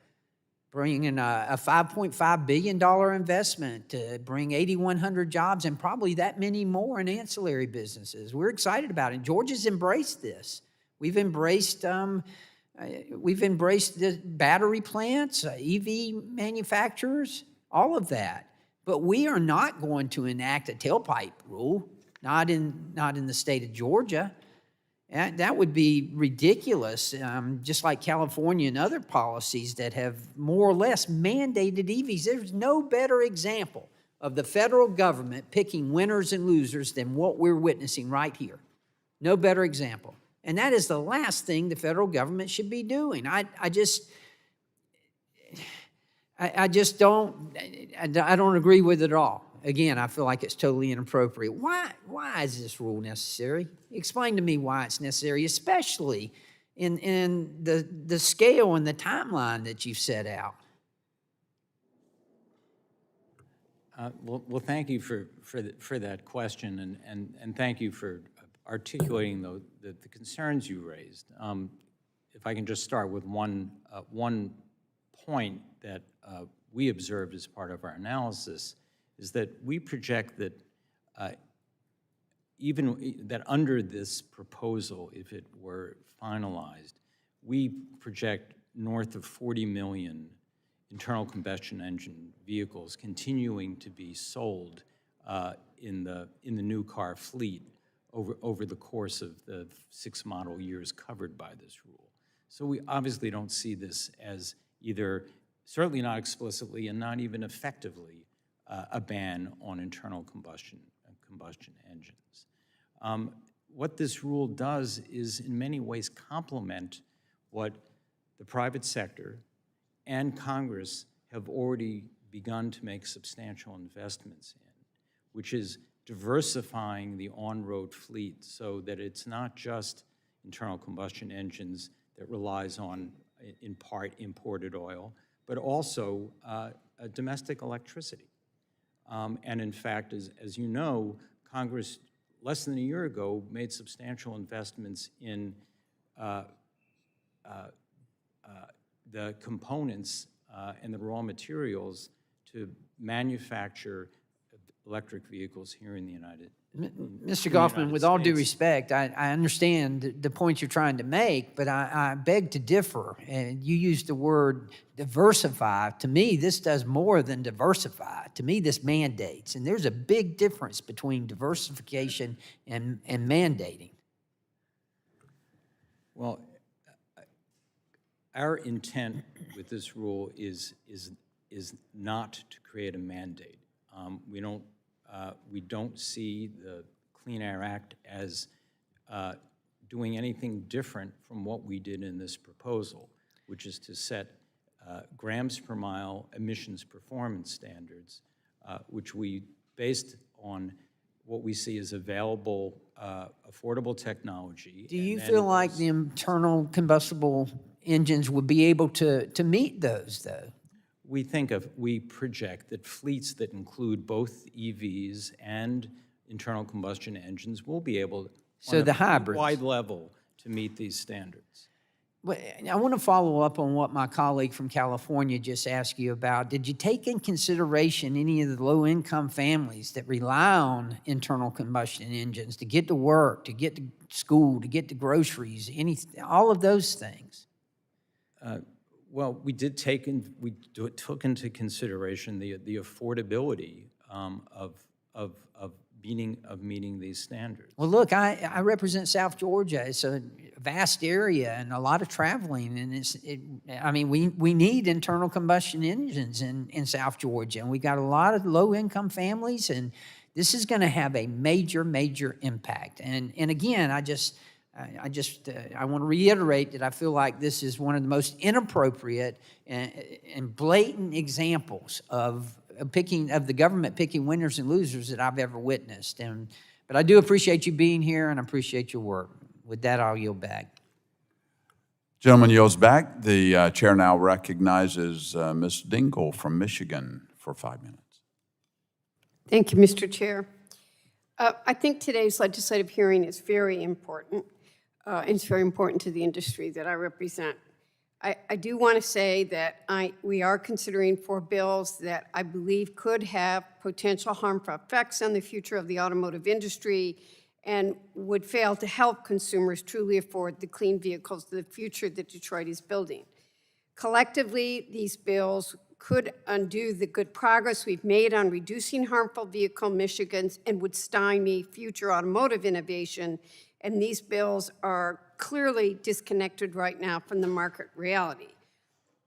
bringing in a $5.5 billion investment to bring 8,100 jobs and probably that many more in ancillary businesses. We're excited about it. Georgia's embraced this. We've embraced the battery plants, EV manufacturers, all of that. But we are not going to enact a tailpipe rule, not in the state of Georgia. That would be ridiculous, just like California and other policies that have more or less mandated EVs. There's no better example of the federal government picking winners and losers than what we're witnessing right here. No better example. And that is the last thing the federal government should be doing. I don't agree with it at all. Again, I feel like it's totally inappropriate. Why is this rule necessary? Explain to me why it's necessary, especially in the scale and the timeline that you've set out. Well, thank you for that question, and thank you for articulating the concerns you raised. if I can just start with one point that we observed as part of our analysis, is that we project that even that under this proposal, if it were finalized, we project north of 40 million internal combustion engine vehicles continuing to be sold in the new car fleet over the course of the 6 model years covered by this rule. So we obviously don't see this as either, certainly not explicitly and not even effectively, a ban on internal combustion engines. What this rule does is in many ways complement what the private sector and Congress have already begun to make substantial investments in, which is diversifying the on-road fleet so that it's not just internal combustion engines that relies on, in part, imported oil, but also domestic electricity. And in fact, as you know, Congress, less than a year ago, made substantial investments in the components and the raw materials to manufacture electric vehicles here in the United States. Mr. Goffman, with all due respect, I understand the point you're trying to make, but I beg to differ. And you used the word diversify. To me, this does more than diversify. To me, this mandates. And there's a big difference between diversification and mandating. Well, our intent with this rule is not to create a mandate. We don't see the Clean Air Act as doing anything different from what we did in this proposal, which is to set grams per mile emissions performance standards, which we based on what we see as available, affordable technology. Do you feel like the internal combustible engines would be able to meet those, though? We project that fleets that include both EVs and internal combustion engines will be able, so the hybrids, wide level, to meet these standards. Well, I want to follow up on what my colleague from California just asked you about. Did you take in consideration any of the low-income families that rely on internal combustion engines to get to work, to get to school, to get to groceries, all of those things? Well, we took into consideration the affordability of meeting these standards. Well, look, I represent South Georgia. It's a vast area and a lot of traveling, and we need internal combustion engines in South Georgia, and we got a lot of low-income families, and this is going to have a major impact. And again, I want to reiterate that I feel like this is one of the most inappropriate and blatant examples of the government picking winners and losers that I've ever witnessed. But I do appreciate you being here, and I appreciate your work. With that, I'll yield back. Gentleman yields back. The chair now recognizes Ms. Dingell from Michigan for 5 minutes. Thank you, Mr. Chair. I think today's legislative hearing is very important. It's very important to the industry that I represent. I do want to say that we are considering 4 bills that I believe could have potential harmful effects on the future of the automotive industry and would fail to help consumers truly afford the clean vehicles of the future that Detroit is building. Collectively, these bills could undo the good progress we've made on reducing harmful vehicle emissions and would stymie future automotive innovation. And these bills are clearly disconnected right now from the market reality.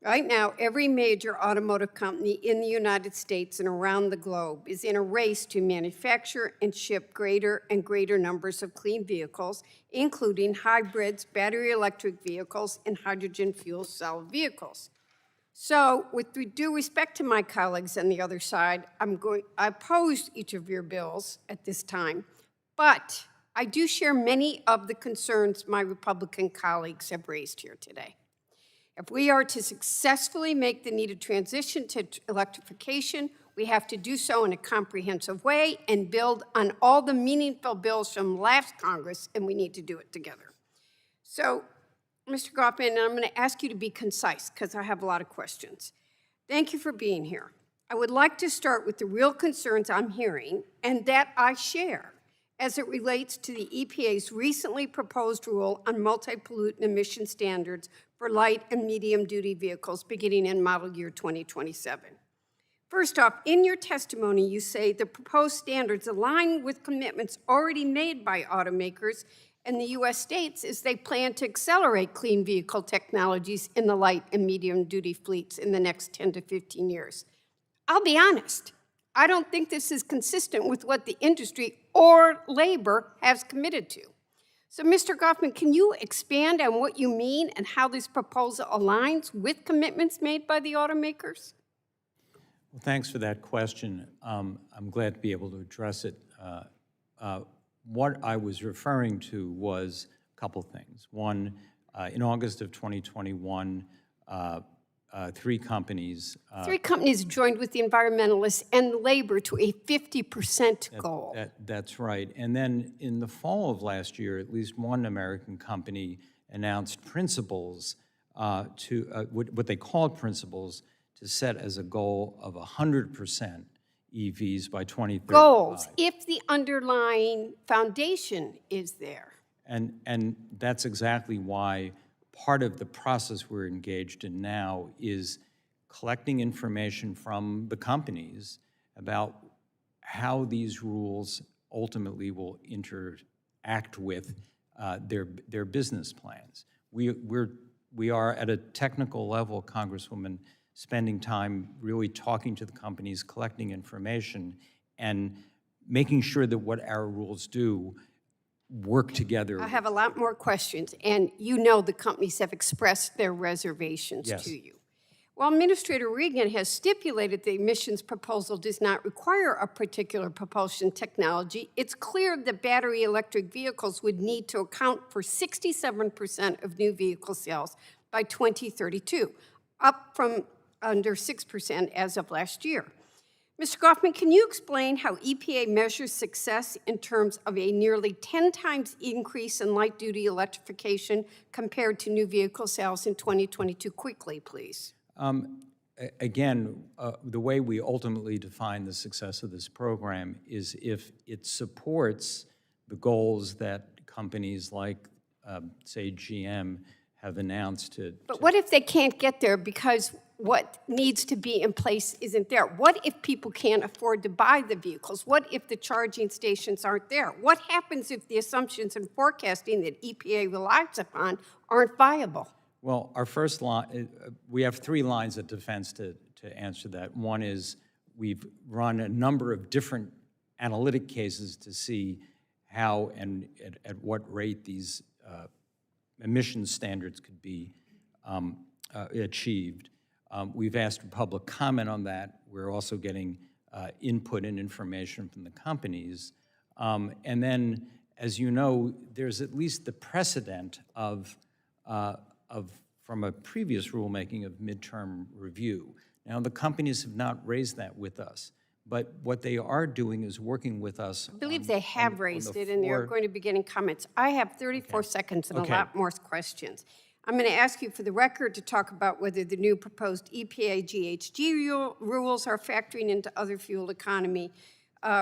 Right now, every major automotive company in the United States and around the globe is in a race to manufacture and ship greater and greater numbers of clean vehicles, including hybrids, battery electric vehicles, and hydrogen fuel cell vehicles. So, with due respect to my colleagues on the other side, I oppose each of your bills at this time, but I do share many of the concerns my Republican colleagues have raised here today. If we are to successfully make the needed transition to electrification, we have to do so in a comprehensive way and build on all the meaningful bills from last Congress, and we need to do it together. So, Mr. Goffman, and I'm going to ask you to be concise because I have a lot of questions. Thank you for being here. I would like to start with the real concerns I'm hearing and that I share as it relates to the EPA's recently proposed rule on multi-pollutant emission standards for light and medium-duty vehicles beginning in model year 2027. First off, in your testimony, you say the proposed standards align with commitments already made by automakers and the U.S. states as they plan to accelerate clean vehicle technologies in the light and medium-duty fleets in the next 10 to 15 years. I'll be honest, I don't think this is consistent with what the industry or labor has committed to. So, Mr. Goffman, can you expand on what you mean and how this proposal aligns with commitments made by the automakers? Well, thanks for that question. I'm glad to be able to address it. What I was referring to was a couple things. One, in August of 2021, three companies joined with the environmentalists and the labor to a 50% goal. That's right. And then in the fall of last year, at least one American company announced principles what they called principles to set as a goal of 100% EVs by 2035. Goals, if the underlying foundation is there. And that's exactly why part of the process we're engaged in now is collecting information from the companies about how these rules ultimately will interact with their business plans. We are at a technical level, Congresswoman, spending time really talking to the companies, collecting information, and making sure that what our rules do work together. I have a lot more questions, and you know the companies have expressed their reservations Yes. to you. While Administrator Regan has stipulated the emissions proposal does not require a particular propulsion technology, it's clear that battery electric vehicles would need to account for 67% of new vehicle sales by 2032, up from under 6% as of last year. Mr. Goffman, can you explain how EPA measures success in terms of a nearly 10 times increase in light-duty electrification compared to new vehicle sales in 2022? Quickly, please. Again, the way we ultimately define the success of this program is if it supports the goals that companies like, say, GM have announced But what if they can't get there because what needs to be in place isn't there? What if people can't afford to buy the vehicles? What if the charging stations aren't there? What happens if the assumptions and forecasting that EPA relies upon aren't viable? Well, our first line, we have three lines of defense to answer that. One is we've run a number of different analytic cases to see how and at what rate these emissions standards could be achieved. We've asked for public comment on that. We're also getting input and information from the companies. And then, as you know, there's at least the precedent from a previous rulemaking of midterm review. Now, the companies have not raised that with us, but what they are doing is working with us. I believe they have raised it, and they're going to be getting comments. I have 34 seconds and a lot more questions. I'm going to ask you for the record to talk about whether the new proposed EPA GHG rules are factoring into other fuel economy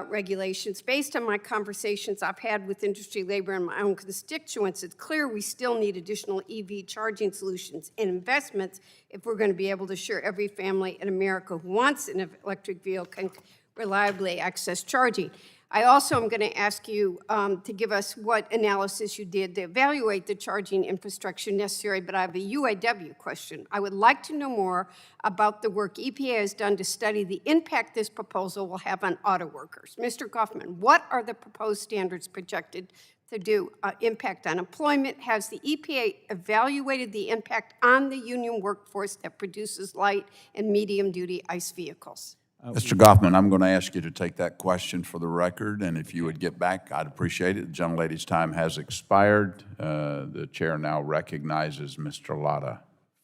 regulations. Based on my conversations I've had with industry, labor, and my own constituents, it's clear we still need additional EV charging solutions and investments if we're going to be able to assure every family in America who wants an electric vehicle can reliably access charging. I also am going to ask you to give us what analysis you did to evaluate the charging infrastructure necessary, but I have a UAW question. I would like to know more about the work EPA has done to study the impact this proposal will have on auto workers. Mr. Goffman, what are the proposed standards projected to do impact on employment? Has the EPA evaluated the impact on the union workforce that produces light and medium-duty ICE vehicles? Mr. Goffman, I'm going to ask you to take that question for the record, and if you would get back, I'd appreciate it. The gentlelady's time has expired. The chair now recognizes Mr. Latta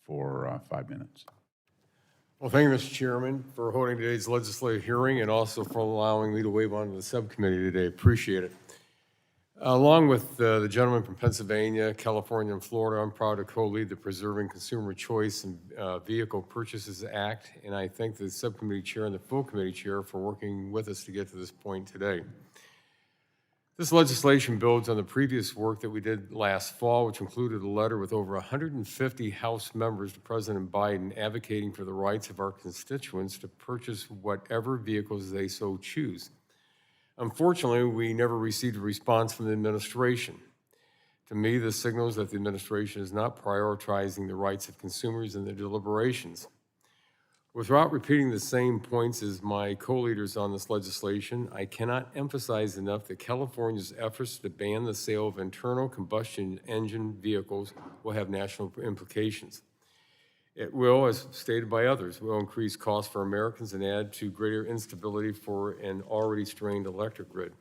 for 5 minutes. Well, thank you, Mr. Chairman, for holding today's legislative hearing and also for allowing me to wave on to the subcommittee today. Appreciate it. Along with the gentleman from Pennsylvania, California, and Florida, I'm proud to co-lead the Preserving Consumer Choice and Vehicle Purchases Act, and I thank the subcommittee chair and the full committee chair for working with us to get to this point today. This legislation builds on the previous work that we did last fall, which included a letter with over 150 House members to President Biden advocating for the rights of our constituents to purchase whatever vehicles they so choose. Unfortunately, we never received a response from the administration. To me, this signals that the administration is not prioritizing the rights of consumers in their deliberations. Without repeating the same points as my co-leaders on this legislation, I cannot emphasize enough that California's efforts to ban the sale of internal combustion engine vehicles will have national implications. It will, as stated by others, will increase costs for Americans and add to greater instability for an already strained electric grid.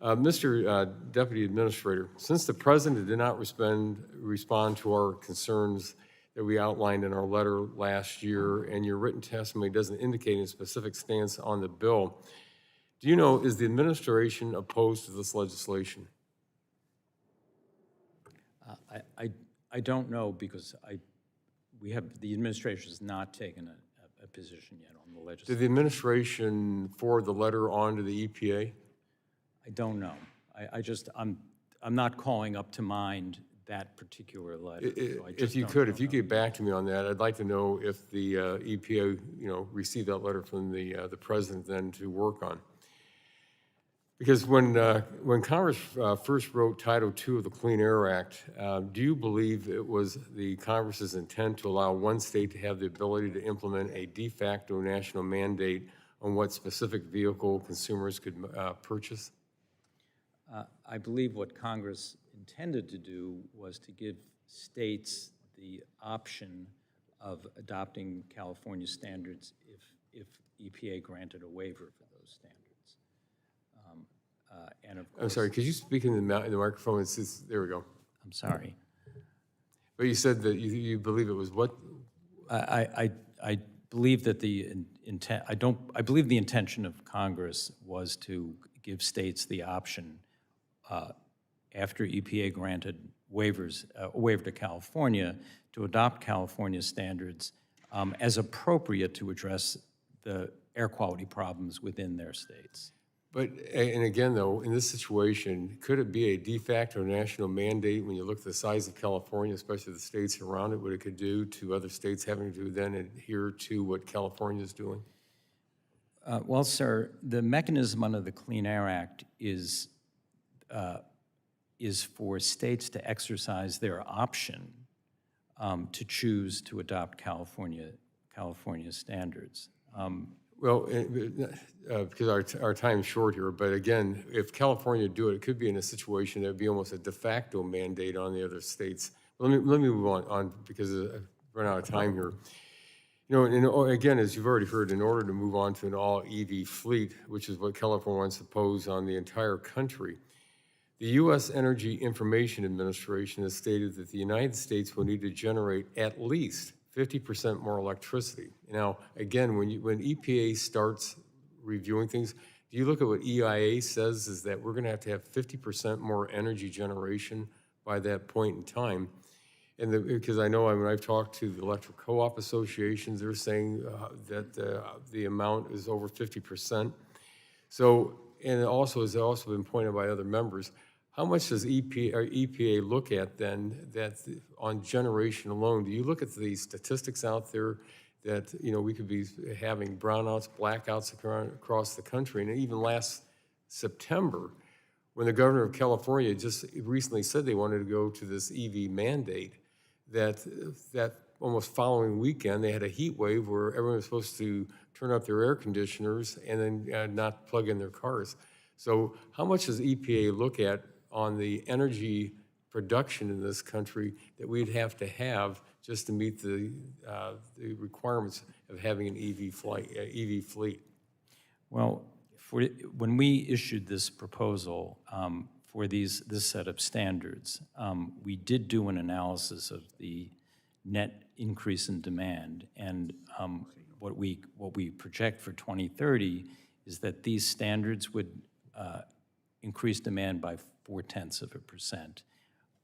Mr. Deputy Administrator, since the President did not respond to our concerns that we outlined in our letter last year, and your written testimony doesn't indicate any specific stance on the bill, do you know, is the administration opposed to this legislation? I don't know, because the administration has not taken a position yet on the legislation. Did the administration forward the letter on to the EPA? I don't know. I'm not calling up to mind that particular letter. So If you could get back to me on that, I'd like to know if the EPA, received that letter from the president then to work on. Because when Congress first wrote Title II of the Clean Air Act, do you believe it was the Congress's intent to allow one state to have the ability to implement a de facto national mandate on what specific vehicle consumers could purchase? I believe what Congress intended to do was to give states the option of adopting California standards if EPA granted a waiver for those standards. And of course, I'm sorry, could you speak in the microphone? There we go. I'm sorry. But you said that you believe it was what? I believe that the intent, I believe the intention of Congress was to give states the option after EPA granted waivers, a waiver to California, to adopt California standards as appropriate to address the air quality problems within their states. But, and again, though, in this situation, could it be a de facto national mandate when you look at the size of California, especially the states around it, what it could do to other states having to then adhere to what California is doing? Well, sir, the mechanism under the Clean Air Act is for states to exercise their option to choose to adopt California standards. Well, because our time's short here, but again, if California do it, it could be in a situation that would be almost a de facto mandate on the other states. Let me move on because I've run out of time here. Again, as you've already heard, in order to move on to an all-EV fleet, which is what California wants to pose on the entire country, the U.S. Energy Information Administration has stated that the United States will need to generate at least 50% more electricity. Now, again, when EPA starts reviewing things, do you look at what EIA says is that we're going to have 50% more energy generation by that point in time? And because I know when I've talked to the electric co-op associations, they're saying that the amount is over 50%. So, and it also has also been pointed by other members, how much does EPA look at then that on generation alone? Do you look at the statistics out there that we could be having brownouts, blackouts across the country? And even last September, when the governor of California just recently said they wanted to go to this EV mandate, that almost following weekend they had a heat wave where everyone was supposed to turn up their air conditioners and then not plug in their cars. So how much does EPA look at on the energy production in this country that we'd have to have just to meet the requirements of having an EV fleet? Well, when we issued this proposal for this set of standards, we did do an analysis of the net increase in demand, and what we project for 2030 is that these standards would increase demand by 0.4%,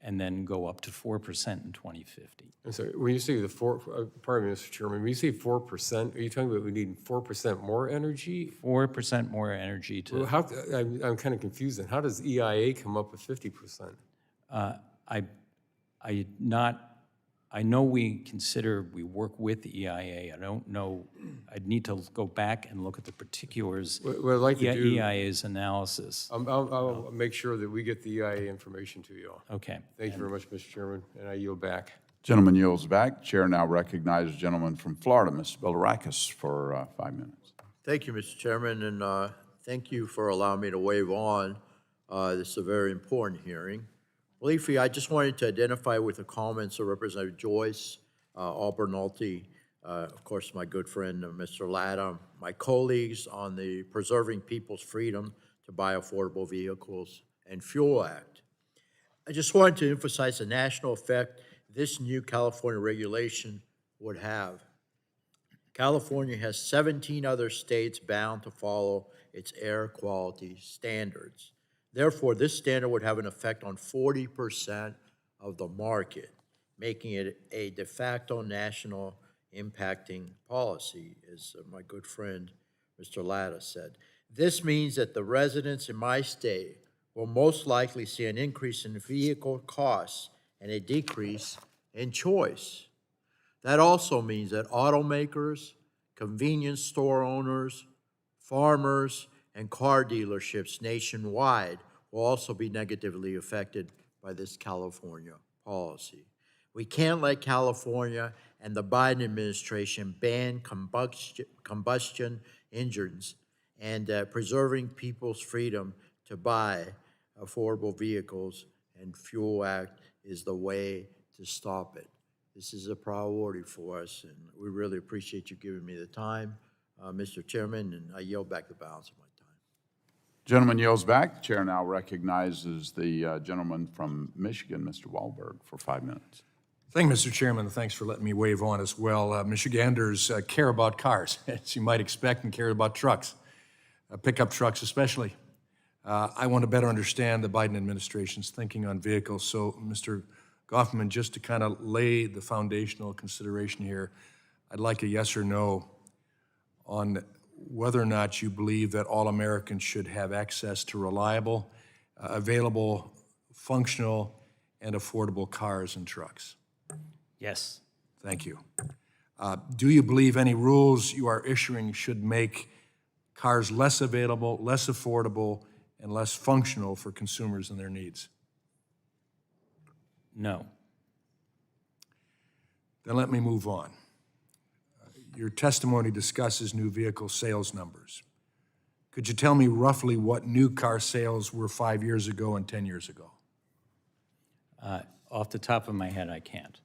and then go up to 4% in 2050. And so when you say pardon me, Mr. Chairman, when you say 4%, are you talking about we need 4% more energy? 4% more energy to. Well, I'm kind of confused then. How does EIA come up with 50%? I know we work with the EIA. I don't know, I'd need to go back and look at the particulars. What I'd like to do. EIA's analysis. I'll make sure that we get the EIA information to you all. Okay. Thank you very much, Mr. Chairman, and I yield back. Gentleman yields back. Chair now recognizes gentleman from Florida, Mr. Bilirakis, for 5 minutes. Thank you, Mr. Chairman, and thank you for allowing me to wave on. This is a very important hearing. Briefly, I just wanted to identify with the comments of Representative Joyce, Albernalty, of course, my good friend, Mr. Latta, my colleagues on the Preserving People's Freedom to Buy Affordable Vehicles and Fuel Act. I just wanted to emphasize the national effect this new California regulation would have. California has 17 other states bound to follow its air quality standards. Therefore, this standard would have an effect on 40% of the market, making it a de facto national impacting policy, as my good friend Mr. Latta said. This means that the residents in my state will most likely see an increase in vehicle costs and a decrease in choice. That also means that automakers, convenience store owners, farmers, and car dealerships nationwide will also be negatively affected by this California policy. We can't let California and the Biden administration ban combustion engines, and Preserving People's Freedom to Buy Affordable Vehicles and Fuel Act is the way to stop it. This is a priority for us, and we really appreciate you giving me the time, Mr. Chairman, and I yield back the balance of my time. Gentleman yields back. The chair now recognizes the gentleman from Michigan, Mr. Wahlberg, for 5 minutes. Thank you, Mr. Chairman, and thanks for letting me wave on as well. Michiganders care about cars, as you might expect, and care about trucks, pickup trucks especially. I want to better understand the Biden administration's thinking on vehicles. So, Mr. Goffman, just to kind of lay the foundational consideration here, I'd like a yes or no on whether or not you believe that all Americans should have access to reliable, available, functional, and affordable cars and trucks. Yes. Thank you. Do you believe any rules you are issuing should make cars less available, less affordable, and less functional for consumers and their needs? No. Then let me move on. Your testimony discusses new vehicle sales numbers. Could you tell me roughly what new car sales were 5 years ago and 10 years ago? Off the top of my head, I can't.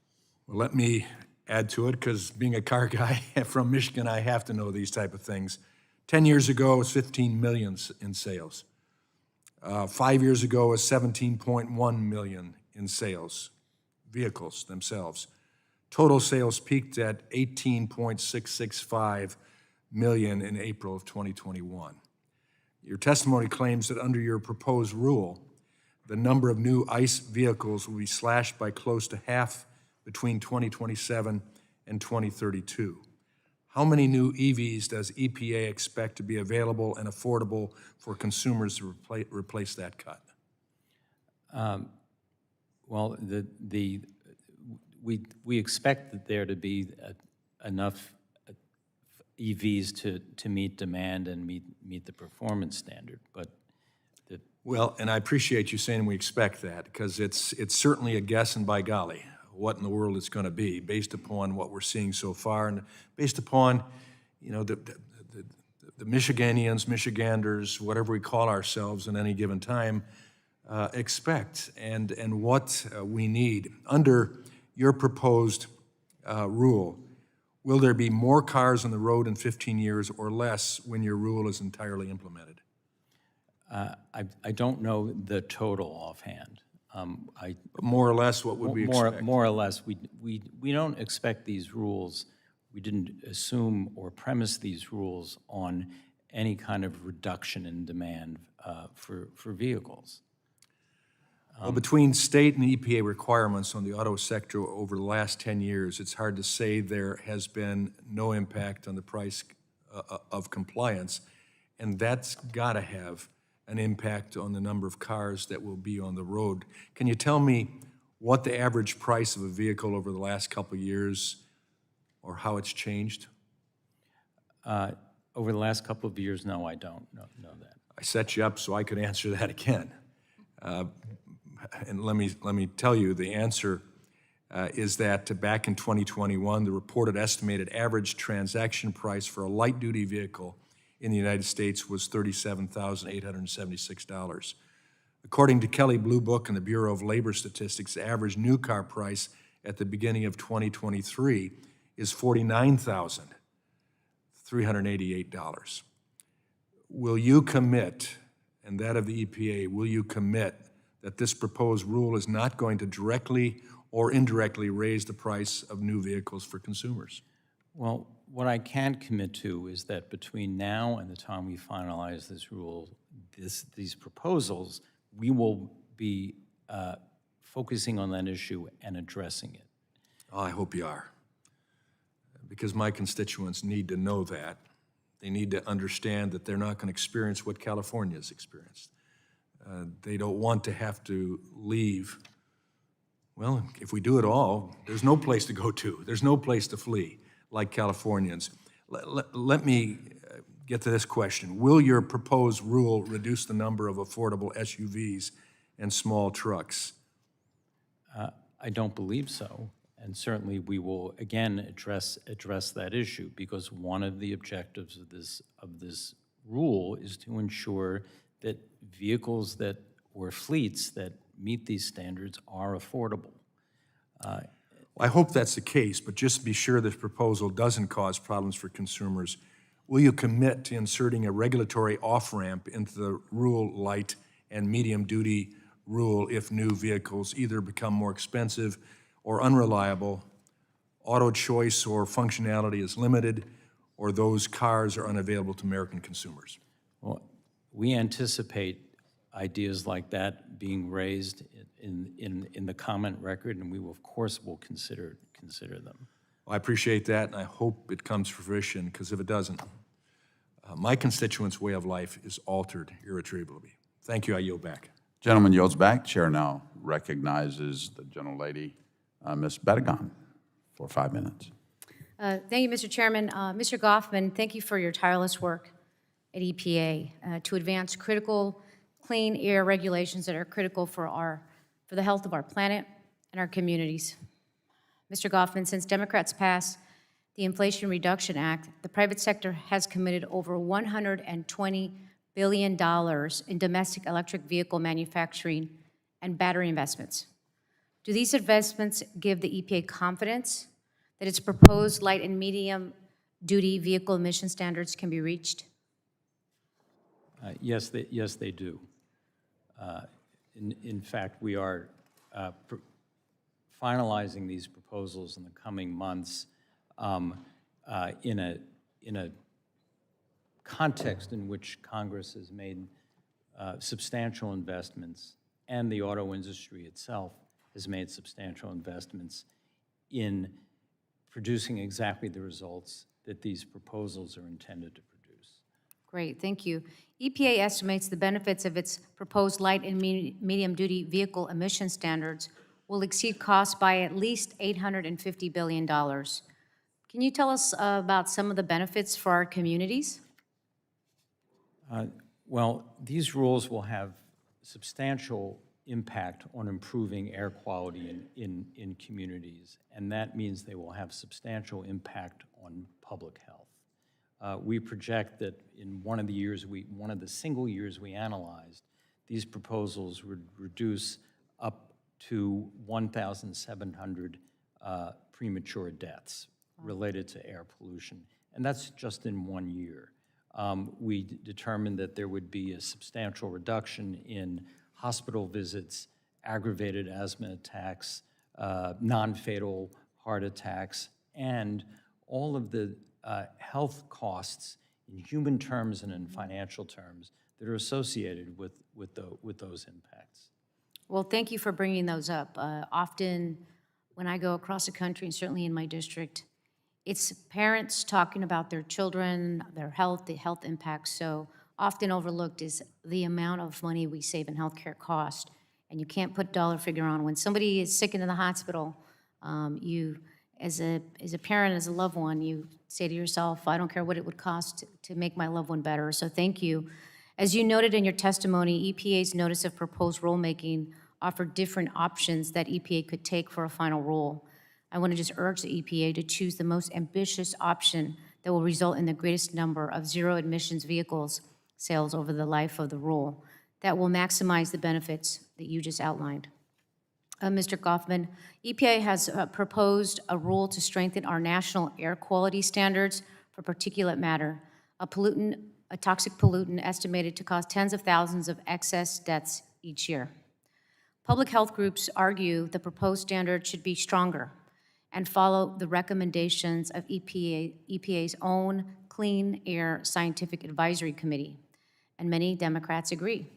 Well, let me add to it, because being a car guy from Michigan, I have to know these type of things. 10 years ago, it was 15 million in sales. 5 years ago, it was 17.1 million in sales, vehicles themselves. Total sales peaked at 18.665 million in April of 2021. Your testimony claims that under your proposed rule, the number of new ICE vehicles will be slashed by close to half between 2027 and 2032. How many new EVs does EPA expect to be available and affordable for consumers to replace that cut? Well, we expect that there to be enough EVs to meet demand and meet the performance standard, but well, and I appreciate you saying we expect that, because it's certainly a guess, and by golly, what in the world it's going to be based upon what we're seeing so far, and based upon, you know, the Michiganians, Michiganders, whatever we call ourselves in any given time, expect, and what we need. Under your proposed rule, will there be more cars on the road in 15 years or less when your rule is entirely implemented? I don't know the total offhand. More or less, what would we expect? More or less, we don't expect these rules. We didn't assume or premise these rules on any kind of reduction in demand for vehicles. Well, between state and EPA requirements on the auto sector over the last 10 years, it's hard to say there has been no impact on the price of compliance, and that's got to have an impact on the number of cars that will be on the road. Can you tell me what the average price of a vehicle over the last couple of years, or how it's changed? Over the last couple of years, no, I don't know that. I set you up so I could answer that again. And let me tell you, the answer is that back in 2021, the reported estimated average transaction price for a light-duty vehicle in the United States was $37,876. According to Kelley Blue Book and the Bureau of Labor Statistics, the average new car price at the beginning of 2023 is $49,388. Will you commit, and that of the EPA, will you commit that this proposed rule is not going to directly or indirectly raise the price of new vehicles for consumers? Well, what I can commit to is that between now and the time we finalize this rule, these proposals, we will be focusing on that issue and addressing it. Oh, I hope you are, because my constituents need to know that. They need to understand that they're not going to experience what California has experienced. They don't want to have to leave. Well, if we do it all, there's no place to go to. There's no place to flee like Californians. Let me get to this question. Will your proposed rule reduce the number of affordable SUVs and small trucks? I don't believe so. And certainly we will, again, address that issue, because one of the objectives of this rule is to ensure that vehicles or fleets that meet these standards are affordable. I hope that's the case, but just to be sure this proposal doesn't cause problems for consumers, will you commit to inserting a regulatory off-ramp into the rural light and medium-duty rule if new vehicles either become more expensive or unreliable, auto choice or functionality is limited, or those cars are unavailable to American consumers? Well, we anticipate ideas like that being raised in the comment record, and we will, of course, will consider them. Well, I appreciate that, and I hope it comes to fruition, because if it doesn't, my constituents' way of life is altered irretrievably. Thank you. I yield back. Gentleman yields back. Chair now recognizes the gentlelady, Ms. Bettigon, for 5 minutes. Thank you, Mr. Chairman. Mr. Goffman, thank you for your tireless work at EPA to advance critical clean air regulations that are critical for the health of our planet and our communities. Mr. Goffman, since Democrats passed the Inflation Reduction Act, the private sector has committed over $120 billion in domestic electric vehicle manufacturing and battery investments. Do these investments give the EPA confidence that its proposed light and medium-duty vehicle emission standards can be reached? Yes, they do. In fact, we are finalizing these proposals in the coming months in a context in which Congress has made substantial investments, and the auto industry itself has made substantial investments in producing exactly the results that these proposals are intended to produce. Great, thank you. EPA estimates the benefits of its proposed light and medium-duty vehicle emission standards will exceed costs by at least $850 billion. Can you tell us about some of the benefits for our communities? Well, these rules will have substantial impact on improving air quality in communities, and that means they will have substantial impact on public health. We project that in one of the single years we analyzed, these proposals would reduce up to 1,700 premature deaths related to air pollution, and that's just in 1 year. We determined that there would be a substantial reduction in hospital visits, aggravated asthma attacks, non-fatal heart attacks, and all of the health costs in human terms and in financial terms that are associated with those impacts. Well, thank you for bringing those up. Often, when I go across the country, and certainly in my district, it's parents talking about their children, their health, the health impacts. So often overlooked is the amount of money we save in healthcare cost. And you can't put dollar figure on. When somebody is sick and in the hospital, you, as a parent, as a loved one, you say to yourself, I don't care what it would cost to make my loved one better. So thank you. As you noted in your testimony, EPA's notice of proposed rulemaking offered different options that EPA could take for a final rule. I want to just urge the EPA to choose the most ambitious option that will result in the greatest number of zero emissions vehicles sales over the life of the rule that will maximize the benefits that you just outlined. Mr. Goffman, EPA has proposed a rule to strengthen our national air quality standards for particulate matter, a toxic pollutant estimated to cause tens of thousands of excess deaths each year. Public health groups argue the proposed standard should be stronger and follow the recommendations of EPA's own Clean Air Scientific Advisory Committee, and many Democrats agree.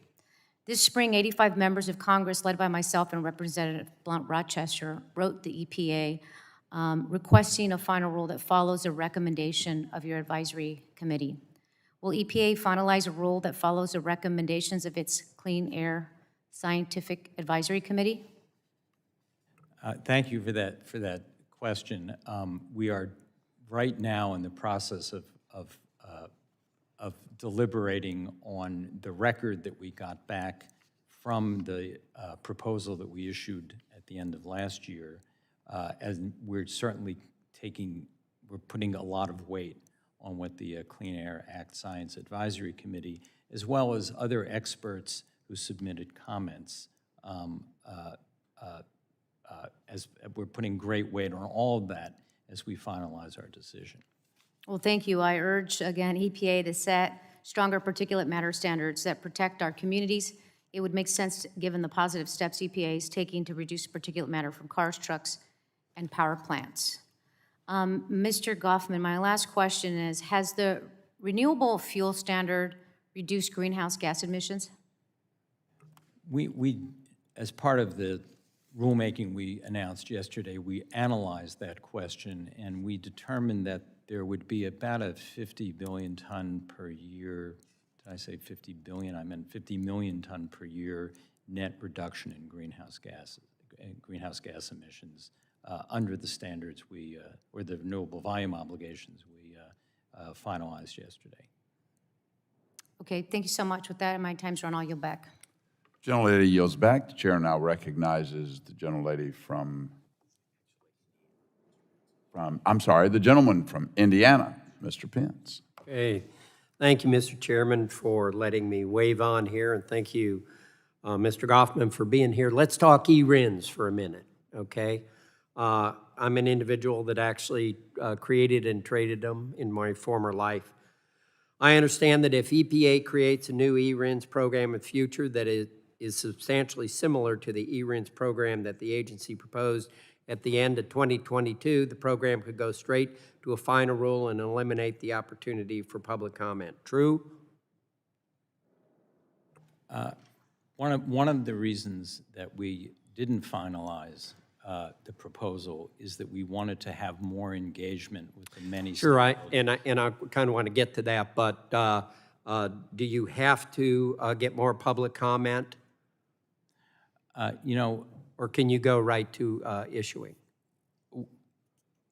This spring, 85 members of Congress, led by myself and Representative Blunt Rochester, wrote the EPA requesting a final rule that follows a recommendation of your advisory committee. Will EPA finalize a rule that follows the recommendations of its Clean Air Scientific Advisory Committee? Thank you for that question. We are right now in the process of deliberating on the record that we got back from the proposal that we issued at the end of last year, and we're certainly putting a lot of weight on what the Clean Air Act Science Advisory Committee, as well as other experts who submitted comments, as we're putting great weight on all of that as we finalize our decision. Well, thank you. I urge, again, EPA to set stronger particulate matter standards that protect our communities. It would make sense, given the positive steps EPA is taking to reduce particulate matter from cars, trucks, and power plants. Mr. Goffman, my last question is, has the renewable fuel standard reduced greenhouse gas emissions? We, as part of the rulemaking we announced yesterday, we analyzed that question, and we determined that there would be about a 50 billion ton per year, did I say 50 billion? I meant 50 million ton per year net reduction in greenhouse gas emissions under the standards or the renewable volume obligations we finalized yesterday. Okay, thank you so much. With that, my time's run. I'll yield back. Gentlelady yields back. The chair now recognizes the gentlelady the gentleman from Indiana, Mr. Pence. Hey, thank you, Mr. Chairman, for letting me wave on here, and thank you, Mr. Goffman, for being here. Let's talk e-RINs for a minute, okay? I'm an individual that actually created and traded them in my former life. I understand that if EPA creates a new e-RINs program in the future that is substantially similar to the e-RINs program that the agency proposed at the end of 2022, the program could go straight to a final rule and eliminate the opportunity for public comment. True? One of the reasons that we didn't finalize the proposal is that we wanted to have more engagement with the many Sure, I stakeholders. kind of want to get to that, but do you have to get more public comment? Or can you go right to issuing?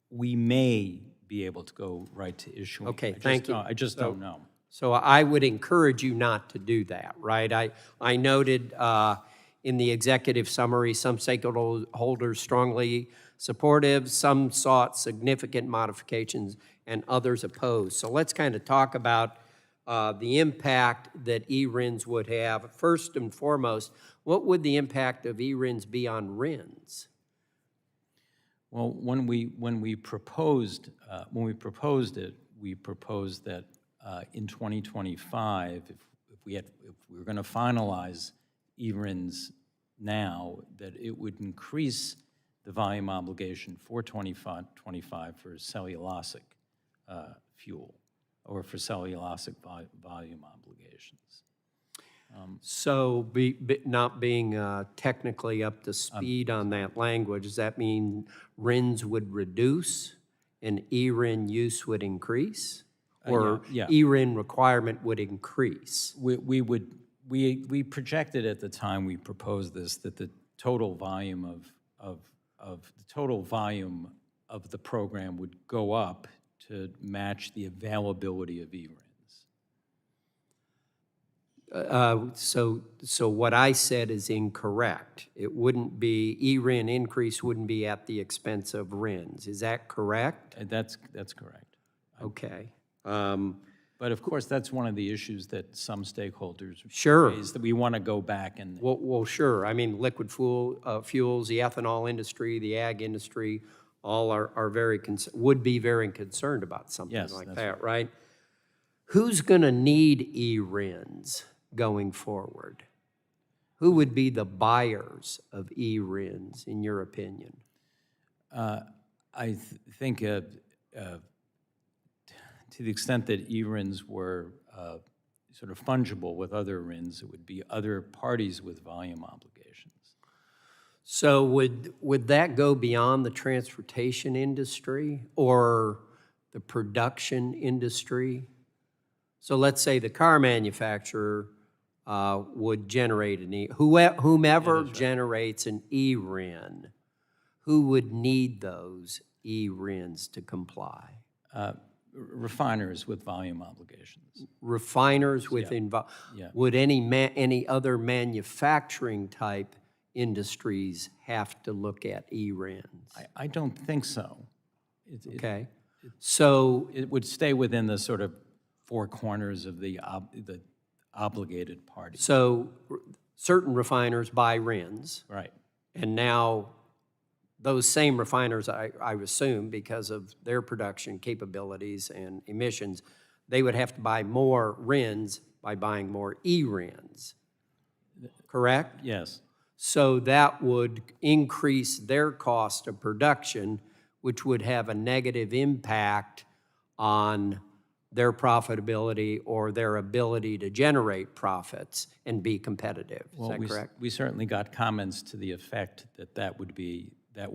We may be able to go right to issuing. Okay, thank you. I just don't know. So I would encourage you not to do that, right? I noted in the executive summary, some stakeholders strongly supportive, some sought significant modifications, and others opposed. So let's kind of talk about the impact that e-RINs would have. First and foremost, what would the impact of e-RINs be on RINs? Well, when we proposed it, we proposed that in 2025, if we were going to finalize e-RINs now, that it would increase the volume obligation for 2025 for cellulosic fuel, or for cellulosic volume obligations. So not being technically up to speed on that language, does that mean RINs would reduce and ERIN use would increase? Or yeah. ERIN requirement would increase? We projected at the time we proposed this that the total volume of the program would go up to match the availability of ERINs. So what I said is incorrect. It wouldn't be, ERIN increase wouldn't be at the expense of RINs. Is that correct? That's correct. Okay. But of course, that's one of the issues that some stakeholders Sure. raise, that we want to go back and. Well, sure. I mean, liquid fuels, the ethanol industry, the ag industry, all are very would be very concerned about something Yes, like that's that, right? Who's going to need ERINs going forward? Who would be the buyers of ERINs, in your opinion? I think to the extent that ERINs were sort of fungible with other RINs, it would be other parties with volume obligations. So would that go beyond the transportation industry or the production industry? So let's say the car manufacturer would generate whomever generates an ERIN, who would need those ERINs to comply? Refiners with volume obligations. Refiners with Yeah. Would any other manufacturing type industries have to look at ERINs? I don't think so. Okay. So it would stay within the sort of four corners of the obligated party. So certain refiners buy RINs. Right. And now those same refiners, I assume, because of their production capabilities and emissions, they would have to buy more RINs by buying more ERINs. Correct? Yes. So that would increase their cost of production, which would have a negative impact on their profitability or their ability to generate profits and be competitive. Is that correct? We certainly got comments to the effect that that would be the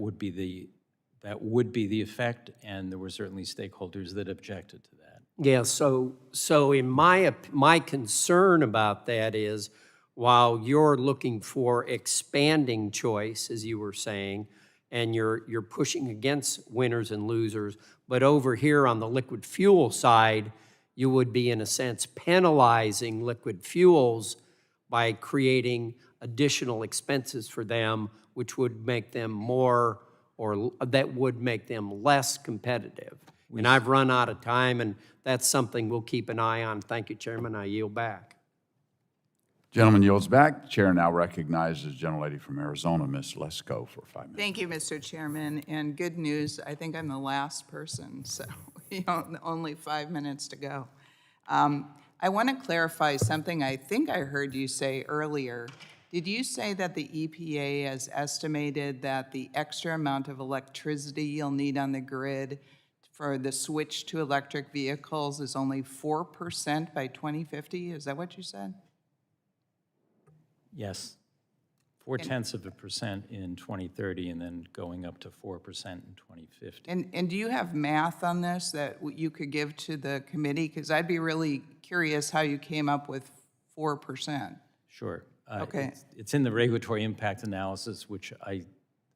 effect, and there were certainly stakeholders that objected to that. Yeah, so in my concern about that is, while you're looking for expanding choice, as you were saying, and you're pushing against winners and losers, but over here on the liquid fuel side, you would be, in a sense, penalizing liquid fuels by creating additional expenses for them, which would make them more, or that would make them less competitive. And I've run out of time, and that's something we'll keep an eye on. Thank you, Chairman. I yield back. Gentleman yields back. The chair now recognizes the gentlelady from Arizona, Ms. Lesko, for 5 minutes. Thank you, Mr. Chairman, and good news, I think I'm the last person, so only 5 minutes to go. I want to clarify something I think I heard you say earlier. Did you say that the EPA has estimated that the extra amount of electricity you'll need on the grid for the switch to electric vehicles is only 4% by 2050? Is that what you said? Yes. 0.4% in 2030, and then going up to 4% in 2050. And do you have math on this that you could give to the committee? Because I'd be really curious how you came up with 4%. Sure. Okay. It's in the regulatory impact analysis, which I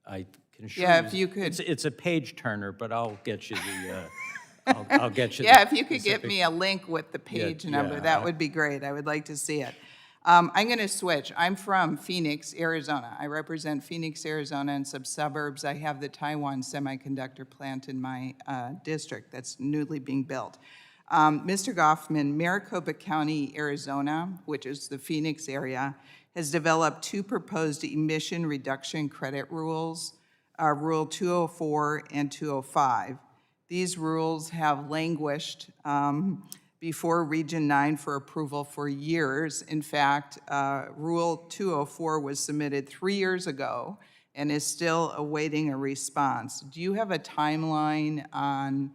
can show you. Yeah, if you could. It's a page turner, but I'll get you the. I'll get you. Yeah, the if you could specific. get me a link with the page number, yeah, that would be great. I would like to see it. I'm going to switch. I'm from Phoenix, Arizona. I represent Phoenix, Arizona, and some suburbs. I have the Taiwan semiconductor plant in my district that's newly being built. Mr. Goffman, Maricopa County, Arizona, which is the Phoenix area, has developed two proposed emission reduction credit rules, Rule 204 and 205. These rules have languished before Region 9 for approval for years. In fact, Rule 204 was submitted 3 years ago and is still awaiting a response. Do you have a timeline on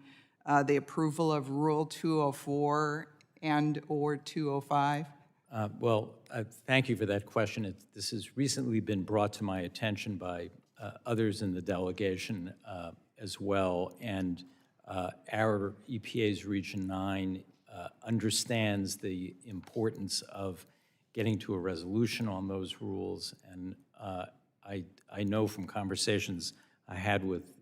the approval of Rule 204 and or 205? Thank you for that question. This has recently been brought to my attention by others in the delegation as well, and our EPA's Region 9 understands the importance of getting to a resolution on those rules, and I know from conversations I had with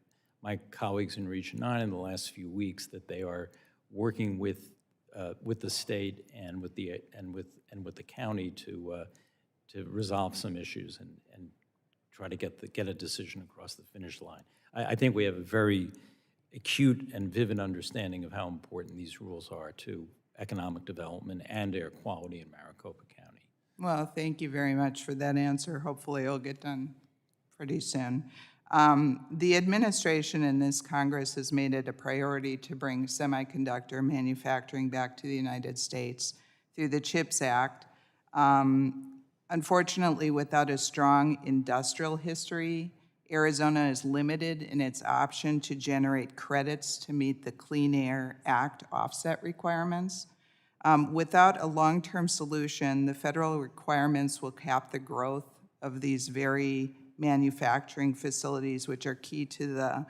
my colleagues in Region 9 in the last few weeks that they are working with the state and with the county to resolve some issues and try to get a decision across the finish line. I think we have a very acute and vivid understanding of how important these rules are to economic development and air quality in Maricopa County. Well, thank you very much for that answer. Hopefully it'll get done pretty soon. The administration in this Congress has made it a priority to bring semiconductor manufacturing back to the United States through the CHIPS Act. Unfortunately, without a strong industrial history, Arizona is limited in its option to generate credits to meet the Clean Air Act offset requirements. Without a long-term solution, the federal requirements will cap the growth of these very manufacturing facilities, which are key to the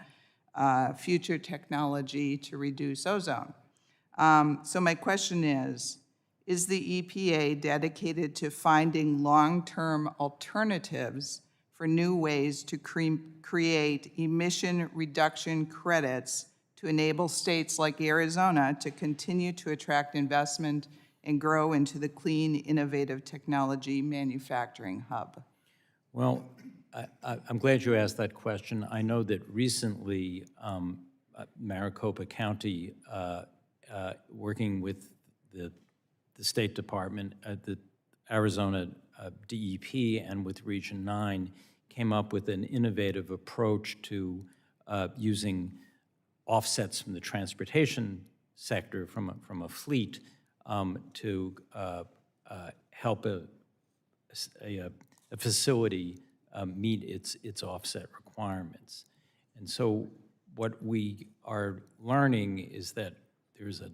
future technology to reduce ozone. So my question is the EPA dedicated to finding long-term alternatives for new ways to create emission reduction credits to enable states like Arizona to continue to attract investment and grow into the clean, innovative technology manufacturing hub? Well, I'm glad you asked that question. I know that recently Maricopa County, working with the State Department, the Arizona DEP, and with Region 9, came up with an innovative approach to using offsets from the transportation sector, from a fleet, to help a facility meet its offset requirements. And so what we are learning is that there's a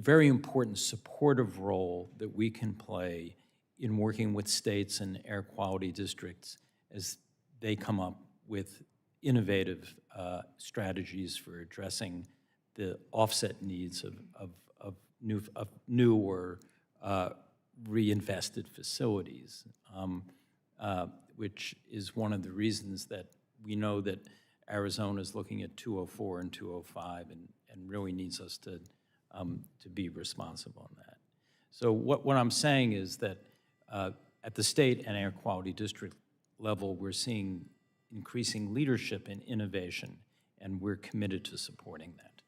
very important supportive role that we can play in working with states and air quality districts as they come up with innovative strategies for addressing the offset needs of new or reinvested facilities, which is one of the reasons that we know that Arizona is looking at 204 and 205 and really needs us to be responsible on that. So what I'm saying is that at the state and air quality district level, we're seeing increasing leadership in innovation, and we're committed to supporting that.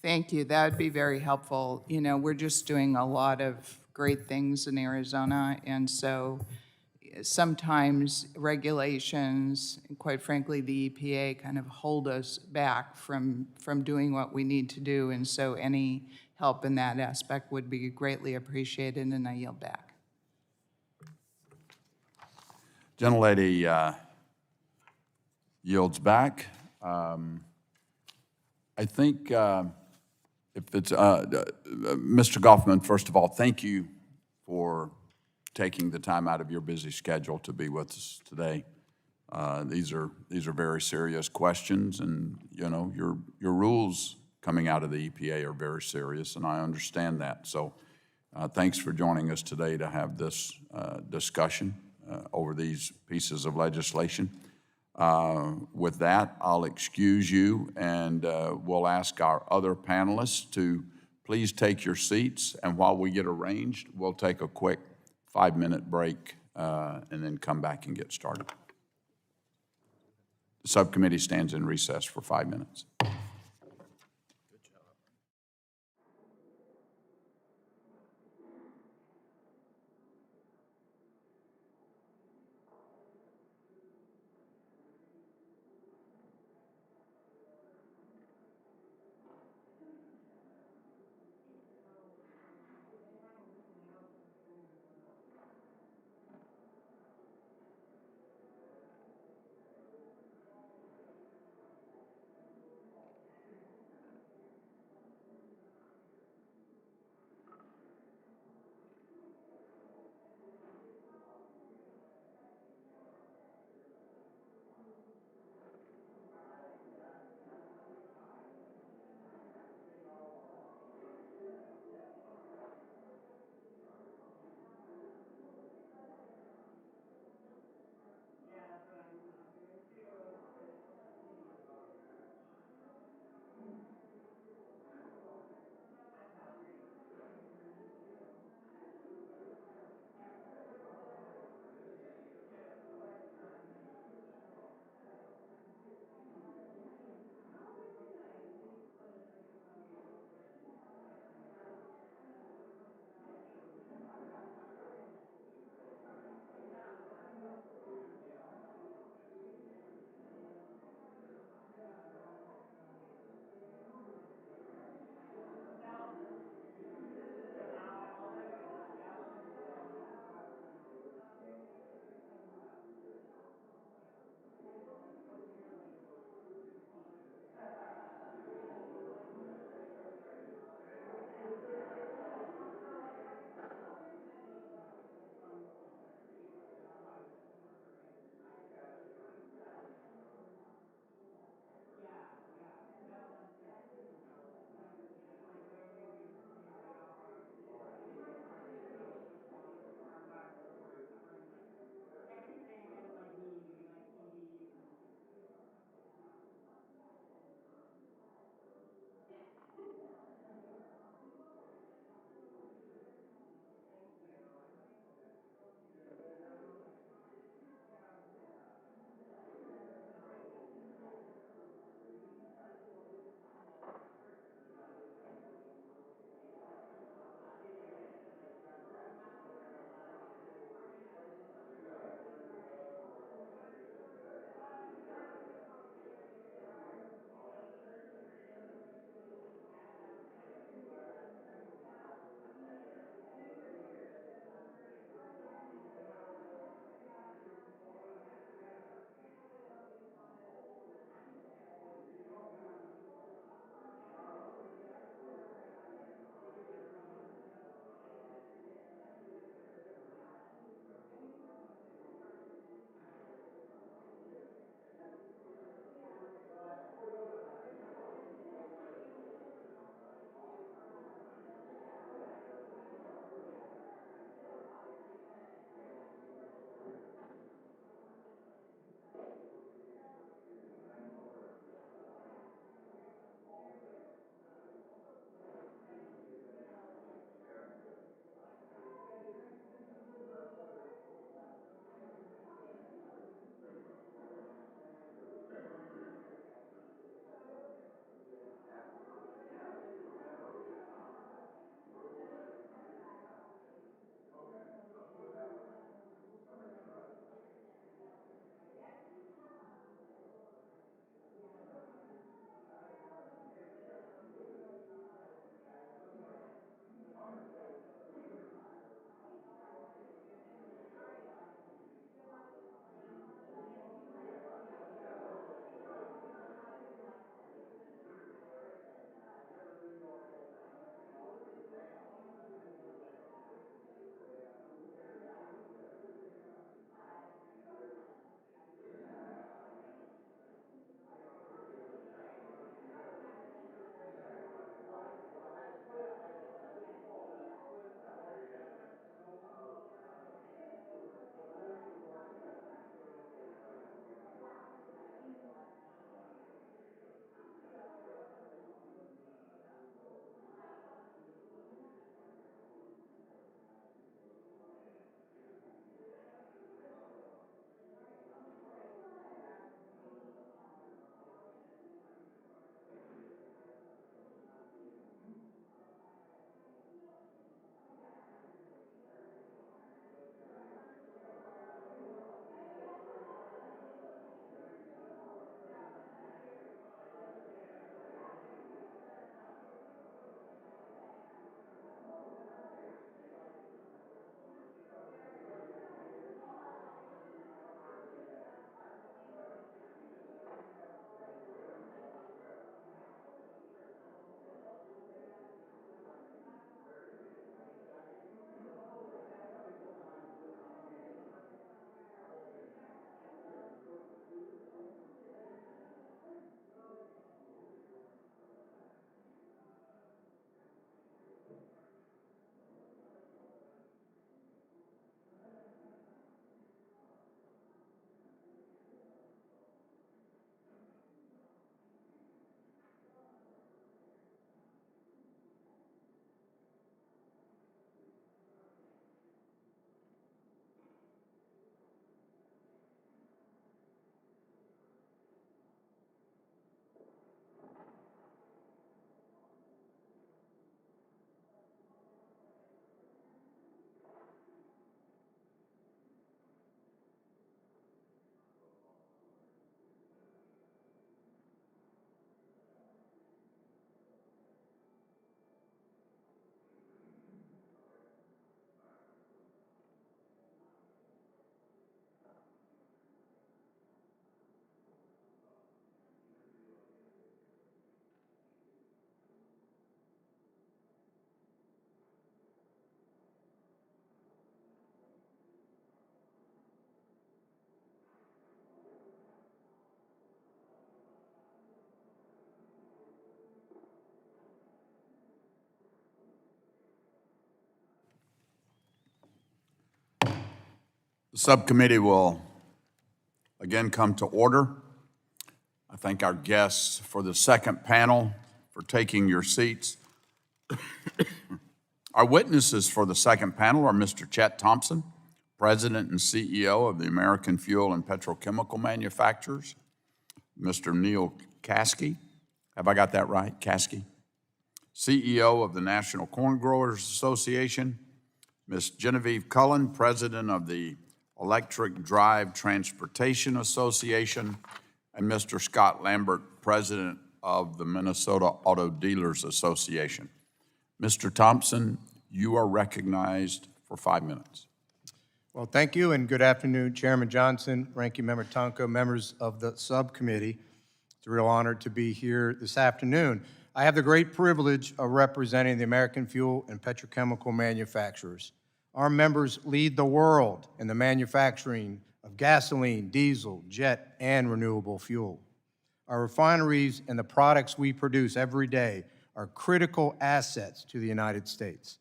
Thank you. That would be very helpful. You know, we're just doing a lot of great things in Arizona, and so sometimes regulations, and quite frankly, the EPA kind of hold us back from doing what we need to do, and so any help in that aspect would be greatly appreciated, and I yield back. Gentlelady yields back. I think if it's, Mr. Goffman, first of all, thank you for taking the time out of your busy schedule to be with us today. These are very serious questions, and you know your rules coming out of the EPA are very serious, and I understand that. So thanks for joining us today to have this discussion over these pieces of legislation. With that, I'll excuse you, and we'll ask our other panelists to please take your seats, and while we get arranged, we'll take a quick 5-minute break and then come back and get started. The subcommittee stands in recess for 5 minutes. The subcommittee will again come to order. I thank our guests for the second panel for taking your seats. Our witnesses for the second panel are Mr. Chet Thompson, President and CEO of the American Fuel and Petrochemical Manufacturers, Mr. Neil Caskey, have I got that right, Caskey? CEO of the National Corn Growers Association, Ms. Genevieve Cullen, President of the Electric Drive Transportation Association, and Mr. Scott Lambert, President of the Minnesota Auto Dealers Association. Mr. Thompson, you are recognized for 5 minutes. Well, thank you, and good afternoon, Chairman Johnson, Ranking Member Tonko, members of the subcommittee. It's a real honor to be here this afternoon. I have the great privilege of representing the American Fuel and Petrochemical Manufacturers. Our members lead the world in the manufacturing of gasoline, diesel, jet, and renewable fuel. Our refineries and the products we produce every day are critical assets to the United States.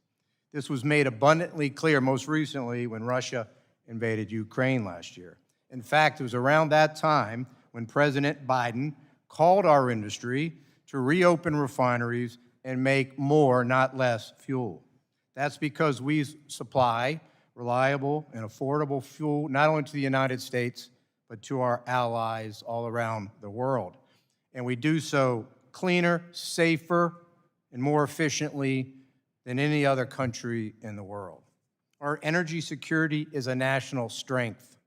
This was made abundantly clear most recently when Russia invaded Ukraine last year. In fact, it was around that time when President Biden called our industry to reopen refineries and make more, not less, fuel. That's because we supply reliable and affordable fuel not only to the United States, but to our allies all around the world. And we do so cleaner, safer, and more efficiently than any other country in the world. Our energy security is a national strength.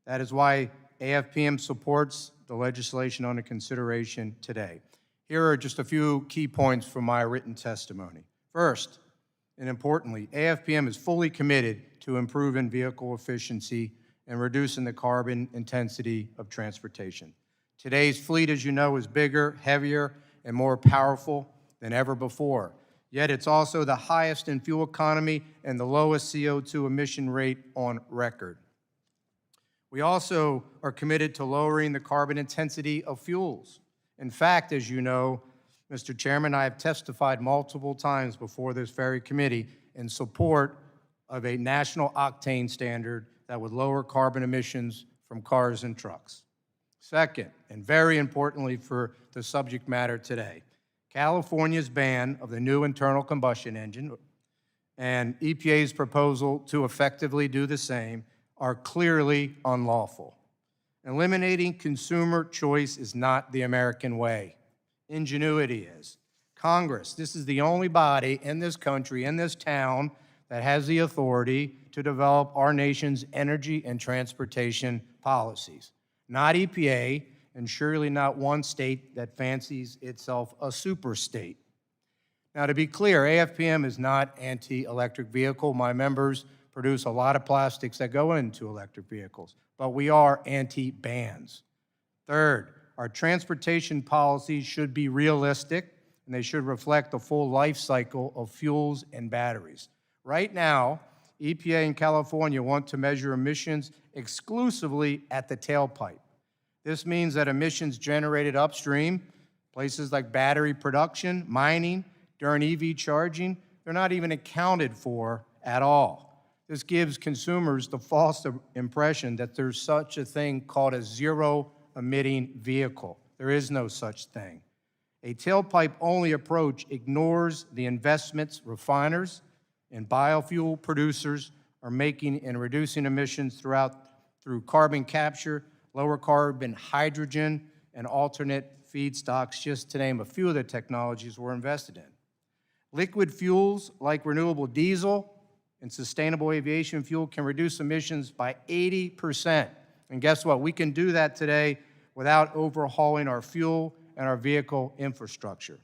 That is why AFPM supports the legislation under consideration today. Here are just a few key points from my written testimony. First, and importantly, AFPM is fully committed to improving vehicle efficiency and reducing the carbon intensity of transportation. Today's fleet, as you know, is bigger, heavier, and more powerful than ever before. Yet it's also the highest in fuel economy and the lowest CO2 emission rate on record. We also are committed to lowering the carbon intensity of fuels. In fact, as you know, Mr. Chairman, I have testified multiple times before this very committee in support of a national octane standard that would lower carbon emissions from cars and trucks. Second, and very importantly for the subject matter today, California's ban of the new internal combustion engine and EPA's proposal to effectively do the same are clearly unlawful. Eliminating consumer choice is not the American way. Ingenuity is. Congress, this is the only body in this country, in this town, that has the authority to develop our nation's energy and transportation policies. Not EPA, and surely not one state that fancies itself a super state. Now, to be clear, AFPM is not anti-electric vehicle. My members produce a lot of plastics that go into electric vehicles, but we are anti-bans. Third, our transportation policies should be realistic, and they should reflect the full life cycle of fuels and batteries. Right now, EPA in California want to measure emissions exclusively at the tailpipe. This means that emissions generated upstream, places like battery production, mining, during EV charging, they're not even accounted for at all. This gives consumers the false impression that there's such a thing called a zero-emitting vehicle. There is no such thing. A tailpipe-only approach ignores the investments refiners and biofuel producers are making in reducing emissions through carbon capture, lower carbon hydrogen, and alternate feedstocks, just to name a few of the technologies we're invested in. Liquid fuels like renewable diesel and sustainable aviation fuel can reduce emissions by 80%. And guess what? We can do that today without overhauling our fuel and our vehicle infrastructure.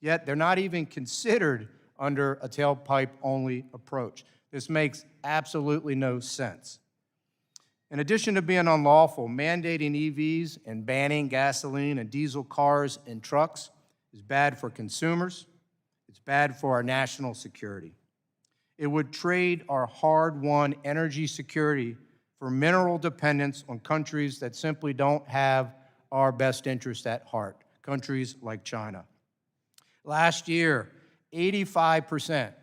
Yet they're not even considered under a tailpipe-only approach. This makes absolutely no sense. In addition to being unlawful, mandating EVs and banning gasoline and diesel cars and trucks is bad for consumers. It's bad for our national security. It would trade our hard-won energy security for mineral dependence on countries that simply don't have our best interest at heart, countries like China. Last year, 85%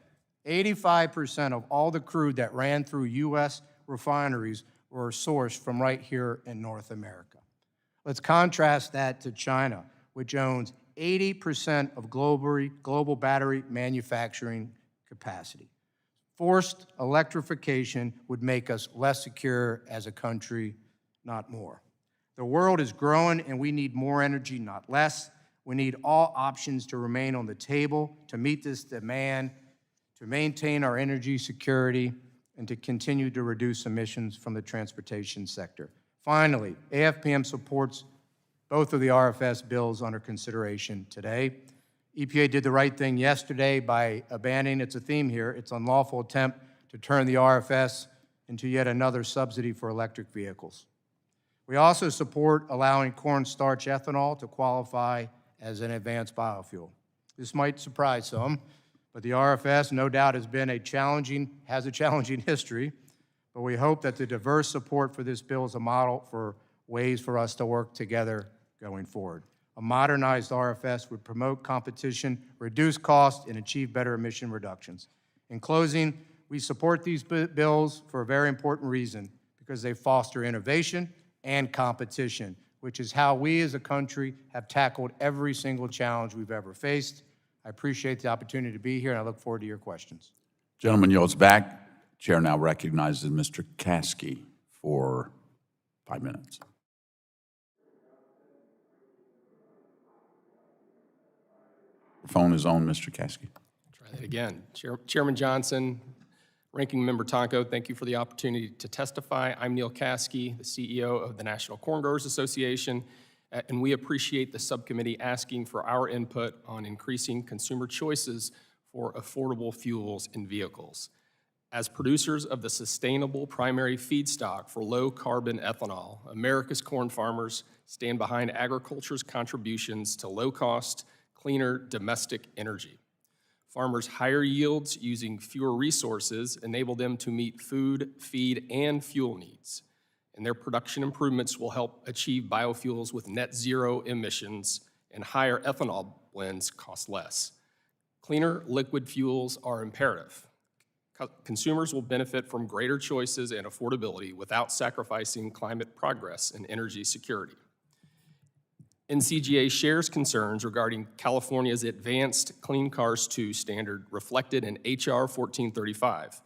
of all the crude that ran through U.S. refineries were sourced from right here in North America. Let's contrast that to China, which owns 80% of global battery manufacturing capacity. Forced electrification would make us less secure as a country, not more. The world is growing and we need more energy, not less. We need all options to remain on the table to meet this demand, to maintain our energy security, and to continue to reduce emissions from the transportation sector. Finally, AFPM supports both of the RFS bills under consideration today. EPA did the right thing yesterday by abandoning, it's a theme here, its unlawful attempt to turn the RFS into yet another subsidy for electric vehicles. We also support allowing cornstarch ethanol to qualify as an advanced biofuel. This might surprise some, but the RFS no doubt has a challenging history, but we hope that the diverse support for this bill is a model for ways for us to work together going forward. A modernized RFS would promote competition, reduce costs, and achieve better emission reductions. In closing, we support these bills for a very important reason, because they foster innovation and competition, which is how we as a country have tackled every single challenge we've ever faced. I appreciate the opportunity to be here, and I look forward to your questions. Gentleman yields back. Chair now recognizes Mr. Caskey for 5 minutes. Your phone is on, Mr. Caskey. Try that again. Chairman Johnson, Ranking Member Tonko, thank you for the opportunity to testify. I'm Neil Caskey, the CEO of the National Corn Growers Association, and we appreciate the subcommittee asking for our input on increasing consumer choices for affordable fuels and vehicles. As producers of the sustainable primary feedstock for low-carbon ethanol, America's corn farmers stand behind agriculture's contributions to low-cost, cleaner domestic energy. Farmers' higher yields using fewer resources enable them to meet food, feed, and fuel needs. And their production improvements will help achieve biofuels with net zero emissions, and higher ethanol blends cost less. Cleaner liquid fuels are imperative. Consumers will benefit from greater choices and affordability without sacrificing climate progress and energy security. NCGA shares concerns regarding California's Advanced Clean Cars 2 standard reflected in H.R. 1435,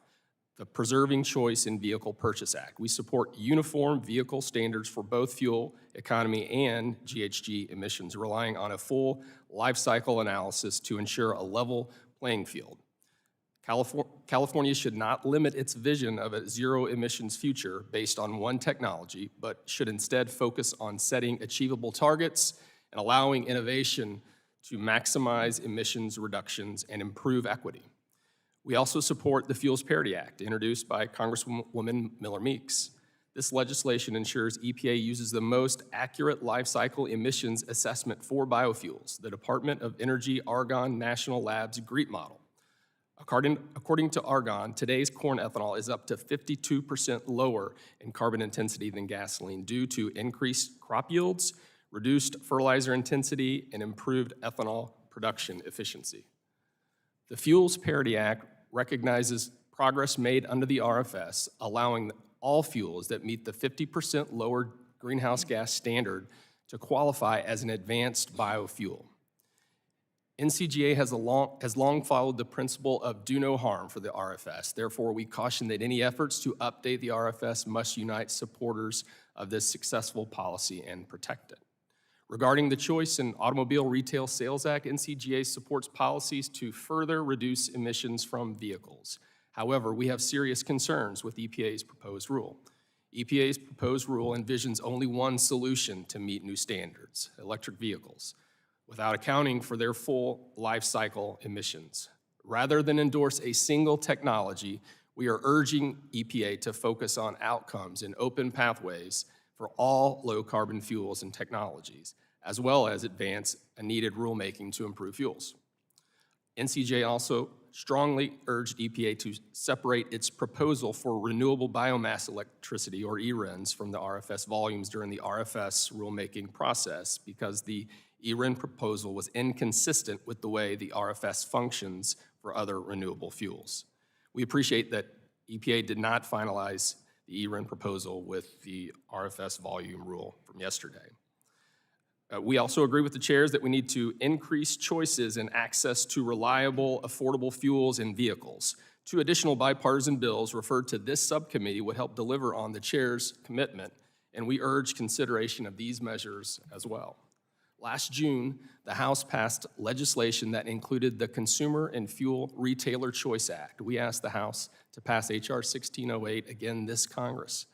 the Preserving Choice in Vehicle Purchase Act. We support uniform vehicle standards for both fuel economy and GHG emissions, relying on a full life cycle analysis to ensure a level playing field. California should not limit its vision of a zero emissions future based on one technology, but should instead focus on setting achievable targets and allowing innovation to maximize emissions reductions and improve equity. We also support the Fuels Parity Act introduced by Congresswoman Miller Meeks. This legislation ensures EPA uses the most accurate life cycle emissions assessment for biofuels, the Department of Energy Argonne National Labs GREET model. According to Argonne, today's corn ethanol is up to 52% lower in carbon intensity than gasoline due to increased crop yields, reduced fertilizer intensity, and improved ethanol production efficiency. The Fuels Parity Act recognizes progress made under the RFS, allowing all fuels that meet the 50% lower greenhouse gas standard to qualify as an advanced biofuel. NCGA has long followed the principle of do no harm for the RFS. Therefore, we caution that any efforts to update the RFS must unite supporters of this successful policy and protect it. Regarding the Choice in Automobile Retail Sales Act, NCGA supports policies to further reduce emissions from vehicles. However, we have serious concerns with EPA's proposed rule. EPA's proposed rule envisions only one solution to meet new standards: electric vehicles, without accounting for their full life cycle emissions. Rather than endorse a single technology, we are urging EPA to focus on outcomes and open pathways for all low-carbon fuels and technologies, as well as advance a needed rulemaking to improve fuels. NCJ also strongly urged EPA to separate its proposal for renewable biomass electricity, or eRINs, from the RFS volumes during the RFS rulemaking process, because the eRIN proposal was inconsistent with the way the RFS functions for other renewable fuels. We appreciate that EPA did not finalize the ERIN proposal with the RFS volume rule from yesterday. We also agree with the chairs that we need to increase choices and access to reliable, affordable fuels and vehicles. 2 additional bipartisan bills referred to this subcommittee would help deliver on the chair's commitment, and we urge consideration of these measures as well. Last June, the House passed legislation that included the Consumer and Fuel Retailer Choice Act. We asked the House to pass H.R. 1608 again this Congress.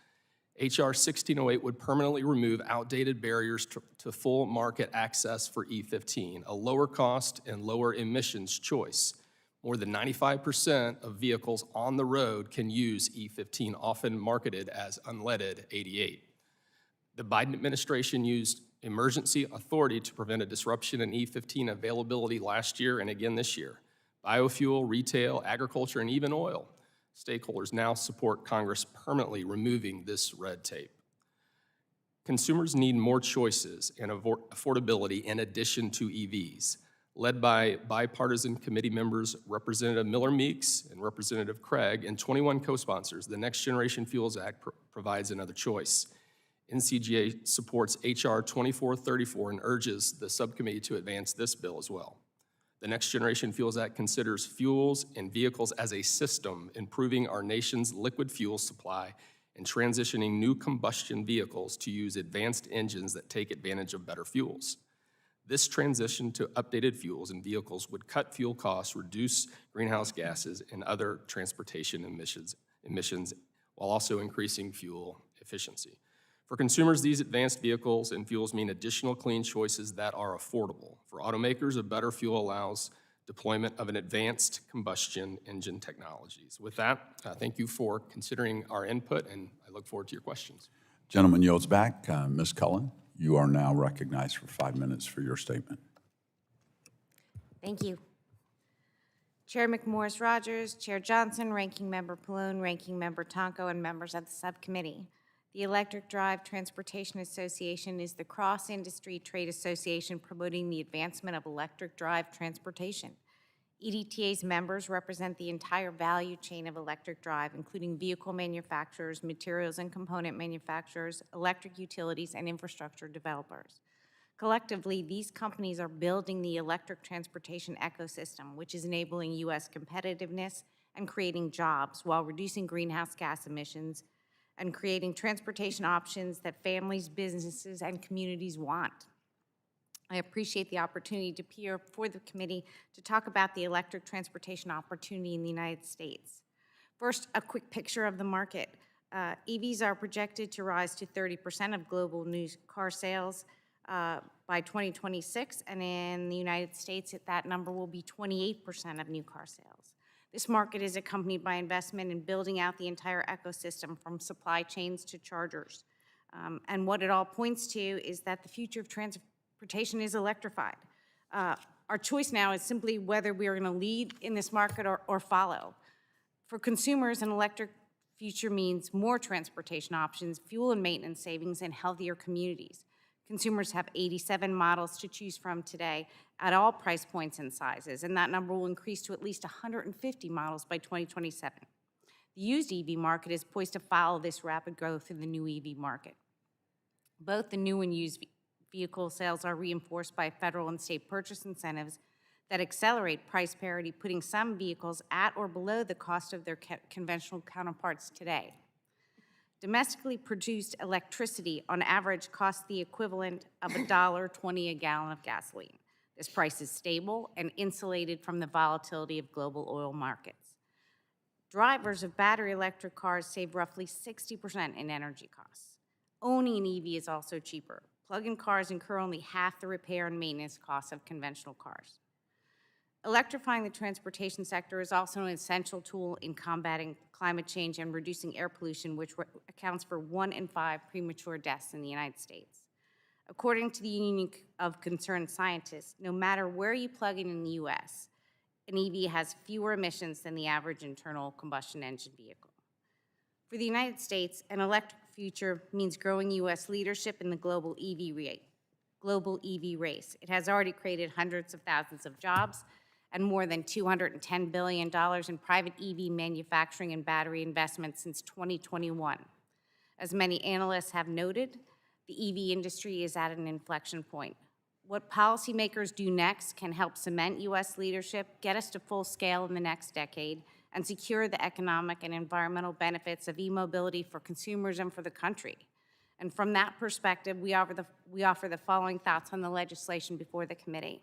H.R. 1608 would permanently remove outdated barriers to full market access for E15, a lower cost and lower emissions choice. More than 95% of vehicles on the road can use E15, often marketed as unleaded 88. The Biden administration used emergency authority to prevent a disruption in E15 availability last year and again this year. Biofuel, retail, agriculture, and even oil stakeholders now support Congress permanently removing this red tape. Consumers need more choices and affordability in addition to EVs. Led by bipartisan committee members Representative Miller Meeks and Representative Craig and 21 co-sponsors, the Next Generation Fuels Act provides another choice. NCGA supports H.R. 2434 and urges the subcommittee to advance this bill as well. The Next Generation Fuels Act considers fuels and vehicles as a system, improving our nation's liquid fuel supply and transitioning new combustion vehicles to use advanced engines that take advantage of better fuels. This transition to updated fuels and vehicles would cut fuel costs, reduce greenhouse gases and other transportation emissions while also increasing fuel efficiency. For consumers, these advanced vehicles and fuels mean additional clean choices that are affordable. For automakers, a better fuel allows deployment of an advanced combustion engine technologies. With that, thank you for considering our input, and I look forward to your questions. Gentleman yields back. Ms. Cullen, you are now recognized for 5 minutes for your statement. Thank you. Chair McMorris-Rogers, Chair Johnson, Ranking Member Pallone, Ranking Member Tonko, and members of the subcommittee. The Electric Drive Transportation Association is the cross-industry trade association promoting the advancement of electric drive transportation. EDTA's members represent the entire value chain of electric drive, including vehicle manufacturers, materials and component manufacturers, electric utilities, and infrastructure developers. Collectively, these companies are building the electric transportation ecosystem, which is enabling U.S. competitiveness and creating jobs while reducing greenhouse gas emissions and creating transportation options that families, businesses, and communities want. I appreciate the opportunity to appear for the committee to talk about the electric transportation opportunity in the United States. First, a quick picture of the market. EVs are projected to rise to 30% of global new car sales by 2026, and in the United States, that number will be 28% of new car sales. This market is accompanied by investment in building out the entire ecosystem from supply chains to chargers. And what it all points to is that the future of transportation is electrified. Our choice now is simply whether we are going to lead in this market or follow. For consumers, an electric future means more transportation options, fuel and maintenance savings, and healthier communities. Consumers have 87 models to choose from today at all price points and sizes, and that number will increase to at least 150 models by 2027. The used EV market is poised to follow this rapid growth in the new EV market. Both the new and used vehicle sales are reinforced by federal and state purchase incentives that accelerate price parity, putting some vehicles at or below the cost of their conventional counterparts today. Domestically produced electricity on average costs the equivalent of $1.20 a gallon of gasoline. This price is stable and insulated from the volatility of global oil markets. Drivers of battery electric cars save roughly 60% in energy costs. Owning an EV is also cheaper. Plug-in cars incur only half the repair and maintenance costs of conventional cars. Electrifying the transportation sector is also an essential tool in combating climate change and reducing air pollution, which accounts for 1 in 5 premature deaths in the United States. According to the Union of Concerned Scientists, no matter where you plug in the U.S., an EV has fewer emissions than the average internal combustion engine vehicle. For the United States, an electric future means growing U.S. leadership in the global EV race. It has already created hundreds of thousands of jobs and more than $210 billion in private EV manufacturing and battery investments since 2021. As many analysts have noted, the EV industry is at an inflection point. What policymakers do next can help cement U.S. leadership, get us to full scale in the next decade, and secure the economic and environmental benefits of e-mobility for consumers and for the country. And from that perspective, we offer the following thoughts on the legislation before the committee.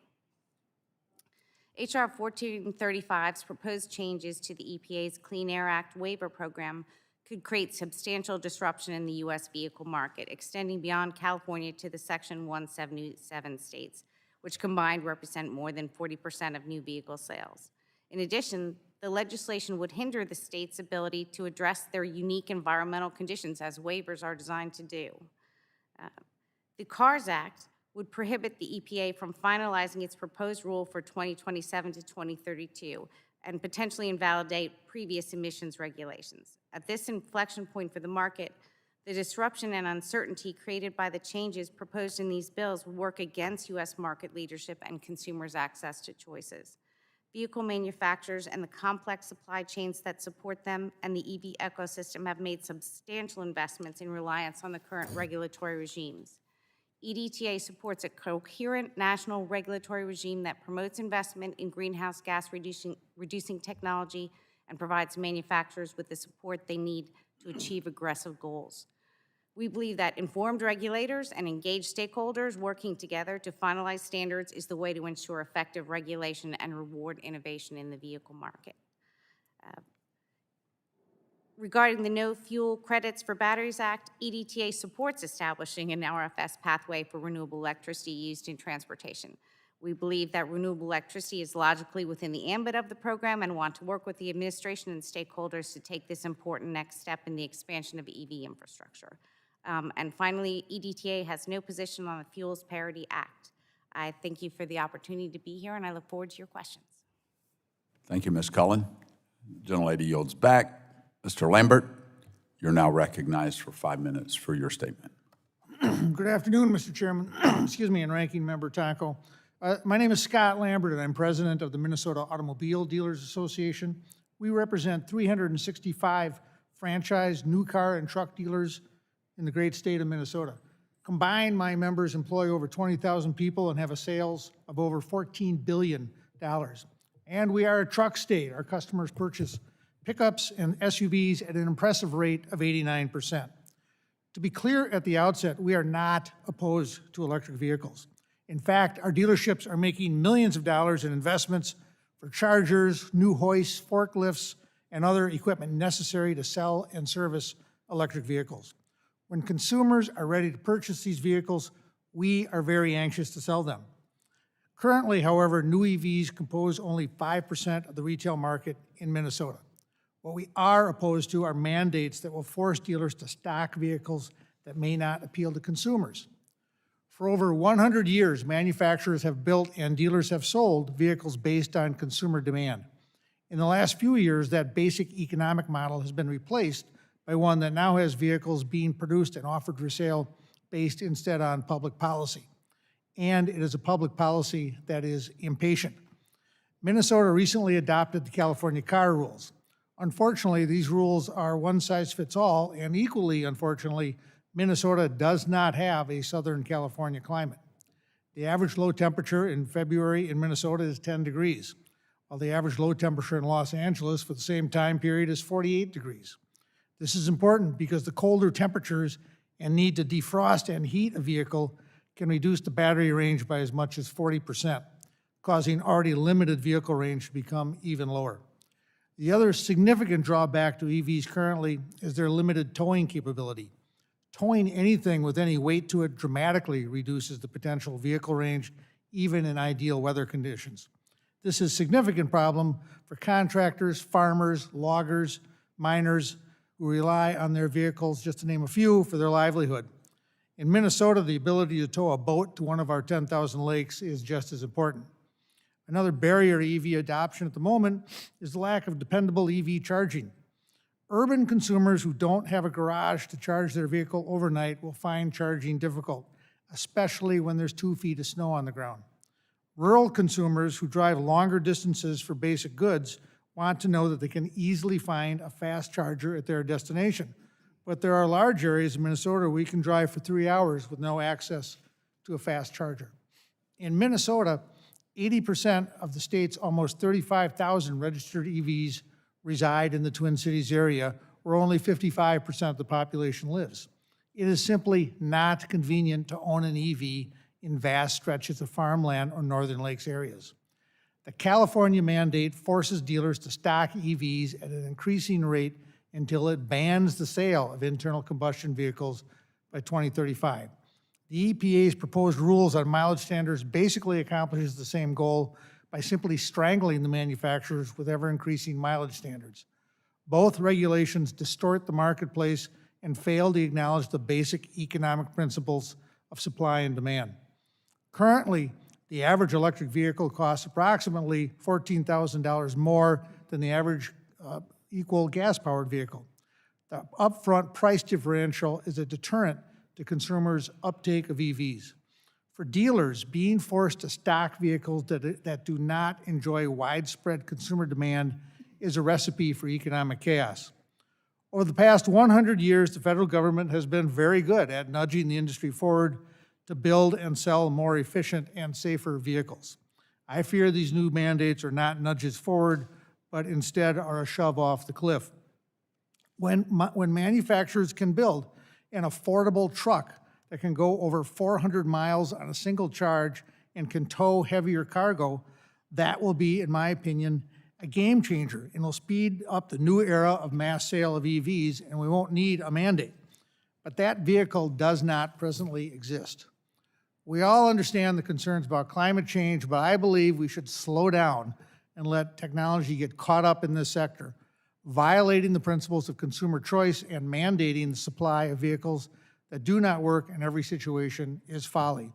H.R. 1435's proposed changes to the EPA's Clean Air Act waiver program could create substantial disruption in the U.S. vehicle market, extending beyond California to the Section 177 states, which combined represent more than 40% of new vehicle sales. In addition, the legislation would hinder the state's ability to address their unique environmental conditions, as waivers are designed to do. The CARS Act would prohibit the EPA from finalizing its proposed rule for 2027 to 2032 and potentially invalidate previous emissions regulations. At this inflection point for the market, the disruption and uncertainty created by the changes proposed in these bills would work against U.S. market leadership and consumers' access to choices. Vehicle manufacturers and the complex supply chains that support them and the EV ecosystem have made substantial investments in reliance on the current regulatory regimes. EDTA supports a coherent national regulatory regime that promotes investment in greenhouse gas reducing technology and provides manufacturers with the support they need to achieve aggressive goals. We believe that informed regulators and engaged stakeholders working together to finalize standards is the way to ensure effective regulation and reward innovation in the vehicle market. Regarding the No Fuel Credits for Batteries Act, EDTA supports establishing an RFS pathway for renewable electricity used in transportation. We believe that renewable electricity is logically within the ambit of the program and want to work with the administration and stakeholders to take this important next step in the expansion of EV infrastructure. And finally, EDTA has no position on the Fuels Parity Act. I thank you for the opportunity to be here, and I look forward to your questions. Thank you, Ms. Cullen. Gentlelady yields back. Mr. Lambert, you're now recognized for 5 minutes for your statement. Good afternoon, Mr. Chairman, excuse me, and Ranking Member Tonko. My name is Scott Lambert, and I'm president of the Minnesota Automobile Dealers Association. We represent 365 franchise new car and truck dealers in the great state of Minnesota. Combined, my members employ over 20,000 people and have a sales of over $14 billion. And we are a truck state. Our customers purchase pickups and SUVs at an impressive rate of 89%. To be clear at the outset, we are not opposed to electric vehicles. In fact, our dealerships are making millions of dollars in investments for chargers, new hoists, forklifts, and other equipment necessary to sell and service electric vehicles. When consumers are ready to purchase these vehicles, we are very anxious to sell them. Currently, however, new EVs compose only 5% of the retail market in Minnesota. What we are opposed to are mandates that will force dealers to stock vehicles that may not appeal to consumers. For over 100 years, manufacturers have built and dealers have sold vehicles based on consumer demand. In the last few years, that basic economic model has been replaced by one that now has vehicles being produced and offered for sale based instead on public policy. And it is a public policy that is impatient. Minnesota recently adopted the California car rules. Unfortunately, these rules are one size fits all, and equally unfortunately, Minnesota does not have a Southern California climate. The average low temperature in February in Minnesota is 10 degrees, while the average low temperature in Los Angeles for the same time period is 48 degrees. This is important because the colder temperatures and need to defrost and heat a vehicle can reduce the battery range by as much as 40%, causing already limited vehicle range to become even lower. The other significant drawback to EVs currently is their limited towing capability. Towing anything with any weight to it dramatically reduces the potential vehicle range, even in ideal weather conditions. This is a significant problem for contractors, farmers, loggers, miners, who rely on their vehicles, just to name a few, for their livelihood. In Minnesota, the ability to tow a boat to one of our 10,000 lakes is just as important. Another barrier to EV adoption at the moment is the lack of dependable EV charging. Urban consumers who don't have a garage to charge their vehicle overnight will find charging difficult, especially when there's 2 feet of snow on the ground. Rural consumers who drive longer distances for basic goods want to know that they can easily find a fast charger at their destination, but there are large areas in Minnesota where we can drive for 3 hours with no access to a fast charger. In Minnesota, 80% of the state's almost 35,000 registered EVs reside in the Twin Cities area, where only 55% of the population lives. It is simply not convenient to own an EV in vast stretches of farmland or Northern Lakes areas. The California mandate forces dealers to stock EVs at an increasing rate until it bans the sale of internal combustion vehicles by 2035. The EPA's proposed rules on mileage standards basically accomplishes the same goal by simply strangling the manufacturers with ever-increasing mileage standards. Both regulations distort the marketplace and fail to acknowledge the basic economic principles of supply and demand. Currently, the average electric vehicle costs approximately $14,000 more than the average equal gas-powered vehicle. The upfront price differential is a deterrent to consumers' uptake of EVs. For dealers, being forced to stock vehicles that do not enjoy widespread consumer demand is a recipe for economic chaos. Over the past 100 years, the federal government has been very good at nudging the industry forward to build and sell more efficient and safer vehicles. I fear these new mandates are not nudges forward, but instead are a shove off the cliff. When manufacturers can build an affordable truck that can go over 400 miles on a single charge and can tow heavier cargo, that will be, in my opinion, a game changer and will speed up the new era of mass sale of EVs, and we won't need a mandate. But that vehicle does not presently exist. We all understand the concerns about climate change, but I believe we should slow down and let technology get caught up in this sector. Violating the principles of consumer choice and mandating the supply of vehicles that do not work in every situation is folly.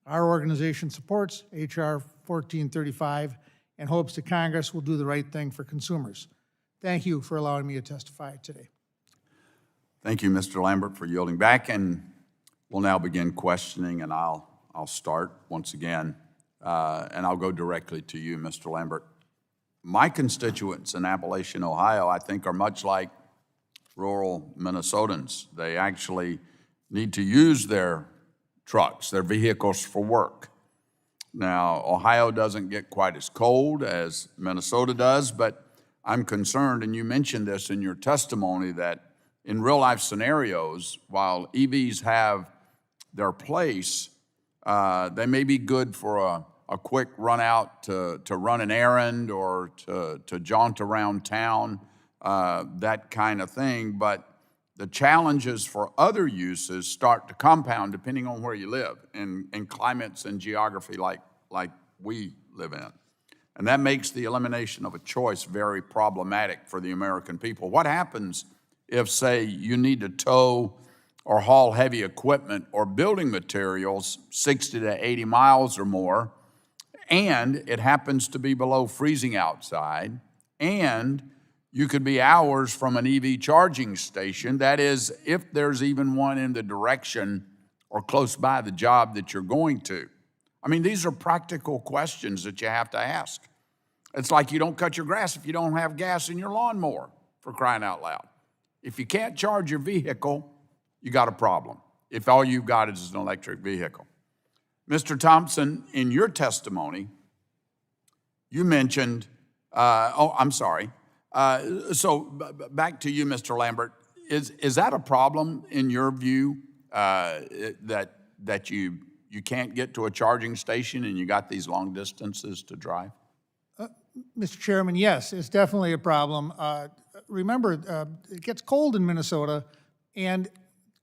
Our organization supports H.R. 1435 and hopes that Congress will do the right thing for consumers. Thank you for allowing me to testify today. Thank you, Mr. Lambert, for yielding back, and we'll now begin questioning, and I'll start once again, and I'll go directly to you, Mr. Lambert. My constituents in Appalachian, Ohio, I think are much like rural Minnesotans. They actually need to use their trucks, their vehicles for work. Now, Ohio doesn't get quite as cold as Minnesota does, but I'm concerned, and you mentioned this in your testimony, that in real-life scenarios, while EVs have their place, they may be good for a quick run out to run an errand or to jaunt around town, that kind of thing. But the challenges for other uses start to compound depending on where you live in climates and geography like we live in. And that makes the elimination of a choice very problematic for the American people. What happens if, say, you need to tow or haul heavy equipment or building materials 60 to 80 miles or more, and it happens to be below freezing outside, and you could be hours from an EV charging station, that is, if there's even one in the direction or close by the job that you're going to? I mean, these are practical questions that you have to ask. It's like you don't cut your grass if you don't have gas in your lawnmower, for crying out loud. If you can't charge your vehicle, you got a problem, if all you've got is an electric vehicle. Mr. Thompson, in your testimony, you mentioned, so back to you, Mr. Lambert. Is that a problem in your view, that you can't get to a charging station and you got these long distances to drive? Mr. Chairman, yes, it's definitely a problem. Remember, it gets cold in Minnesota, and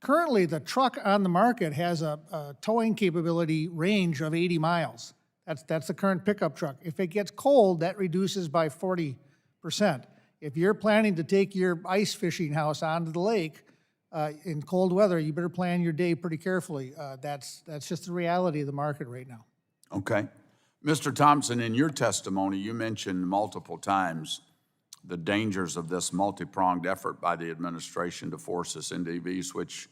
currently the truck on the market has a towing capability range of 80 miles. That's the current pickup truck. If it gets cold, that reduces by 40%. If you're planning to take your ice fishing house onto the lake in cold weather, you better plan your day pretty carefully. That's just the reality of the market right now. Okay. Mr. Thompson, in your testimony, you mentioned multiple times the dangers of this multi-pronged effort by the administration to force us into EVs, which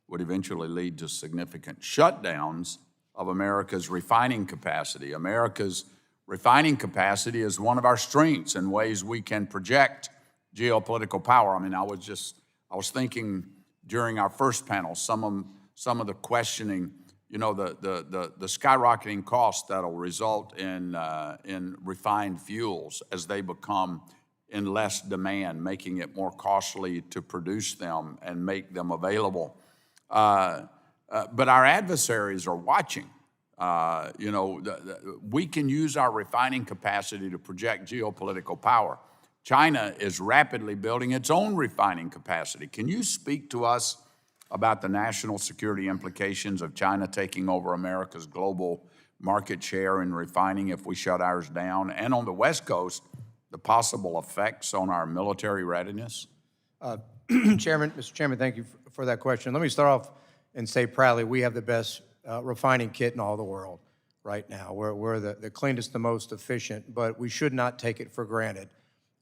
would eventually lead to significant shutdowns of America's refining capacity. America's refining capacity is one of our strengths in ways we can project geopolitical power. I mean, I was thinking during our first panel, some of the questioning, you know, the skyrocketing costs that'll result in refined fuels as they become in less demand, making it more costly to produce them and make them available. But our adversaries are watching. You know, we can use our refining capacity to project geopolitical power. China is rapidly building its own refining capacity. Can you speak to us about the national security implications of China taking over America's global market share in refining if we shut ours down? And on the West Coast, the possible effects on our military readiness? Mr. Chairman, thank you for that question. Let me start off and say proudly, we have the best refining kit in all the world right now. We're the cleanest, the most efficient, but we should not take it for granted.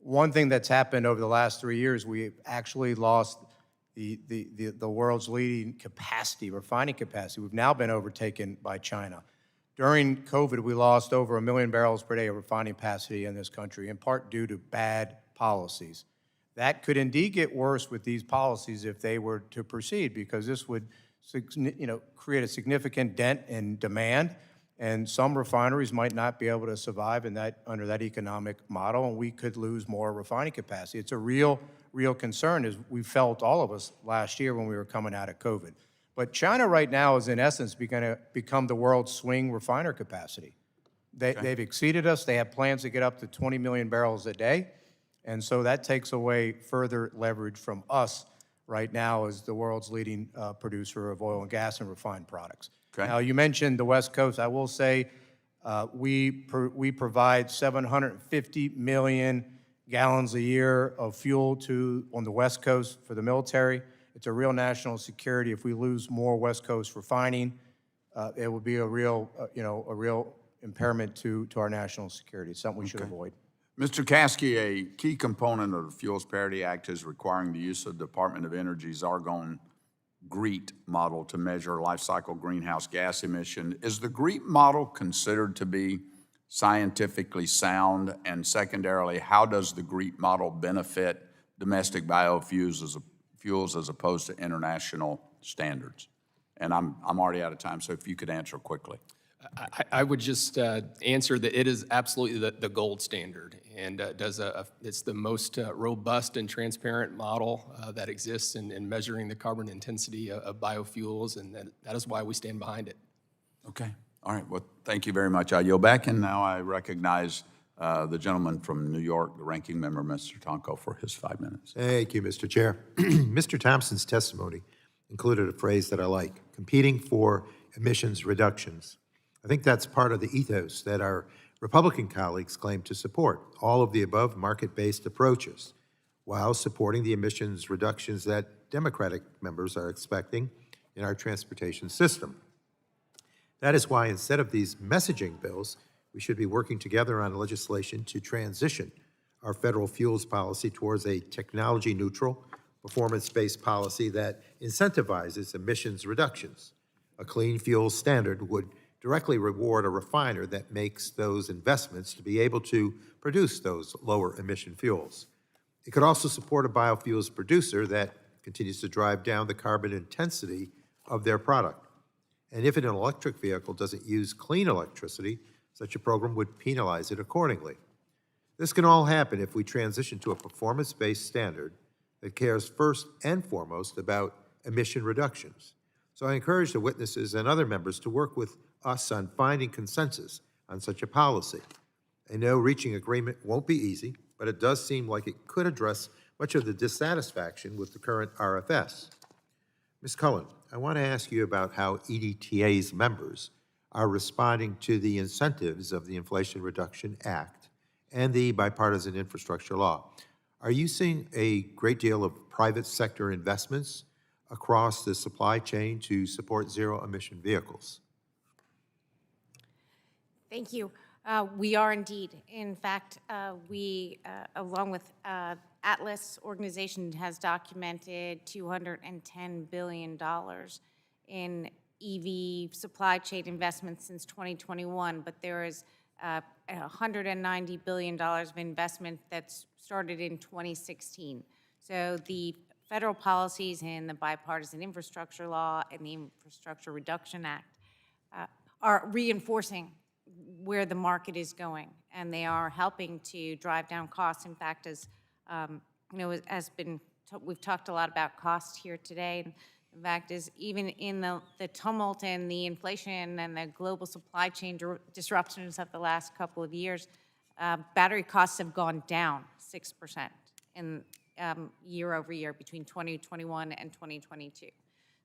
One thing that's happened over the last 3 years, we actually lost the world's leading capacity, refining capacity. We've now been overtaken by China. During COVID, we lost over 1 million barrels per day of refining capacity in this country, in part due to bad policies. That could indeed get worse with these policies if they were to proceed, because this would, you know, create a significant dent in demand, and some refineries might not be able to survive in that, under that economic model, and we could lose more refining capacity. It's a real concern, as we felt, all of us, last year when we were coming out of COVID. But China right now is, in essence, going to become the world's swing refiner capacity. They've exceeded us. They have plans to get up to 20 million barrels a day, and so that takes away further leverage from us right now as the world's leading producer of oil and gas and refined products. Okay. Now, you mentioned the West Coast. I will say we provide 750 million gallons a year of fuel on the West Coast for the military. It's a real national security. If we lose more West Coast refining, it would be a real impairment to our national security. It's something we should avoid. Mr. Caskey, a key component of the Fuels Parity Act is requiring the use of the Department of Energy's Argonne GREET model to measure life cycle greenhouse gas emission. Is the GREET model considered to be scientifically sound? And secondarily, how does the GREET model benefit domestic biofuels as opposed to international standards? And I'm already out of time, so if you could answer quickly. I would just answer that it is absolutely the gold standard, and it's the most robust and transparent model that exists in measuring the carbon intensity of biofuels, and that is why we stand behind it. Okay. All right. Well, thank you very much. I yield back, and now I recognize the gentleman from New York, the ranking member, Mr. Tonko, for his 5 minutes. Thank you, Mr. Chair. Mr. Thompson's testimony included a phrase that I like: competing for emissions reductions. I think that's part of the ethos that our Republican colleagues claim to support, all of the above market-based approaches, while supporting the emissions reductions that Democratic members are expecting in our transportation system. That is why, instead of these messaging bills, we should be working together on legislation to transition our federal fuels policy towards a technology-neutral, performance-based policy that incentivizes emissions reductions. A clean fuel standard would directly reward a refiner that makes those investments to be able to produce those lower emission fuels. It could also support a biofuels producer that continues to drive down the carbon intensity of their product. And if an electric vehicle doesn't use clean electricity, such a program would penalize it accordingly. This can all happen if we transition to a performance-based standard that cares first and foremost about emission reductions. So I encourage the witnesses and other members to work with us on finding consensus on such a policy. I know reaching agreement won't be easy, but it does seem like it could address much of the dissatisfaction with the current RFS. Ms. Cullen, I want to ask you about how EDTA's members are responding to the incentives of the Inflation Reduction Act and the bipartisan infrastructure law. Are you seeing a great deal of private sector investments across the supply chain to support zero-emission vehicles? Thank you. We are indeed. In fact, we, along with Atlas organization, has documented $210 billion in EV supply chain investments since 2021, but there is $190 billion of investment that's started in 2016. So the federal policies in the Bipartisan Infrastructure Law and the Infrastructure Reduction Act are reinforcing where the market is going, and they are helping to drive down costs. In fact, as we've talked a lot about cost here today. And the fact is, even in the tumult and the inflation and the global supply chain disruptions of the last couple of years, battery costs have gone down 6% in year over year between 2021 and 2022.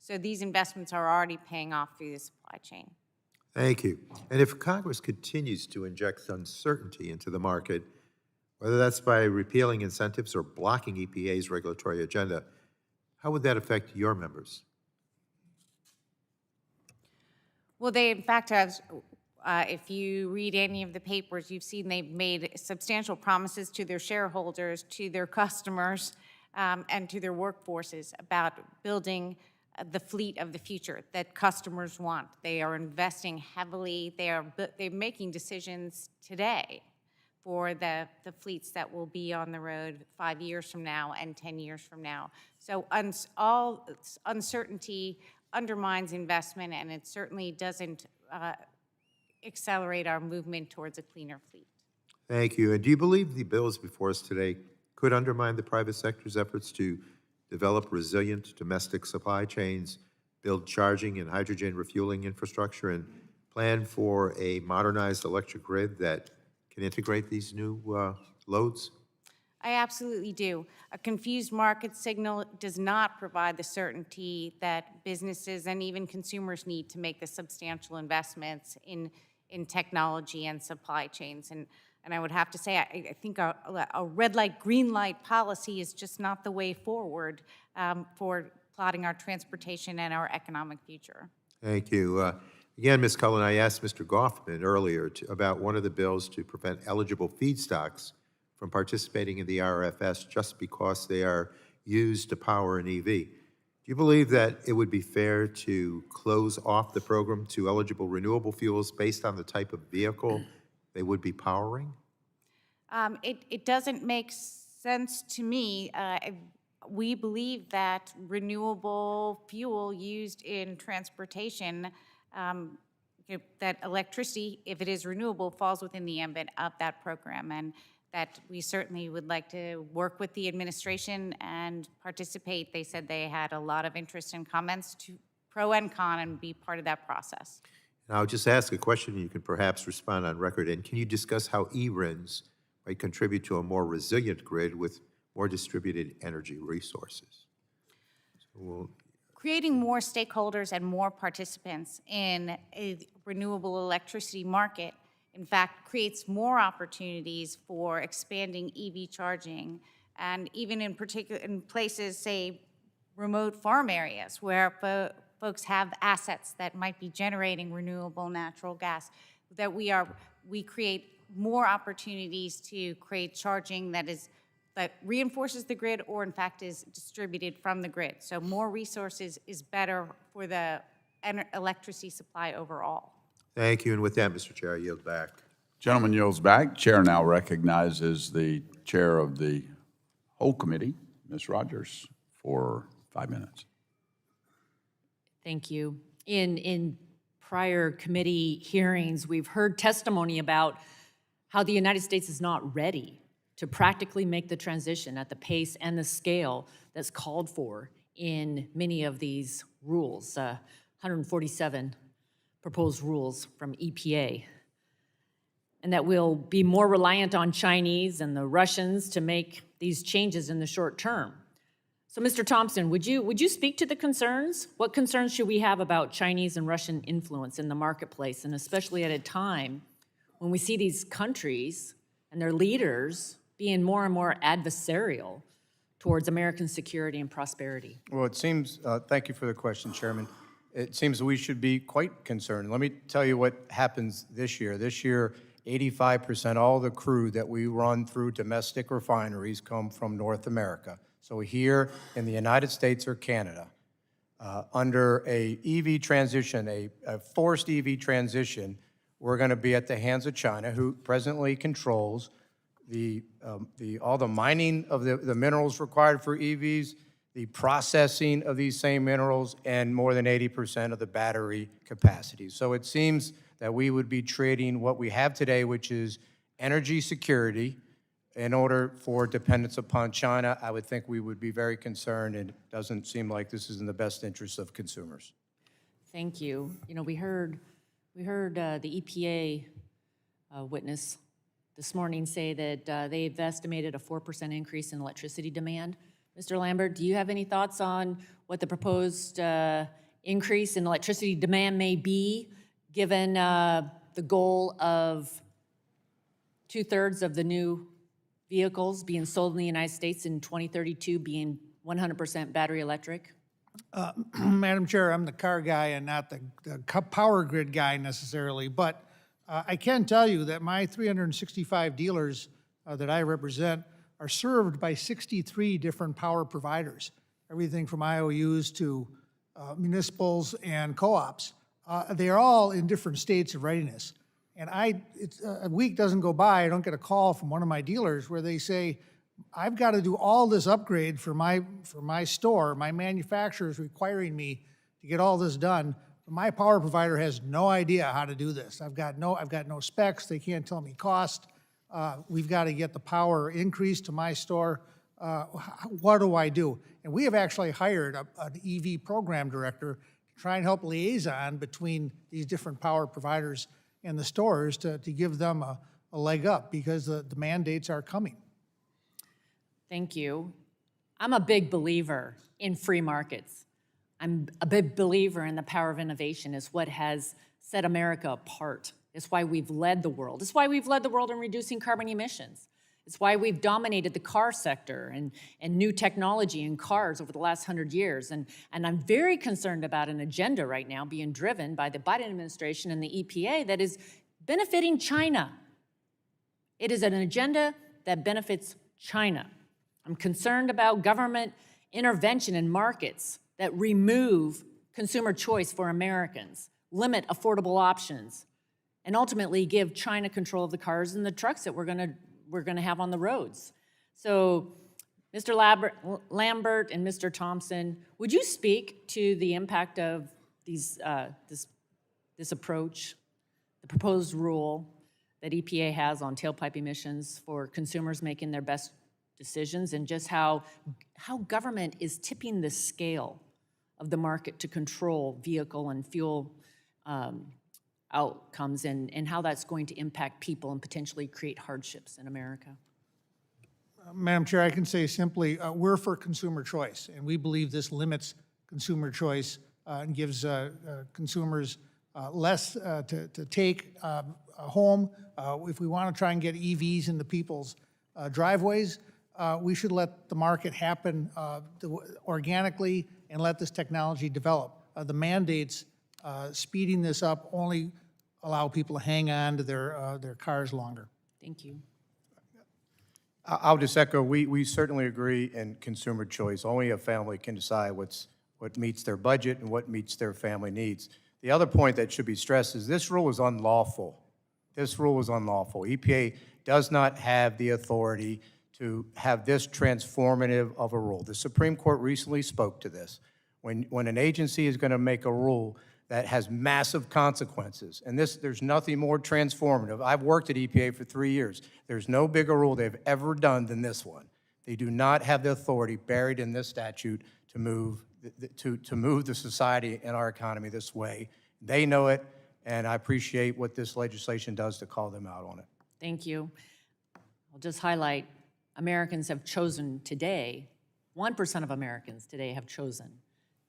So these investments are already paying off through the supply chain. Thank you. And if Congress continues to inject uncertainty into the market, whether that's by repealing incentives or blocking EPA's regulatory agenda, how would that affect your members? Well, they, in fact, have, if you read any of the papers, you've seen they've made substantial promises to their shareholders, to their customers, and to their workforces about building the fleet of the future that customers want. They are investing heavily. They're making decisions today for the fleets that will be on the road 5 years from now and 10 years from now. So all uncertainty undermines investment, and it certainly doesn't accelerate our movement towards a cleaner fleet. Thank you. And do you believe the bills before us today could undermine the private sector's efforts to develop resilient domestic supply chains, build charging and hydrogen refueling infrastructure, and plan for a modernized electric grid that can integrate these new loads? I absolutely do. A confused market signal does not provide the certainty that businesses and even consumers need to make the substantial investments in technology and supply chains. And I would have to say, I think a red light, green light policy is just not the way forward for plotting our transportation and our economic future. Thank you. Again, Ms. Cullen, I asked Mr. Goffman earlier about one of the bills to prevent eligible feedstocks from participating in the RFS just because they are used to power an EV. Do you believe that it would be fair to close off the program to eligible renewable fuels based on the type of vehicle they would be powering? It doesn't make sense to me. We believe that renewable fuel used in transportation, that electricity, if it is renewable, falls within the ambit of that program, and that we certainly would like to work with the administration and participate. They said they had a lot of interest and comments, to pro and con, and be part of that process. And I'll just ask a question, and you can perhaps respond on record. And can you discuss how eRINs might contribute to a more resilient grid with more distributed energy resources? So Creating more stakeholders and more participants in a renewable electricity market, in fact, creates more opportunities for expanding EV charging, and even in particular in places, say, remote farm areas where folks have assets that might be generating renewable natural gas, that we create more opportunities to create charging that reinforces the grid, or in fact is distributed from the grid. So more resources is better for the electricity supply overall. thank you. And with that, Mr. Chair, I yield back. Gentleman yields back. Chair now recognizes the chair of the whole committee, Ms. Rogers, for 5 minutes. Thank you. In prior committee hearings, we've heard testimony about how the United States is not ready to practically make the transition at the pace and the scale that's called for in many of these rules, 147 proposed rules from EPA, and that we'll be more reliant on Chinese and the Russians to make these changes in the short term. So, Mr. Thompson, would you speak to the concerns? What concerns should we have about Chinese and Russian influence in the marketplace, and especially at a time when we see these countries and their leaders being more and more adversarial towards American security and prosperity? Well, it seems, thank you for the question, Chairman. It seems we should be quite concerned. Let me tell you what happens this year. This year, 85% all the crude that we run through domestic refineries come from North America. So here in the United States or Canada, under a EV transition, a forced EV transition, we're going to be at the hands of China, who presently controls all the mining of the minerals required for EVs, the processing of these same minerals, and more than 80% of the battery capacity. So it seems that we would be trading what we have today, which is energy security, in order for dependence upon China. I would think we would be very concerned, and it doesn't seem like this is in the best interest of consumers. Thank you. You know, we heard the EPA witness this morning say that they've estimated a 4% increase in electricity demand. Mr. Lambert, do you have any thoughts on what the proposed increase in electricity demand may be, given the goal of 2/3 of the new vehicles being sold in the United States in 2032 being 100% battery electric? Madam Chair, I'm the car guy and not the power grid guy necessarily, but I can tell you that my 365 dealers that I represent are served by 63 different power providers, everything from IOUs to municipals and co-ops. They are all in different states of readiness. And a week doesn't go by, I don't get a call from one of my dealers where they say, I've got to do all this upgrade for my store. My manufacturer is requiring me to get all this done. My power provider has no idea how to do this. I've got no specs. They can't tell me cost. We've got to get the power increased to my store. What do I do? And we have actually hired an EV program director to try and help liaison between these different power providers and the stores to give them a leg up, because the mandates are coming. Thank you. I'm a big believer in free markets. I'm a big believer in the power of innovation is what has set America apart. It's why we've led the world. It's why we've led the world in reducing carbon emissions. It's why we've dominated the car sector and new technology in cars over the last 100 years. And I'm very concerned about an agenda right now being driven by the Biden administration and the EPA that is benefiting China. It is an agenda that benefits China. I'm concerned about government intervention in markets that remove consumer choice for Americans, limit affordable options, and ultimately give China control of the cars and the trucks that we're going to have on the roads. So, Mr. Lambert and Mr. Thompson, would you speak to the impact of this approach, the proposed rule that EPA has on tailpipe emissions for consumers making their best decisions, and just how government is tipping the scale of the market to control vehicle and fuel outcomes, and how that's going to impact people and potentially create hardships in America? Madam Chair, I can say simply, we're for consumer choice, and we believe this limits consumer choice and gives consumers less to take home. If we want to try and get EVs into people's driveways, we should let the market happen organically and let this technology develop. The mandates speeding this up only allow people to hang on to their cars longer. Thank you. I'll just echo, we certainly agree in consumer choice. Only a family can decide what meets their budget and what meets their family needs. The other point that should be stressed is this rule is unlawful. This rule is unlawful. EPA does not have the authority to have this transformative of a rule. The Supreme Court recently spoke to this. When an agency is going to make a rule that has massive consequences, and there's nothing more transformative. I've worked at EPA for 3 years. There's no bigger rule they've ever done than this one. They do not have the authority buried in this statute to move the society and our economy this way. They know it, and I appreciate what this legislation does to call them out on it. Thank you. I'll just highlight, Americans have chosen today, 1% of Americans today have chosen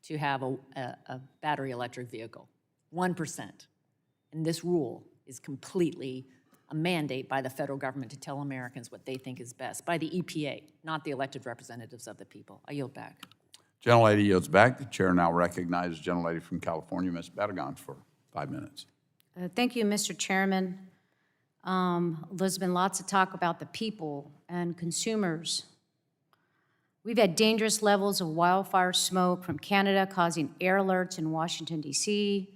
to have a battery electric vehicle, 1%. And this rule is completely a mandate by the federal government to tell Americans what they think is best, by the EPA, not the elected representatives of the people. I yield back. Gentlelady yields back. The chair now recognizes Gentlelady from California, Ms. Batagon, for 5 minutes. Thank you, Mr. Chairman. There's been lots of talk about the people and consumers. We've had dangerous levels of wildfire smoke from Canada causing air alerts in Washington, D.C.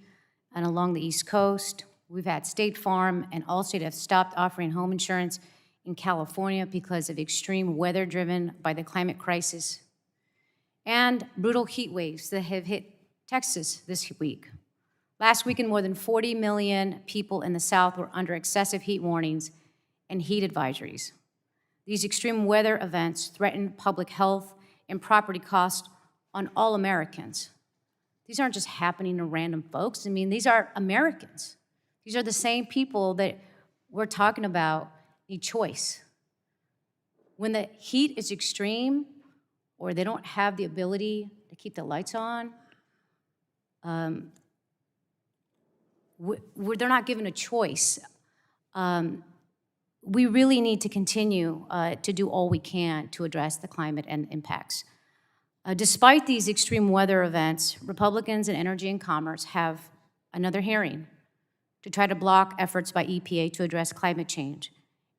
and along the East Coast. We've had State Farm and Allstate have stopped offering home insurance in California because of extreme weather driven by the climate crisis. and brutal heat waves that have hit Texas this week. Last weekend, more than 40 million people in the South were under excessive heat warnings and heat advisories. These extreme weather events threaten public health and property costs on all Americans. These aren't just happening to random folks. I mean, these are Americans. These are the same people that we're talking about need choice. When the heat is extreme or they don't have the ability to keep the lights on, they're not given a choice. We really need to continue to do all we can to address the climate and impacts. Despite these extreme weather events, Republicans in Energy and Commerce have another hearing to try to block efforts by EPA to address climate change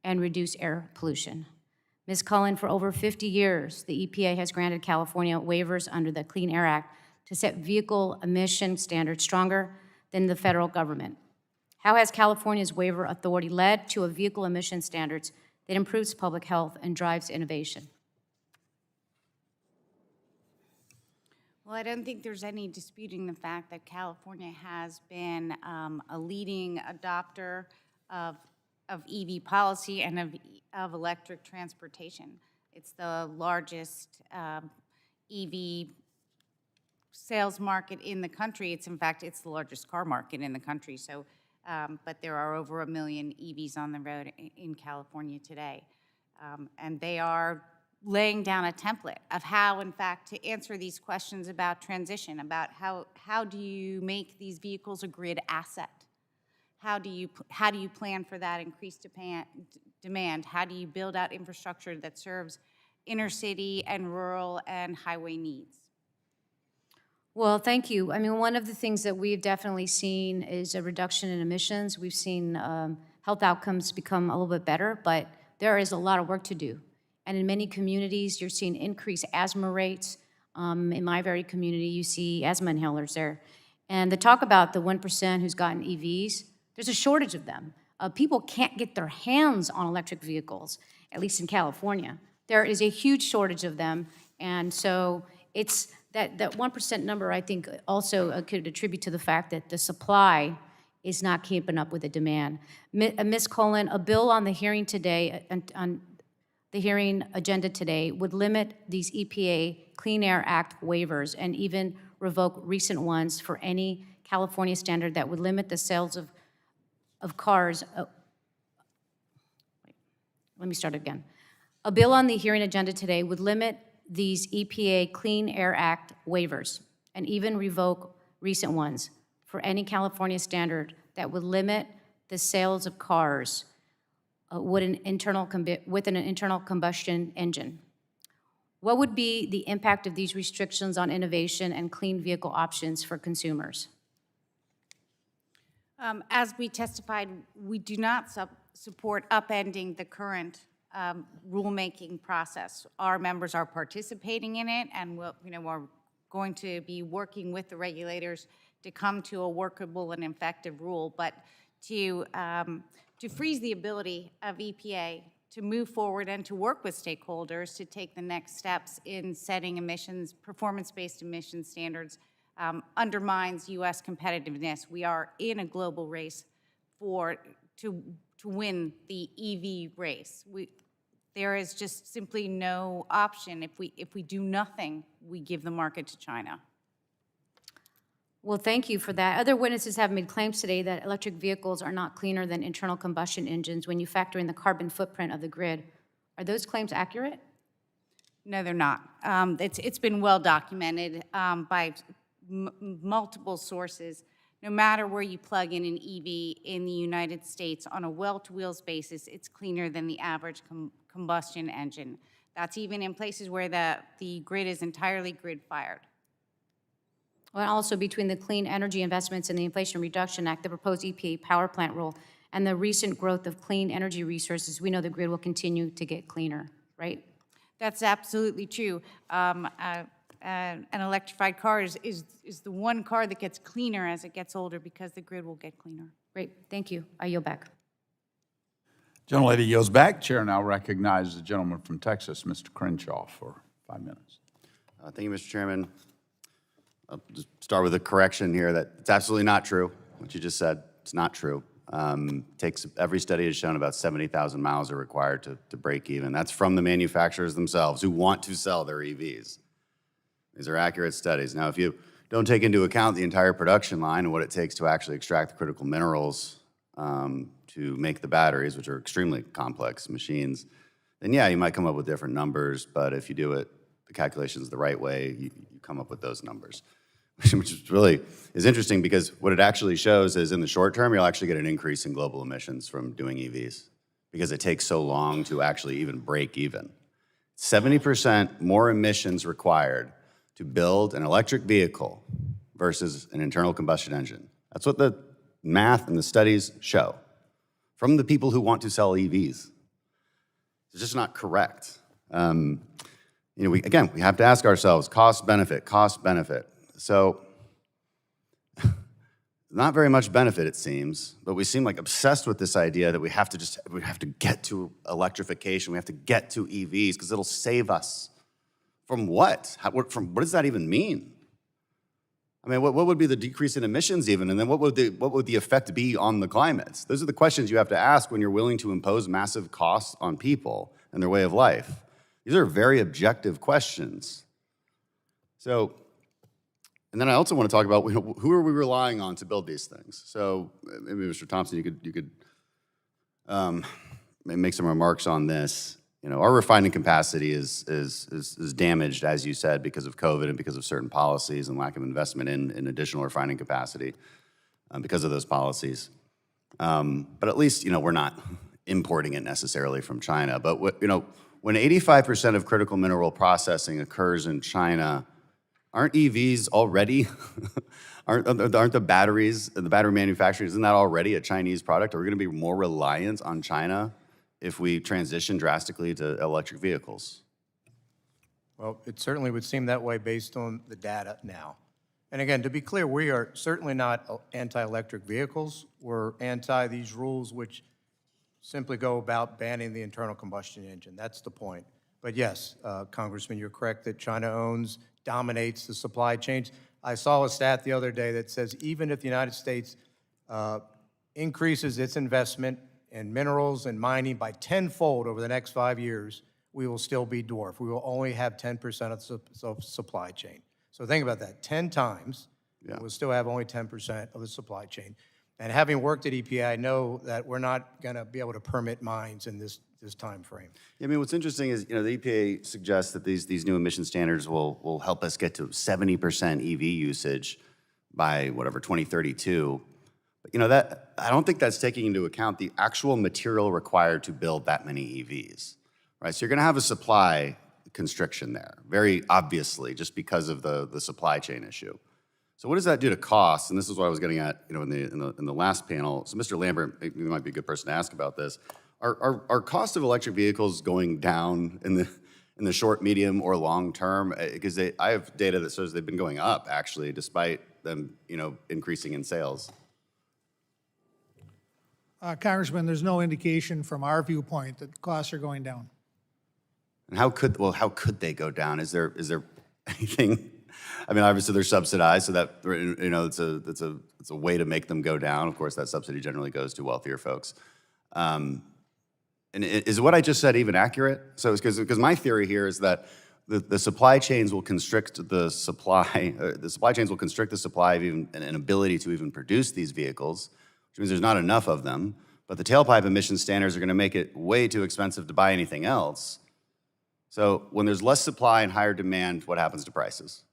and reduce air pollution. Ms. Cullen, for over 50 years, the EPA has granted California waivers under the Clean Air Act to set vehicle emission standards stronger than the federal government. How has California's waiver authority led to a vehicle emission standards that improves public health and drives innovation? Well, I don't think there's any disputing the fact that California has been a leading adopter of EV policy and of electric transportation. It's the largest EV sales market in the country. In fact, it's the largest car market in the country. So, but there are over 1 million EVs on the road in California today. And they are laying down a template of how, in fact, to answer these questions about transition, about how do you make these vehicles a grid asset? How do you plan for that increased demand? How do you build out infrastructure that serves inner city and rural and highway needs? Well, thank you. I mean, one of the things that we've definitely seen is a reduction in emissions. We've seen health outcomes become a little bit better, but there is a lot of work to do. And in many communities, you're seeing increased asthma rates. In my very community, you see asthma inhalers there. And the talk about the 1% who's gotten EVs, there's a shortage of them. People can't get their hands on electric vehicles, at least in California. There is a huge shortage of them. And so it's that 1% number, I think, also could attribute to the fact that the supply is not keeping up with the demand. Ms. Cullen, a bill on the hearing today, on the hearing agenda today, would limit these EPA Clean Air Act waivers and even revoke recent ones for any California standard that would limit the sales of cars. Let me start again. A bill on the hearing agenda today would limit these EPA Clean Air Act waivers and even revoke recent ones for any California standard that would limit the sales of cars with an internal combustion engine. What would be the impact of these restrictions on innovation and clean vehicle options for consumers? As we testified, we do not support upending the current rulemaking process. Our members are participating in it, and we're going to be working with the regulators to come to a workable and effective rule. But to freeze the ability of EPA to move forward and to work with stakeholders to take the next steps in setting emissions, performance-based emission standards, undermines U.S. competitiveness. We are in a global race to win the EV race. There is just simply no option. If we do nothing, we give the market to China. Well, thank you for that. Other witnesses have made claims today that electric vehicles are not cleaner than internal combustion engines when you factor in the carbon footprint of the grid. Are those claims accurate? No, they're not. It's been well documented by multiple sources. No matter where you plug in an EV in the United States on a well-to-wheels basis, it's cleaner than the average combustion engine. That's even in places where the grid is entirely grid-fired. Well, also between the Clean Energy Investments and the Inflation Reduction Act, the proposed EPA power plant rule, and the recent growth of clean energy resources, we know the grid will continue to get cleaner, right? That's absolutely true. An electrified car is the one car that gets cleaner as it gets older because the grid will get cleaner. Great, thank you. I yield back. Gentlelady yields back. Chair now recognizes the gentleman from Texas, Mr. Crenshaw, for 5 minutes. Thank you, Mr. Chairman. I'll just start with a correction here that it's absolutely not true, what you just said. It's not true. Every study has shown about 70,000 miles are required to break even. That's from the manufacturers themselves who want to sell their EVs. These are accurate studies. Now, if you don't take into account the entire production line and what it takes to actually extract the critical minerals to make the batteries, which are extremely complex machines, then yeah, you might come up with different numbers, but if you do it, the calculations the right way, you come up with those numbers. Which is really is interesting because what it actually shows is in the short term, you'll actually get an increase in global emissions from doing EVs because it takes so long to actually even break even. 70% more emissions required to build an electric vehicle versus an internal combustion engine. That's what the math and the studies show from the people who want to sell EVs. It's just not correct. We have to ask ourselves, cost, benefit. So, not very much benefit, it seems, but we seem like obsessed with this idea that we have to get to electrification, we have to get to EVs because it'll save us. From what? What does that even mean? I mean, what would be the decrease in emissions even, and then what would the effect be on the climate? Those are the questions you have to ask when you're willing to impose massive costs on people and their way of life. These are very objective questions. So. And then I also want to talk about who are we relying on to build these things. So maybe Mr. Thompson, you could make some remarks on this. Our refining capacity is damaged, as you said, because of COVID and because of certain policies and lack of investment in additional refining capacity because of those policies. But at least we're not importing it necessarily from China. But when 85% of critical mineral processing occurs in China, aren't EVs already, aren't the batteries, the battery manufacturing, isn't that already a Chinese product? Are we going to be more reliant on China if we transition drastically to electric vehicles? Well, it certainly would seem that way based on the data now. And again, to be clear, we are certainly not anti-electric vehicles. We're anti these rules which simply go about banning the internal combustion engine. That's the point. But yes, Congressman, you're correct that China dominates the supply chains. I saw a stat the other day that says even if the United States increases its investment in minerals and mining by tenfold over the next 5 years, we will still be dwarfed. We will only have 10% of the supply chain. So think about that, 10 times, we'll still have only 10% of the supply chain. And having worked at EPA, I know that we're not going to be able to permit mines in this time frame. I mean, what's interesting is, the EPA suggests that these new emission standards will help us get to 70% EV usage by, 2032. But, I don't think that's taking into account the actual material required to build that many EVs, right? So you're going to have a supply constriction there, very obviously, just because of the supply chain issue. So what does that do to costs? And this is what I was getting at, in the last panel. So Mr. Lambert, you might be a good person to ask about this. Are cost of electric vehicles going down in the short, medium, or long term? Because I have data that says they've been going up actually, despite them, increasing in sales. Congressman, there's no indication from our viewpoint that costs are going down. And how could they go down? Is there anything? I mean, obviously they're subsidized, so that it's a way to make them go down. Of course, that subsidy generally goes to wealthier folks. And is what I just said even accurate? So it's because my theory here is that the supply chains will constrict the supply. The supply chains will constrict the supply of even an ability to even produce these vehicles, which means there's not enough of them. But the tailpipe emission standards are going to make it way too expensive to buy anything else. So when there's less supply and higher demand, what happens to prices?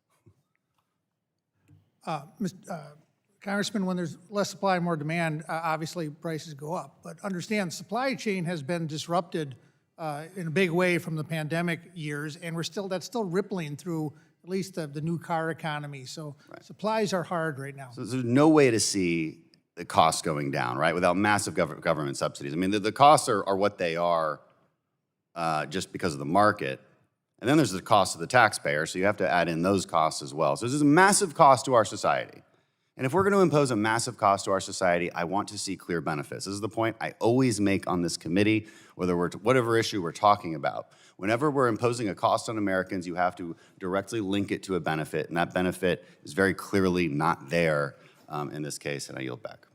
Congressman, when there's less supply and more demand, obviously prices go up. But understand, supply chain has been disrupted in a big way from the pandemic years, and that's still rippling through at least the new car economy. So supplies are hard right now. So there's no way to see the costs going down, right, without massive government subsidies. I mean, the costs are what they are just because of the market. And then there's the cost of the taxpayer, so you have to add in those costs as well. So there's a massive cost to our society. And if we're going to impose a massive cost to our society, I want to see clear benefits. This is the point I always make on this committee, whatever issue we're talking about. Whenever we're imposing a cost on Americans, you have to directly link it to a benefit, and that benefit is very clearly not there in this case, and I yield back.